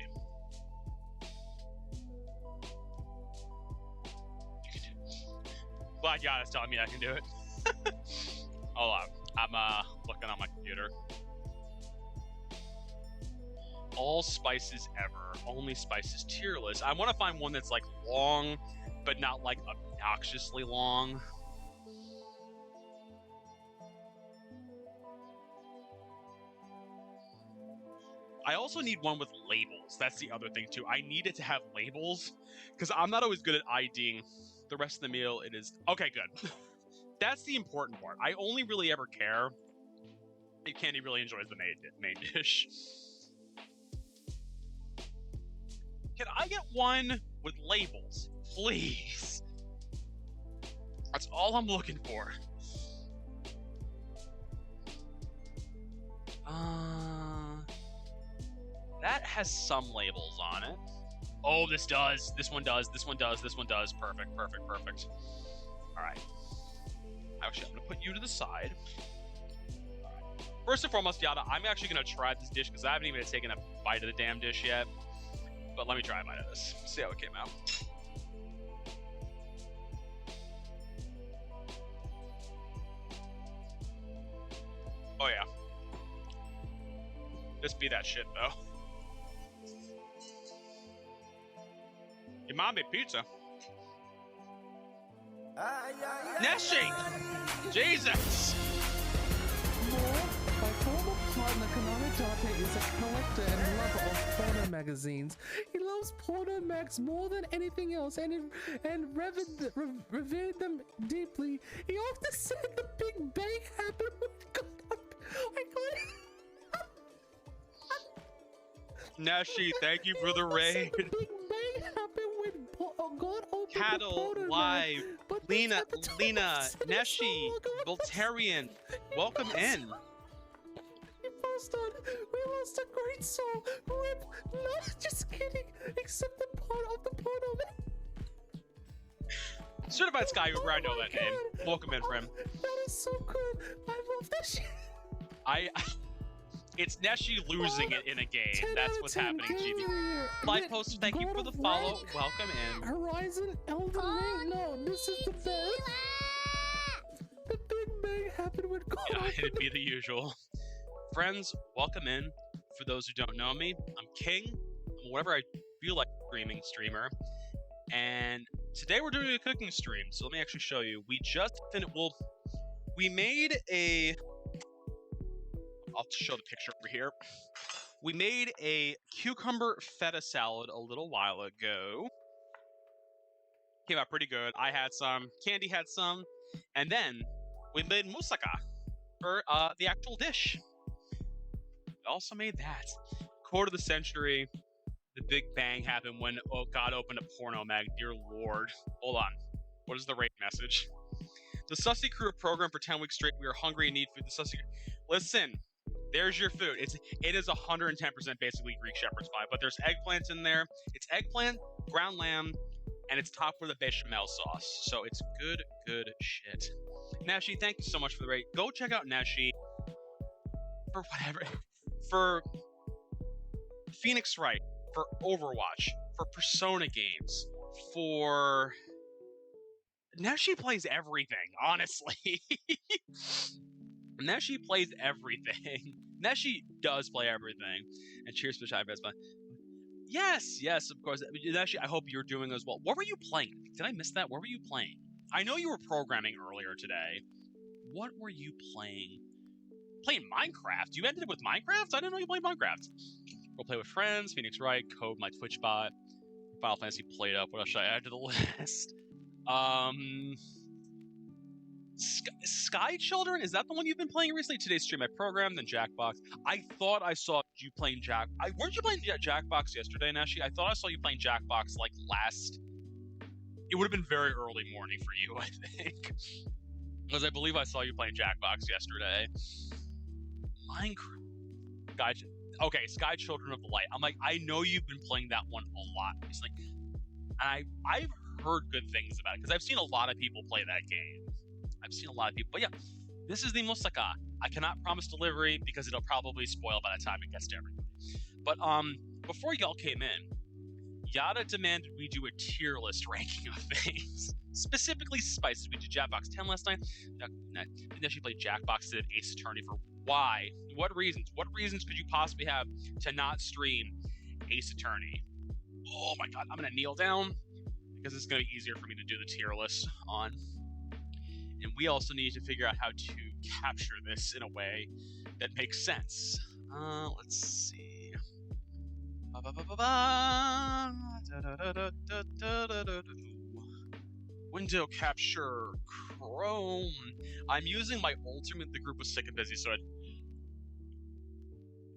B: Glad God is telling me I can do it. Hold on. I'm looking on my computer. All spices ever. Only spices tier list. I want to find one that's like long, but not like obnoxiously long. I also need one with labels. That's the other thing too. I need it to have labels because I'm not always good at IDing the rest of the meal. It is okay. Good. That's the important part. I only really ever care if Candy really enjoys the main dish. Can I get one with labels, please? That's all I'm looking for. That has some labels on it. Oh, this does. This one does. This one does. This one does. Perfect. All right. Actually, I'm going to put you to the side. First and foremost, Yada, I'm actually going to try this dish because I haven't even taken a bite of the damn dish yet. But let me try a bite of this. See how it came out. Oh, yeah. This be that shit, though. Umami pizza. Neshi! Jesus!
H: My former partner, Kaname Date, is a collector and lover of porno magazines. He loves porno mags more than anything else and revered them deeply. He often said the Big Bang happened when
B: Neshi, thank you for the raid.
H: The Big Bang happened when God opened
B: Cattle,
H: the porno
B: Live,
H: mag. But
B: Lena,
H: said it
B: Neshi,
H: so long ago.
B: Voltarian, welcome in.
H: We lost a great soul. Rip, not just kidding, except the part of the porno man.
B: Certified Sky Uber, I know
H: Oh my
B: that name.
H: God.
B: Welcome in, friend.
H: That is so good. I love that shit.
B: It's Neshi losing it in a game.
H: 10
B: That's
H: out of
B: what's
H: 10
B: happening,
H: games
B: GB.
H: of the year.
B: Live
H: Yet
B: poster, thank you
H: God
B: for the
H: of
B: follow.
H: Rank,
B: Welcome in.
H: Horizon, Elden Ring. No, this is the best. The Big Bang happened with God.
B: Yeah,
H: opened
B: it'd be the usual. Friends, welcome in. For those who don't know me, I'm King. I'm whatever I feel like streamer. And today we're doing a cooking stream. So let me actually show you. We just finished. Well, we made a. I'll show the picture over here. We made a cucumber feta salad a little while ago. Came out pretty good. I had some. Candy had some. And then we made moussaka for the actual dish. We also made that. Quarter of the century. The Big Bang happened when God opened a porno mag. Dear Lord. Hold on. What is the rate message? The Sussy Crew program for 10 weeks straight. We are hungry and need food. The Sussy. Listen. There's your food. It is 110% basically Greek shepherd's pie, but there's eggplants in there. It's eggplant, ground lamb, and it's topped with a bechamel sauce. So it's good shit. Neshi, thank you so much for the rate. Go check out Neshi for whatever. For Phoenix Wright, for Overwatch, for Persona games, for Neshi plays everything, honestly. Neshi plays everything. Neshi does play everything. And cheers for Shy Best. Yes, of course. Neshi, I hope you're doing as well. What were you playing? Did I miss that? What were you playing? I know you were programming earlier today. What were you playing? Playing Minecraft? You ended with Minecraft? I didn't know you played Minecraft. We'll play with friends, Phoenix Wright, Code, my Twitch bot, Final Fantasy played up. What else should I add to the list? Sky Children? Is that the one you've been playing recently? Today's stream I programmed, then Jackbox. I thought I saw you playing weren't you playing Jackbox yesterday, Neshi? I thought I saw you playing Jackbox like last. It would have been very early morning for you, I think. Because I believe I saw you playing Jackbox yesterday. Minecraft. Okay, Sky Children of the Light. I'm like, I know you've been playing that one a lot recently. And I've heard good things about it, because I've seen a lot of people play that game. But yeah, this is the Moussaka. I cannot promise delivery because it'll probably spoil by the time it gets to everybody. But before y'all came in, Yada demanded we do a tier list ranking of things. Specifically spices. We did Jackbox 10 last night. And then she played Jackbox, did Ace Attorney for why? What reasons? What reasons could you possibly have to not stream Ace Attorney? Oh my god, I'm gonna kneel down because it's gonna be easier for me to do the tier list on. And we also need to figure out how to capture this in a way that makes sense. Let's see. Window capture Chrome. I'm using my ultimate. The group was sick and busy, so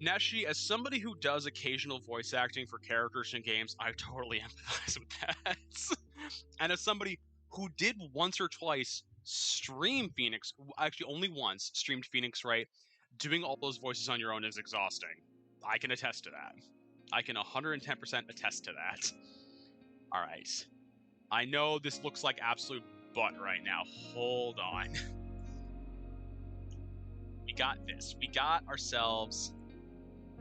B: Neshi, as somebody who does occasional voice acting for characters in games, I totally empathize with that. And as somebody who did once or twice stream Phoenix, actually only once streamed Phoenix Wright, doing all those voices on your own is exhausting. I can attest to that. I can 110% attest to that. All right. I know this looks like absolute butt right now. Hold on. We got this. We got ourselves...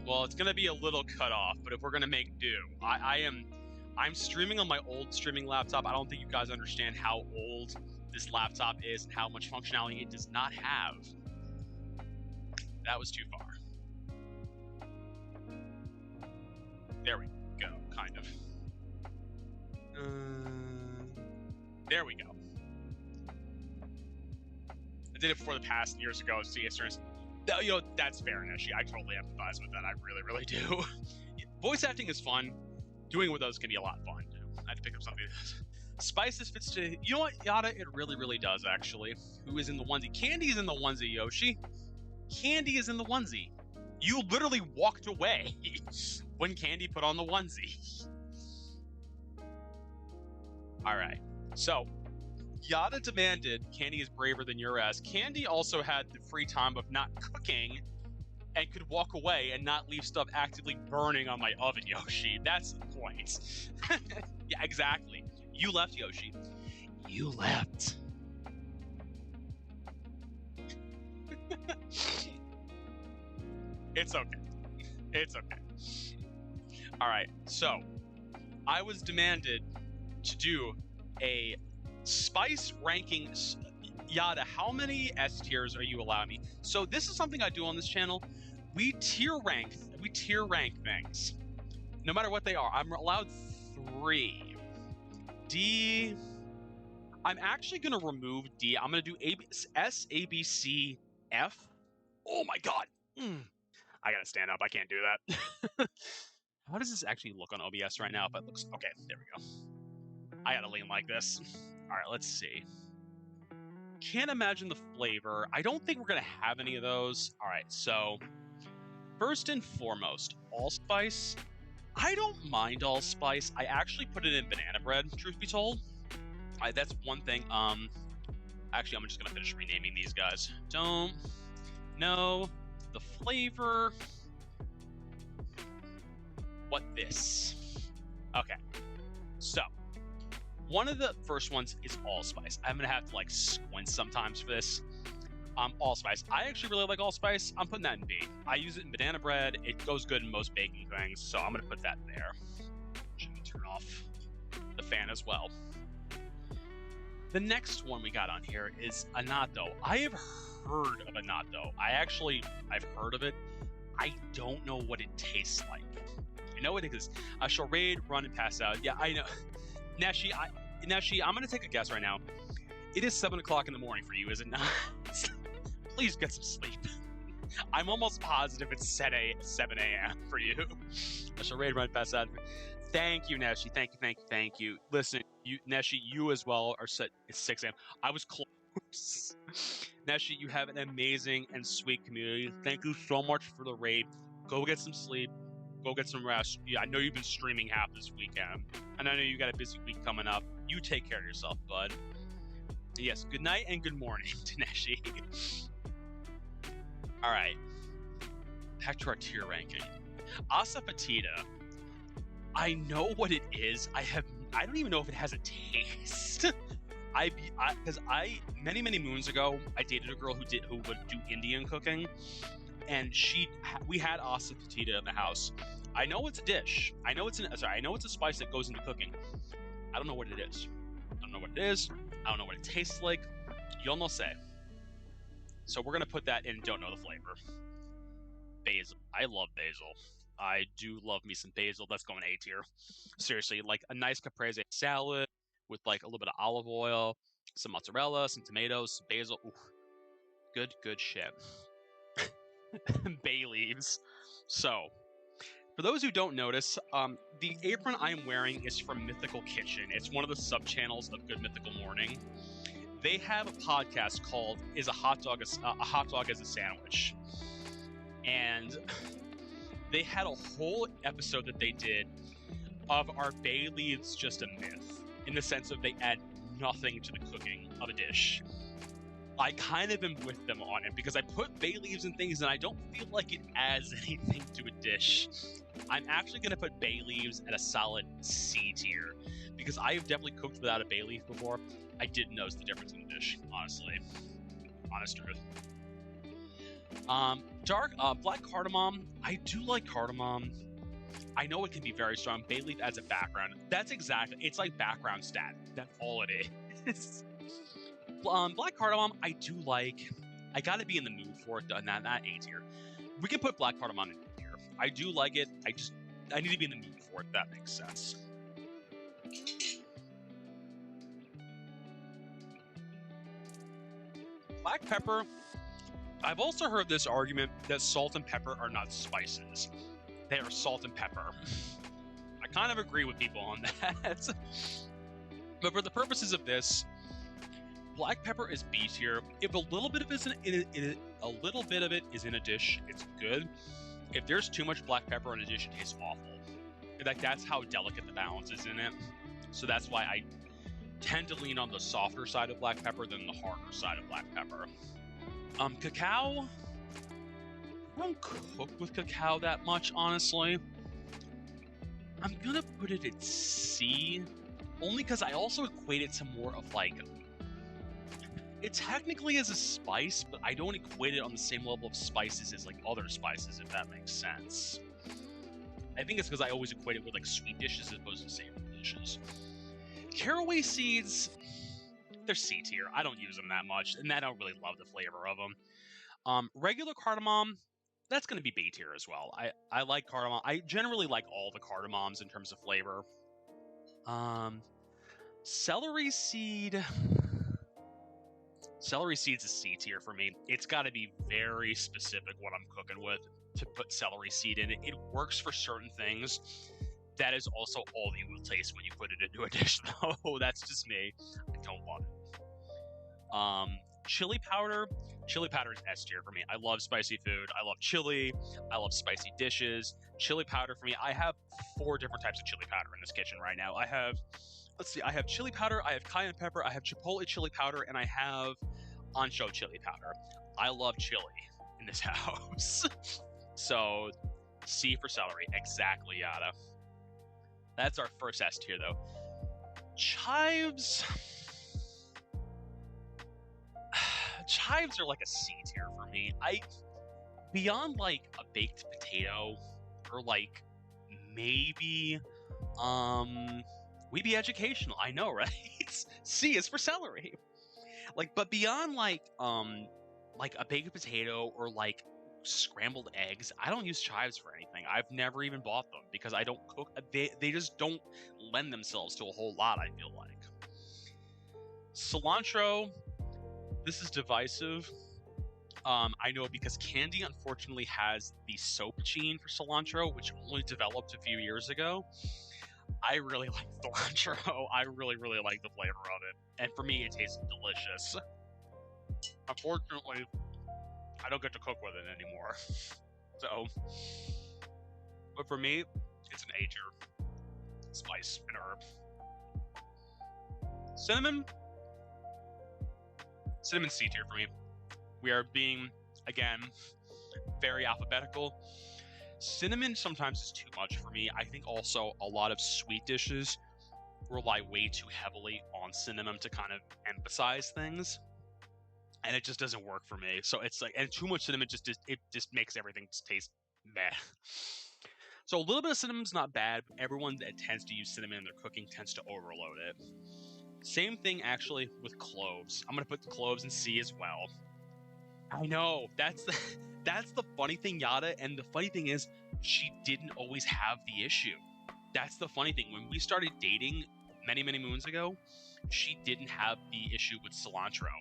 B: Well, it's going to be a little cut off, but if we're going to make do, I'm streaming on my old streaming laptop. I don't think you guys understand how old this laptop is and how much functionality it does not have. That was too far. There we go, kind of. There we go. I did it before the past years ago. You know, that's fair, Neshi. I totally empathize with that. I really, really do. Voice acting is fun. Doing it with those can be a lot of fun. I had to pick up something. Spices fits to... You know what, Yada? It really, really does, actually. Who is in the onesie? Candy is in the onesie, Yoshi. Candy is in the onesie. You literally walked away when Candy put on the onesie. Alright. So, Yada demanded Candy is braver than your ass. Candy also had the free time of not cooking and could walk away and not leave stuff actively burning on my oven, Yoshi. That's the point. Yeah, exactly. You left, Yoshi. You left. It's okay. It's okay. Alright, so I was demanded to do a spice ranking. Yada, how many S tiers are you allowing me? So this is something I do on this channel. We tier rank things. No matter what they are. I'm allowed 3. D. I'm actually gonna remove D. I'm gonna do S, A, B, C, F. Oh my god. I gotta stand up. I can't do that. How does this actually look on OBS right now? If it looks okay, there we go. I gotta lean like this. All right, let's see. Can't imagine the flavor. I don't think we're gonna have any of those. All right, so first and foremost, allspice. I don't mind allspice. I actually put it in banana bread, truth be told. That's one thing. Actually, I'm just gonna finish renaming these guys. Don't know the flavor. What this? Okay, so one of the first ones is allspice. I'm gonna have to like squint sometimes for this. Allspice. I actually really like allspice. I'm putting that in B. I use it in banana bread. It goes good in most baking things, so I'm gonna put that there. Should we turn off the fan as well? The next one we got on here is annatto. I have heard of annatto. I've heard of it. I don't know what it tastes like. I know it exists. I shall raid, run, and pass out. Yeah, I know. Neshi, I'm gonna take a guess right now. It is 7 o'clock in the morning for you, is it not? Please get some sleep. I'm almost positive it's 7 a.m. for you. I shall raid, run, pass out. Thank you, Neshi. Thank you. Listen, Neshi, you as well are set. It's 6 a.m. I was close. Neshi, you have an amazing and sweet community. Thank you so much for the raid. Go get some sleep. Go get some rest. Yeah, I know you've been streaming half this weekend, and I know you got a busy week coming up. You take care of yourself, bud. Yes, good night and good morning to Neshi. All right, back to our tier ranking. Asafoetida. I know what it is. I don't even know if it has a taste. Because many moons ago, I dated a girl who would do Indian cooking, and we had asafoetida in the house. I know it's a dish. I know it's a spice that goes into cooking. I don't know what it is. I don't know what it is. I don't know what it tastes like. You'll know say. So we're gonna put that in. Don't know the flavor. Basil. I love basil. I do love me some basil. That's going A tier. Seriously, like a nice caprese salad with like a little bit of olive oil, some mozzarella, some tomatoes, some basil. Ooh, good shit. Bay leaves. So, for those who don't notice, the apron I am wearing is from Mythical Kitchen. It's one of the sub-channels of Good Mythical Morning. They have a podcast called "Is a Hot Dog as a Sandwich?" And they had a whole episode that they did of are bay leaves just a myth, in the sense of they add nothing to the cooking of a dish. I kind of am with them on it because I put bay leaves and things and I don't feel like it adds anything to a dish. I'm actually going to put bay leaves at a solid C tier because I have definitely cooked without a bay leaf before. I didn't notice the difference in the dish, honestly. Honest truth. Black cardamom. I do like cardamom. I know it can be very strong. Bay leaf adds a background. That's exactly. It's like background stat. That's all it is. Black cardamom, I do like. I gotta be in the mood for it, not A tier. We can put black cardamom in A tier. I do like it. I need to be in the mood for it. That makes sense. Black pepper. I've also heard this argument that salt and pepper are not spices. They are salt and pepper. I kind of agree with people on that. But for the purposes of this, black pepper is B tier. If a little bit of it is in a dish, it's good. If there's too much black pepper in a dish, it tastes awful. Like that's how delicate the balance is in it. So that's why I tend to lean on the softer side of black pepper than the harder side of black pepper. Cacao. I don't cook with cacao that much, honestly. I'm gonna put it at C, only because I also equate it to more of like. It technically is a spice, but I don't equate it on the same level of spices as like other spices, if that makes sense. I think it's because I always equate it with like sweet dishes as opposed to savory dishes. Caraway seeds, they're C tier. I don't use them that much, and I don't really love the flavor of them. Regular cardamom, that's going to be B tier as well. I like cardamom. I generally like all the cardamoms in terms of flavor. Celery seed. Celery seeds is C tier for me. It's got to be very specific what I'm cooking with to put celery seed in it. It works for certain things. That is also all you will taste when you put it into a dish, though. That's just me. I don't love it. Chili powder. Chili powder is S tier for me. I love spicy food. I love chili. I love spicy dishes. Chili powder for me. I have 4 different types of chili powder in this kitchen right now. I have chili powder, I have cayenne pepper, I have chipotle chili powder, and I have ancho chili powder. I love chili in this house. So, C for celery. Exactly, Yada. That's our first S tier, though. Chives. Chives are like a C tier for me. Beyond like a baked potato or like maybe we be educational. I know, right? C is for celery. Like, but beyond like a baked potato or like scrambled eggs, I don't use chives for anything. I've never even bought them because I don't cook. They just don't lend themselves to a whole lot, I feel like. Cilantro, this is divisive. I know because Candy unfortunately has the soap gene for cilantro, which only developed a few years ago. I really like cilantro. I really, really like the flavor of it. And for me, it tastes delicious. Unfortunately, I don't get to cook with it anymore. So, but for me, it's an A tier spice and herb. Cinnamon. Cinnamon C tier for me. We are being, again, very alphabetical. Cinnamon sometimes is too much for me. I think also a lot of sweet dishes rely way too heavily on cinnamon to kind of emphasize things. And it just doesn't work for me. So it's like, and too much cinnamon just makes everything just taste meh. So a little bit of cinnamon's not bad. But everyone that tends to use cinnamon in their cooking tends to overload it. Same thing actually with cloves. I'm gonna put the cloves in C as well. I know, that's the funny thing, Yada, and the funny thing is, she didn't always have the issue. That's the funny thing. When we started dating many, many moons ago, she didn't have the issue with cilantro.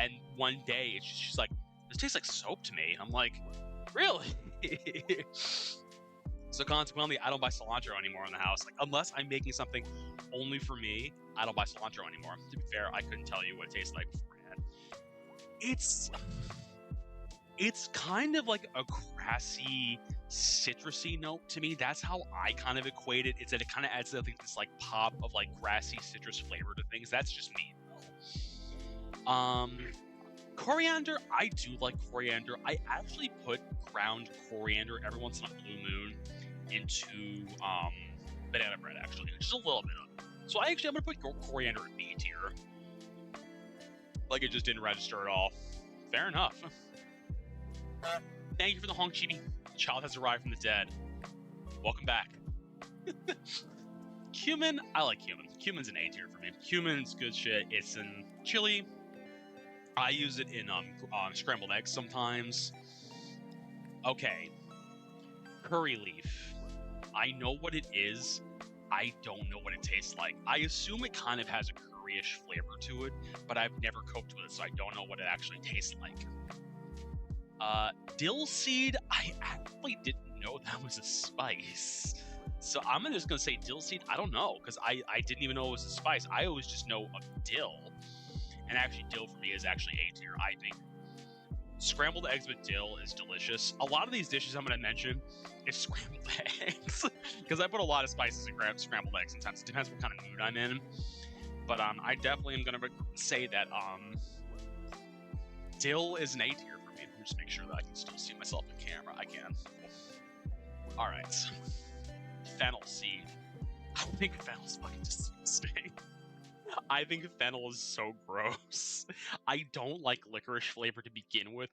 B: And one day, she's like, this tastes like soap to me. I'm like, really? So consequently, I don't buy cilantro anymore in the house. Like, unless I'm making something only for me, I don't buy cilantro anymore. To be fair, I couldn't tell you what it tastes like beforehand. It's kind of like a grassy, citrusy note to me. That's how I kind of equate it. It's that it kind of adds this like pop of like grassy citrus flavor to things. That's just me. Coriander, I do like coriander. I actually put ground coriander every once in a blue moon into banana bread, actually. Just a little bit of it. So I'm going to put coriander in B tier. Like it just didn't register at all. Fair enough. Thank you for the honk, Chibi. The child has arrived from the dead. Welcome back. Cumin, I like cumin. Cumin's an A tier for me. Cumin's good shit. It's in chili. I use it in scrambled eggs sometimes. Okay. Curry leaf. I know what it is. I don't know what it tastes like. I assume it kind of has a curryish flavor to it, but I've never cooked with it, so I don't know what it actually tastes like. Dill seed, I actually didn't know that was a spice. So I'm just gonna say dill seed. I don't know, because I didn't even know it was a spice. I always just know of dill. And actually, dill for me is actually A tier, I think. Scrambled eggs with dill is delicious. A lot of these dishes I'm going to mention is scrambled eggs. Because I put a lot of spices in scrambled eggs sometimes. It depends what kind of mood I'm in. But I definitely am going to say that dill is an A tier for me. Let me just make sure that I can still see myself in camera. I can. Alright. Fennel seed. I think fennel's fucking disgusting. I think fennel is so gross. I don't like licorice flavor to begin with.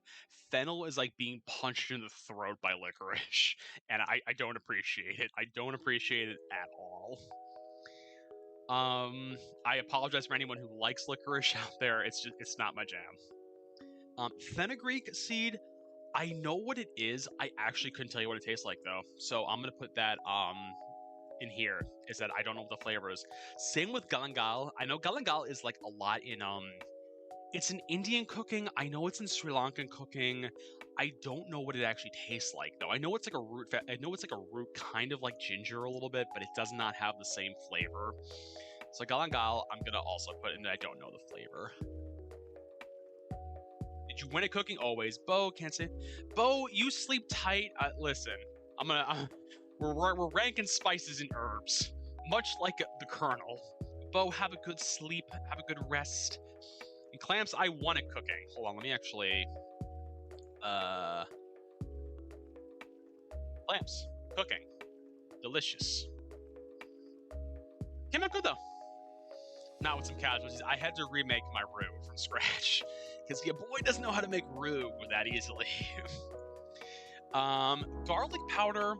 B: Fennel is like being punched in the throat by licorice, and I don't appreciate it. I don't appreciate it at all. I apologize for anyone who likes licorice out there. It's not my jam. Fenugreek seed, I know what it is. I actually couldn't tell you what it tastes like though. So I'm gonna put that in here, is that I don't know what the flavor is. Same with galangal. I know galangal is like a lot in it's in Indian cooking. I know it's in Sri Lankan cooking. I don't know what it actually tastes like though. I know it's like a root. I know it's like a root, kind of like ginger a little bit, but it does not have the same flavor. So galangal, I'm gonna also put in that I don't know the flavor. Did you win at cooking? Always. Bo, can't say. Bo, you sleep tight. Listen, we're ranking spices and herbs, much like the Colonel. Bo, have a good sleep, have a good rest. And Clamps, I won at cooking. Hold on, let me actually... Clamps, cooking. Delicious. Came out good, though. Not with some casualties. I had to remake my roux from scratch, because your boy doesn't know how to make roux that easily. Garlic powder...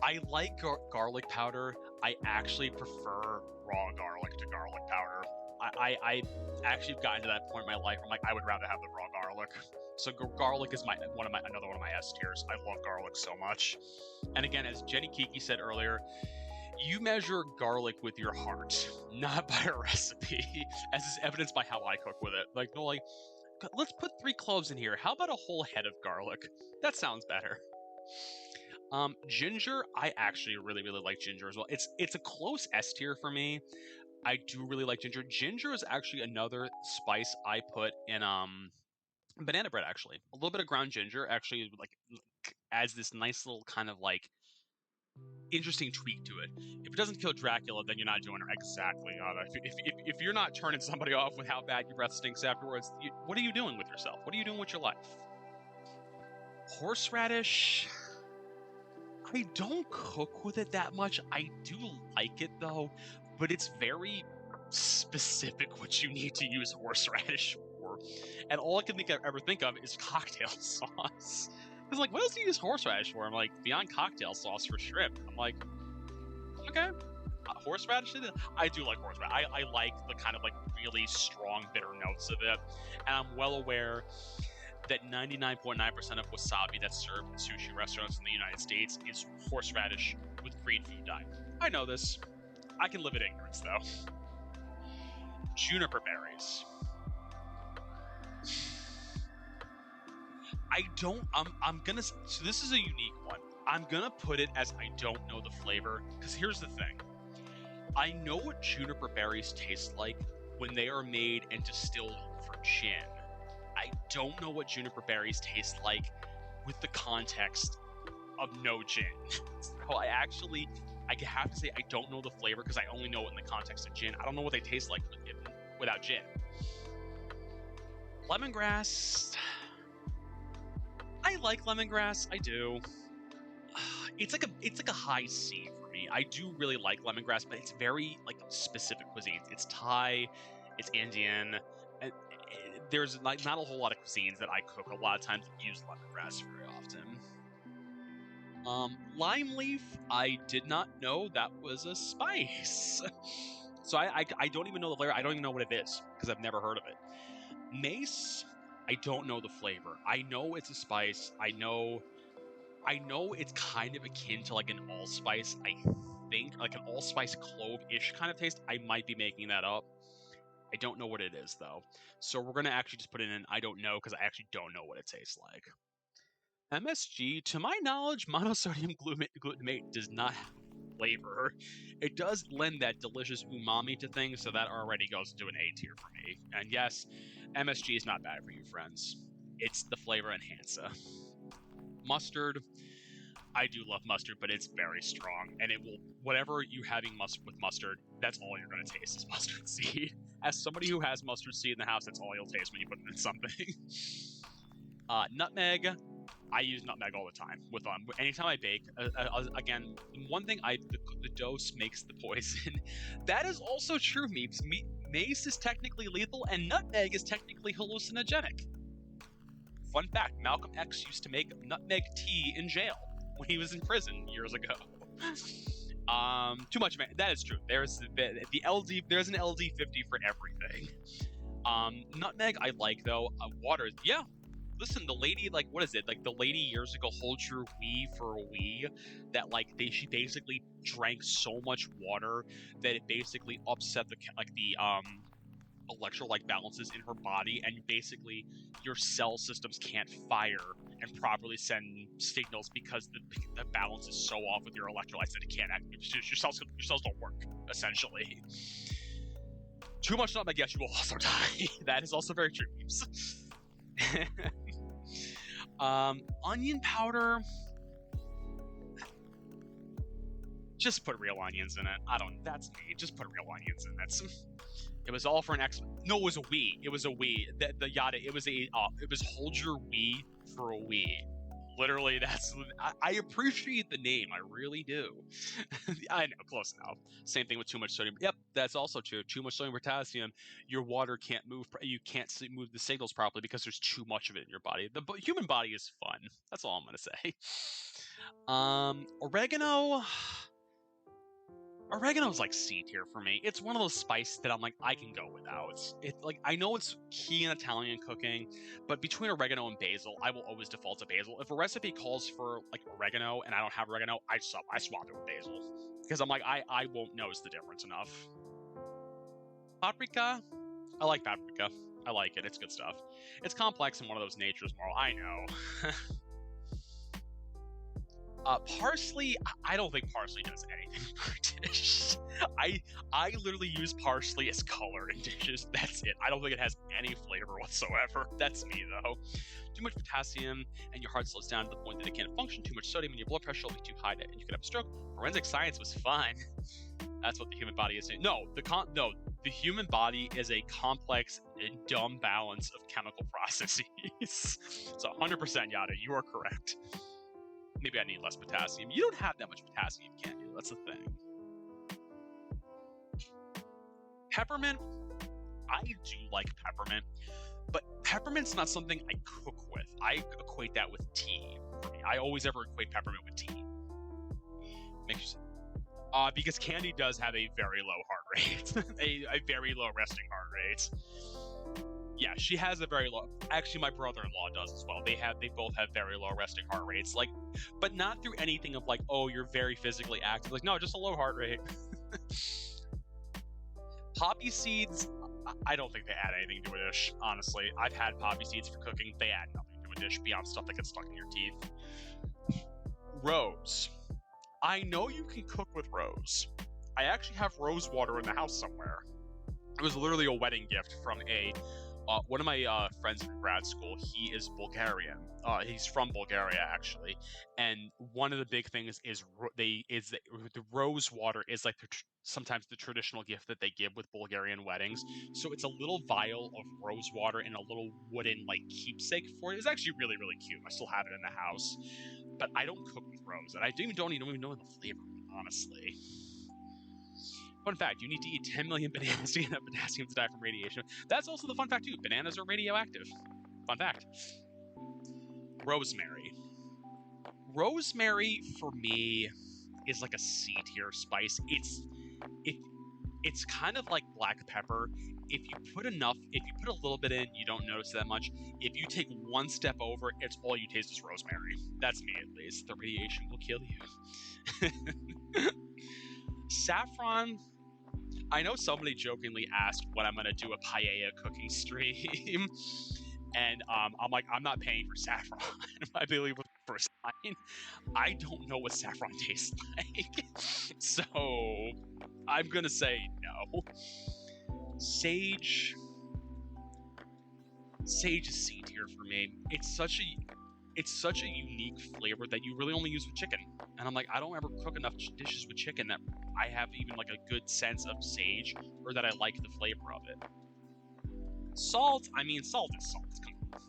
B: I like garlic powder. I actually prefer raw garlic to garlic powder. I actually have gotten to that point in my life where I'm like, I would rather have the raw garlic. So garlic is another one of my S tiers. I love garlic so much. And again, as Jenny Kiki said earlier, you measure garlic with your heart, not by a recipe, as is evidenced by how I cook with it. Like, no, like, let's put 3 cloves in here. How about a whole head of garlic? That sounds better. Ginger, I actually really like ginger as well. It's a close S tier for me. I do really like ginger. Ginger is actually another spice I put in banana bread, actually. A little bit of ground ginger actually like adds this nice little kind of like interesting tweak to it. If it doesn't kill Dracula, then you're not doing it exactly. If you're not turning somebody off with how bad your breath stinks afterwards, what are you doing with yourself? What are you doing with your life? Horseradish... I don't cook with it that much. I do like it though, but it's very specific what you need to use horseradish for. And all I can ever think of is cocktail sauce. Because like, what else do you use horseradish for? I'm like, beyond cocktail sauce for shrimp. I'm like, okay, horseradish. I do like horseradish. I like the kind of like really strong bitter notes of it, and I'm well aware that 99.9% of wasabi that's served in sushi restaurants in the United States is horseradish with green food dye. I know this. I can live in ignorance, though. Juniper berries. I'm gonna, so this is a unique one. I'm gonna put it as I don't know the flavor, because here's the thing. I know what juniper berries taste like when they are made and distilled for gin. I don't know what juniper berries taste like with the context of no gin. So I have to say I don't know the flavor because I only know it in the context of gin. I don't know what they taste like without gin. Lemongrass. I like lemongrass. I do. It's like a high C for me. I do really like lemongrass, but it's very like specific cuisines. It's Thai, it's Indian. And there's like not a whole lot of cuisines that I cook a lot of times that use lemongrass very often. Lime leaf, I did not know that was a spice. So I don't even know the flavor. I don't even know what it is because I've never heard of it. Mace, I don't know the flavor. I know it's a spice. I know it's kind of akin to like an allspice, I think, like an allspice clove-ish kind of taste. I might be making that up. I don't know what it is though. So we're gonna actually just put it in I don't know because I actually don't know what it tastes like. MSG, to my knowledge, monosodium glutamate does not have flavor. It does lend that delicious umami to things, so that already goes into an A tier for me. And yes, MSG is not bad for you, friends. It's the flavor enhancer. Mustard, I do love mustard, but it's very strong, and it will, whatever you're having with mustard, that's all you're going to taste is mustard seed. As somebody who has mustard seed in the house, that's all you'll taste when you put it in something. Nutmeg, I use nutmeg all the time. Anytime I bake, again, one thing, the dose makes the poison. That is also true, Meeps. Mace is technically lethal, and nutmeg is technically hallucinogenic. Fun fact, Malcolm X used to make nutmeg tea in jail when he was in prison years ago. Too much, man. That is true. There's the LD. There's an LD50 for everything. Nutmeg, I like though. Water, yeah. Listen, the lady, like, what is it? Like the lady years ago, hold your wee for a wee, that like she basically drank so much water that it basically upset the electrolyte balances in her body, and basically your cell systems can't fire and properly send signals because the balance is so off with your electrolytes that it can't act. Your cells don't work, essentially. Too much nutmeg, yes, you will also die. That is also very true. Onion powder, just put real onions in it. That's me. Just put real onions in it. It was all for an X. No, it was a Wii. It was a Wii. The yada. It was hold your Wii for a Wii. Literally, I appreciate the name. I really do. I know, close enough. Same thing with too much sodium. Yep, that's also true. Too much sodium, potassium, your water can't move. You can't move the signals properly because there's too much of it in your body. The human body is fun. That's all I'm gonna say. Oregano. Oregano's like C tier for me. It's one of those spices that I'm like, I can go without. It's like, I know it's key in Italian cooking, but between oregano and basil, I will always default to basil. If a recipe calls for like oregano and I don't have oregano, I swap it with basil. Because I'm like, I won't notice the difference enough. Paprika, I like paprika. I like it, it's good stuff. It's complex and one of those nature's moral, I know. Parsley, I don't think parsley does anything for a dish. I literally use parsley as color in dishes. That's it. I don't think it has any flavor whatsoever. That's me, though. Too much potassium, and your heart slows down to the point that it can't function. Too much sodium, and your blood pressure will be too high, and you could have a stroke. Forensic science was fun. That's what the human body is. No, the human body is a complex and dumb balance of chemical processes. So 100% Yada, you are correct. Maybe I need less potassium. You don't have that much potassium, can you? That's the thing. Peppermint, I do like peppermint, but peppermint's not something I cook with. I equate that with tea for me. I always ever equate peppermint with tea. Because candy does have a very low heart rate. a very low resting heart rate. Yeah, she has a very low. Actually, my brother-in-law does as well. They both have very low resting heart rates. Like, but not through anything of like, oh, you're very physically active. Like, no, just a low heart rate. Poppy seeds, I don't think they add anything to a dish. Honestly, I've had poppy seeds for cooking. They add nothing to a dish beyond stuff that gets stuck in your teeth. Rose, I know you can cook with rose. I actually have rose water in the house somewhere. It was literally a wedding gift from a one of my friends from grad school, he is Bulgarian. He's from Bulgaria actually, and one of the big things is the rose water is like sometimes the traditional gift that they give with Bulgarian weddings. So it's a little vial of rose water in a little wooden like keepsake for it. It's actually really really cute. I still have it in the house, but I don't cook with rose, and I don't even know the flavor, honestly. Fun fact, you need to eat 10 million bananas to get enough potassium to die from radiation. That's also the fun fact too. Bananas are radioactive. Fun fact. Rosemary. Rosemary for me is like a C tier spice. It's kind of like black pepper. If you put a little bit in, you don't notice that much. If you take one step over, it's all you taste is rosemary. That's me at least. The radiation will kill you. Saffron. I know somebody jokingly asked when I'm gonna do a paella cooking stream, and I'm like, I'm not paying for saffron. I believe for a sign. I don't know what saffron tastes like, so I'm gonna say no. Sage is C tier for me. It's such a unique flavor that you really only use with chicken. And I'm like, I don't ever cook enough dishes with chicken that I have even like a good sense of sage or that I like the flavor of it. Salt, I mean, salt is salt. Come on.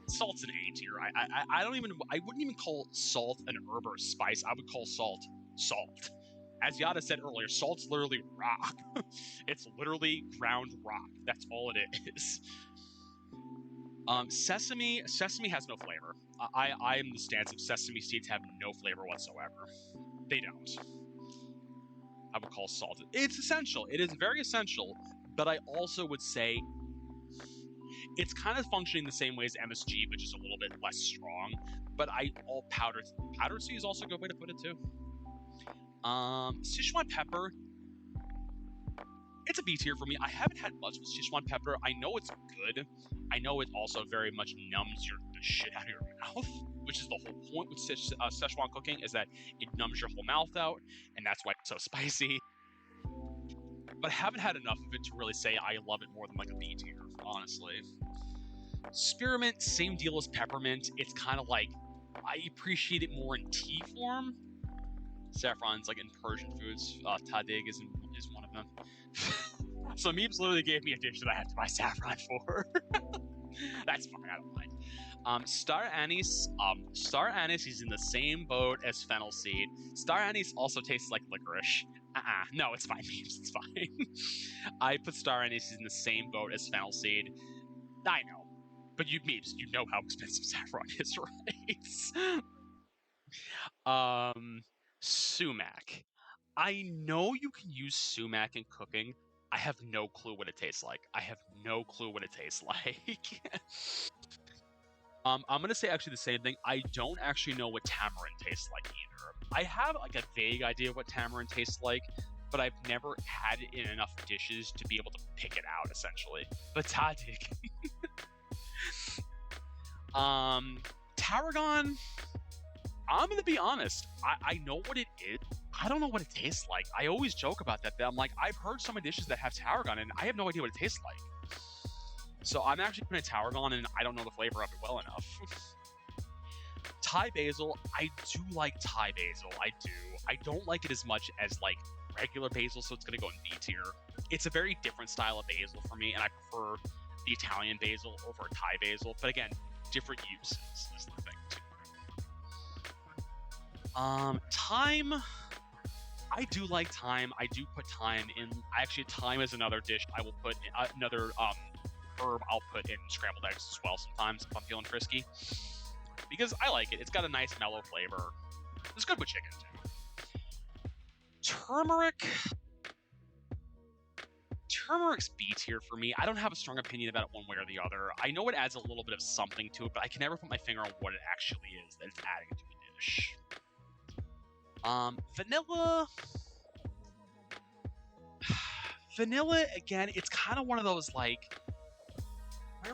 B: Salt's an A tier. I wouldn't even call salt an herb or a spice. I would call salt salt. As Yada said earlier, salt's literally rock. It's literally ground rock. That's all it is. Sesame has no flavor. I am the stance of sesame seeds have no flavor whatsoever. They don't. I would call salt. It's essential. It is very essential, but I also would say it's kind of functioning the same way as MSG, which is a little bit less strong. But powdered seed is also a good way to put it too. Sichuan pepper. It's a B tier for me. I haven't had much with Sichuan pepper. I know it's good. I know it also very much numbs the shit out of your mouth, which is the whole point with Szechuan cooking, is that it numbs your whole mouth out, and that's why it's so spicy. But I haven't had enough of it to really say I love it more than like a B tier, honestly. Spearmint, same deal as peppermint. It's kind of like, I appreciate it more in tea form. Saffron's like in Persian foods. Tadig is one of them. So Meeps literally gave me a dish that I have to buy saffron for. That's fine, I don't mind. Star anise. Star anise is in the same boat as fennel seed. Star anise also tastes like licorice. No, it's fine, Meeps, it's fine. I put star anise in the same boat as fennel seed. I know, but Meeps, you know how expensive saffron is, right? Sumac. I know you can use sumac in cooking. I have no clue what it tastes like. I'm gonna say actually the same thing. I don't actually know what tamarind tastes like either. I have like a vague idea of what tamarind tastes like, but I've never had it in enough dishes to be able to pick it out, essentially. But Tadig. Tarragon. I'm gonna be honest. I know what it is. I don't know what it tastes like. I always joke about that. I'm like, I've heard some dishes that have tarragon, and I have no idea what it tastes like. So I'm actually putting tarragon, and I don't know the flavor of it well enough. Thai basil. I do like Thai basil. I do. I don't like it as much as like regular basil, so it's gonna go in B tier. It's a very different style of basil for me, and I prefer the Italian basil over Thai basil. But again, different uses is the thing too. Thyme. I do like thyme. I do put thyme in. Actually, thyme is another dish I will put in, another herb I'll put in scrambled eggs as well sometimes if I'm feeling frisky, because I like it. It's got a nice mellow flavor. It's good with chicken too. Turmeric. Turmeric's B tier for me. I don't have a strong opinion about it one way or the other. I know it adds a little bit of something to it, but I can never put my finger on what it actually is that it's adding to a dish. Vanilla. Vanilla, again, it's kind of one of those, like, I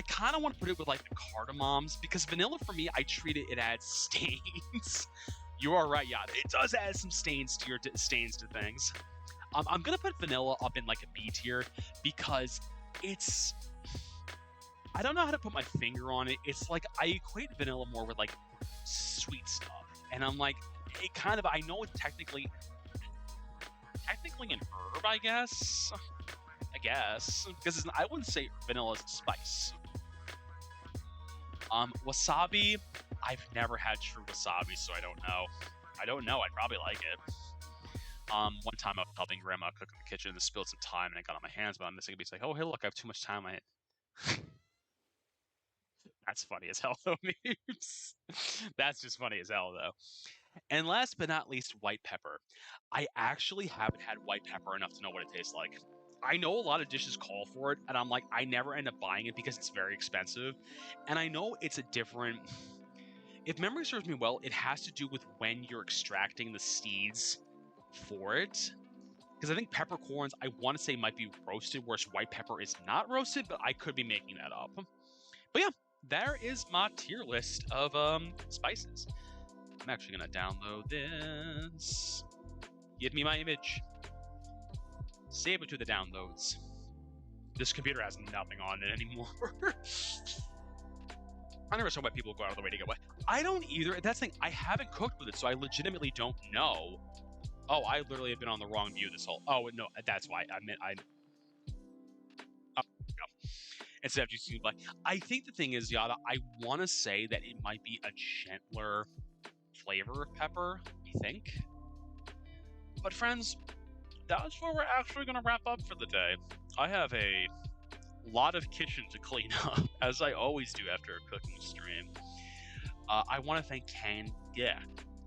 B: kind of want to put it with, like, the cardamoms, because vanilla, for me, I treat it adds stains. You are right, yeah, it does add some stains to things. I'm gonna put vanilla up in like a B tier because it's. I don't know how to put my finger on it. It's like I equate vanilla more with like sweet stuff, and I'm like, it kind of. I know it's technically an herb, I guess, because I wouldn't say vanilla is a spice. Wasabi, I've never had true wasabi, so I don't know. I'd probably like it. One time I was helping grandma cook in the kitchen and spilled some time and I got on my hands, but I'm missing a piece. Like, oh, hey, look, I have too much time on my hand. That's funny as hell, though, memes. That's just funny as hell, though. And last but not least, white pepper. I actually haven't had white pepper enough to know what it tastes like. I know a lot of dishes call for it, and I'm like, I never end up buying it because it's very expensive. And I know it's a different... If memory serves me well, it has to do with when you're extracting the seeds for it. Because I think peppercorns, I want to say, might be roasted, whereas white pepper is not roasted, but I could be making that up. But yeah, there is my tier list of spices. I'm actually going to download this. Give me my image. Save it to the downloads. This computer has nothing on it anymore. I never saw why people go out of the way to get wet. I don't either. That's the thing. I haven't cooked with it, so I legitimately don't know. Oh, I literally have been on the wrong view this whole... Oh, no, that's why. Oh, no. Instead of just like... I think the thing is, Yada, I want to say that it might be a gentler flavor of pepper, I think. But friends, that's where we're actually going to wrap up for the day. I have a lot of kitchen to clean up, as I always do after a cooking stream. I want to thank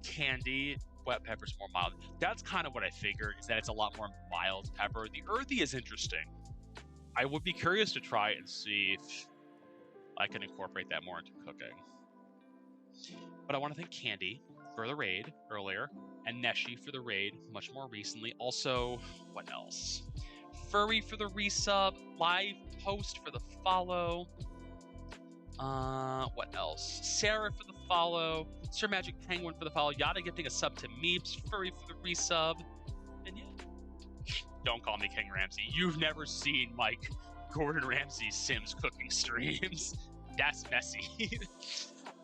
B: Candy. Wet pepper's more mild. That's kind of what I figured, is that it's a lot more mild pepper. The earthy is interesting. I would be curious to try it and see if I can incorporate that more into cooking. But I want to thank Candy for the raid earlier, and Neshi for the raid much more recently. Also, what else? Furry for the resub, Live Post for the follow. What else? Sarah for the follow, Sir Magic Penguin for the follow, Yada gifting a sub to Meeps, Furry for the resub, and yeah. Don't call me King Ramsay. You've never seen Mike Gordon Ramsay's Sims cooking streams. That's messy.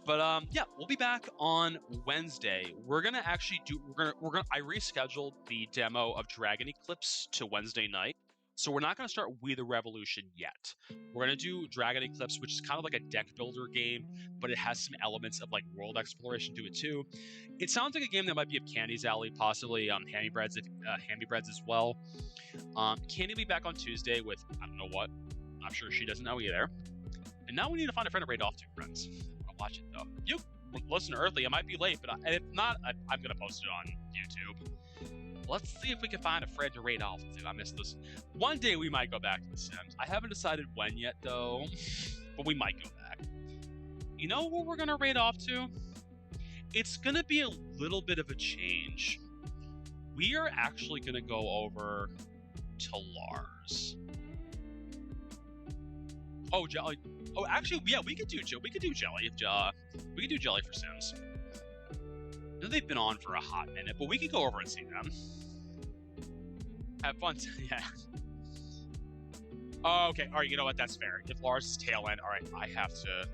B: But yeah, we'll be back on Wednesday. We're gonna actually do. I rescheduled the demo of Dragon Eclipse to Wednesday night, so we're not gonna start We the Revolution yet. We're gonna do Dragon Eclipse, which is kind of like a deck builder game, but it has some elements of like world exploration to it too. It sounds like a game that might be up Candy's alley, possibly Hammy Breads as well. Candy will be back on Tuesday with I don't know what. I'm sure she doesn't know either. And now we need to find a friend to raid off to, friends. Watch it though. You listen early. I might be late, but if not, I'm gonna post it on YouTube. Let's see if we can find a friend to raid off to. I missed this. One day we might go back to The Sims. I haven't decided when yet though, but we might go back. You know what we're gonna raid off to? It's gonna be a little bit of a change. We are actually gonna go over to Lars. Oh, Jelly. Oh, actually, yeah, we could do Jelly. We could do Jelly for Sims. I know they've been on for a hot minute, but we could go over and see them. Have fun. Yeah. Oh, okay. All right. You know what? That's fair. If Lars is tail end, all right. I have to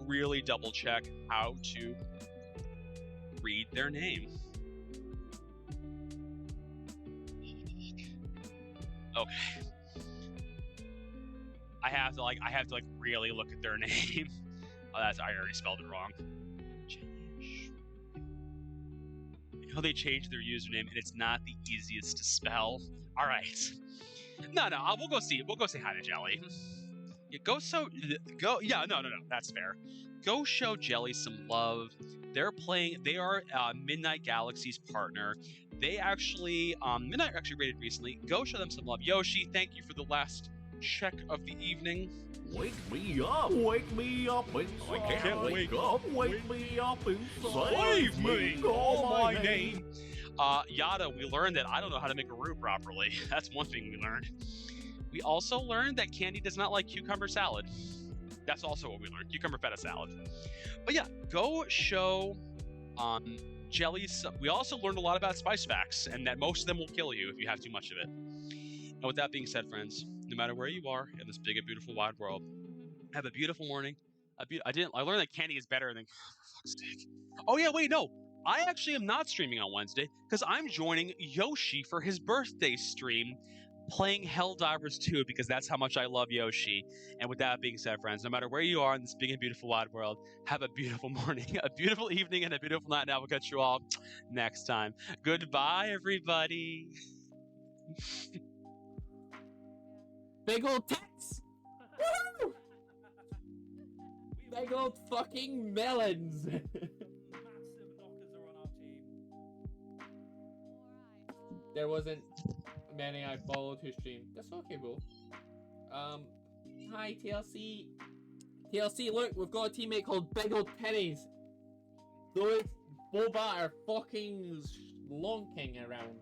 B: really double check how to read their name. Okay. I have to really look at their name. Oh, I already spelled it wrong. You know they changed their username and it's not the easiest to spell. All right. No, we'll go see. We'll go say hi to Jelly. Yeah, no. That's fair. Go show Jelly some love. They are Midnight Galaxy's partner. They actually, Midnight actually rated recently. Go show them some love. Yoshi, thank you for the last check of the evening.
I: Wake me up inside.
B: I can't wake up.
I: Wake me up inside.
B: Save me! Call my name. Yada, we learned that I don't know how to make a roux properly. That's one thing we learned. We also learned that Candy does not like cucumber salad. That's also what we learned. Cucumber feta salad. But yeah, go show jellies. We also learned a lot about spice facts, and that most of them will kill you if you have too much of it. And with that being said, friends, no matter where you are in this big and beautiful wide world, have a beautiful morning. I learned that candy is better than. For fuck's sake. Oh yeah, wait, no. I actually am not streaming on Wednesday because I'm joining Yoshi for his birthday stream, playing Helldivers 2 because that's how much I love Yoshi. And with that being said, friends, no matter where you are in this big and beautiful wide world, have a beautiful morning, a beautiful evening, and a beautiful night. And I will catch you all next time. Goodbye, everybody.
E: Big old tits! Woo! Big old fucking melons! There wasn't many I followed who streamed. That's okay, bro. Hi, TLC. TLC, look, we've got a teammate called Big Old Titties. Those boba are fucking lonking around.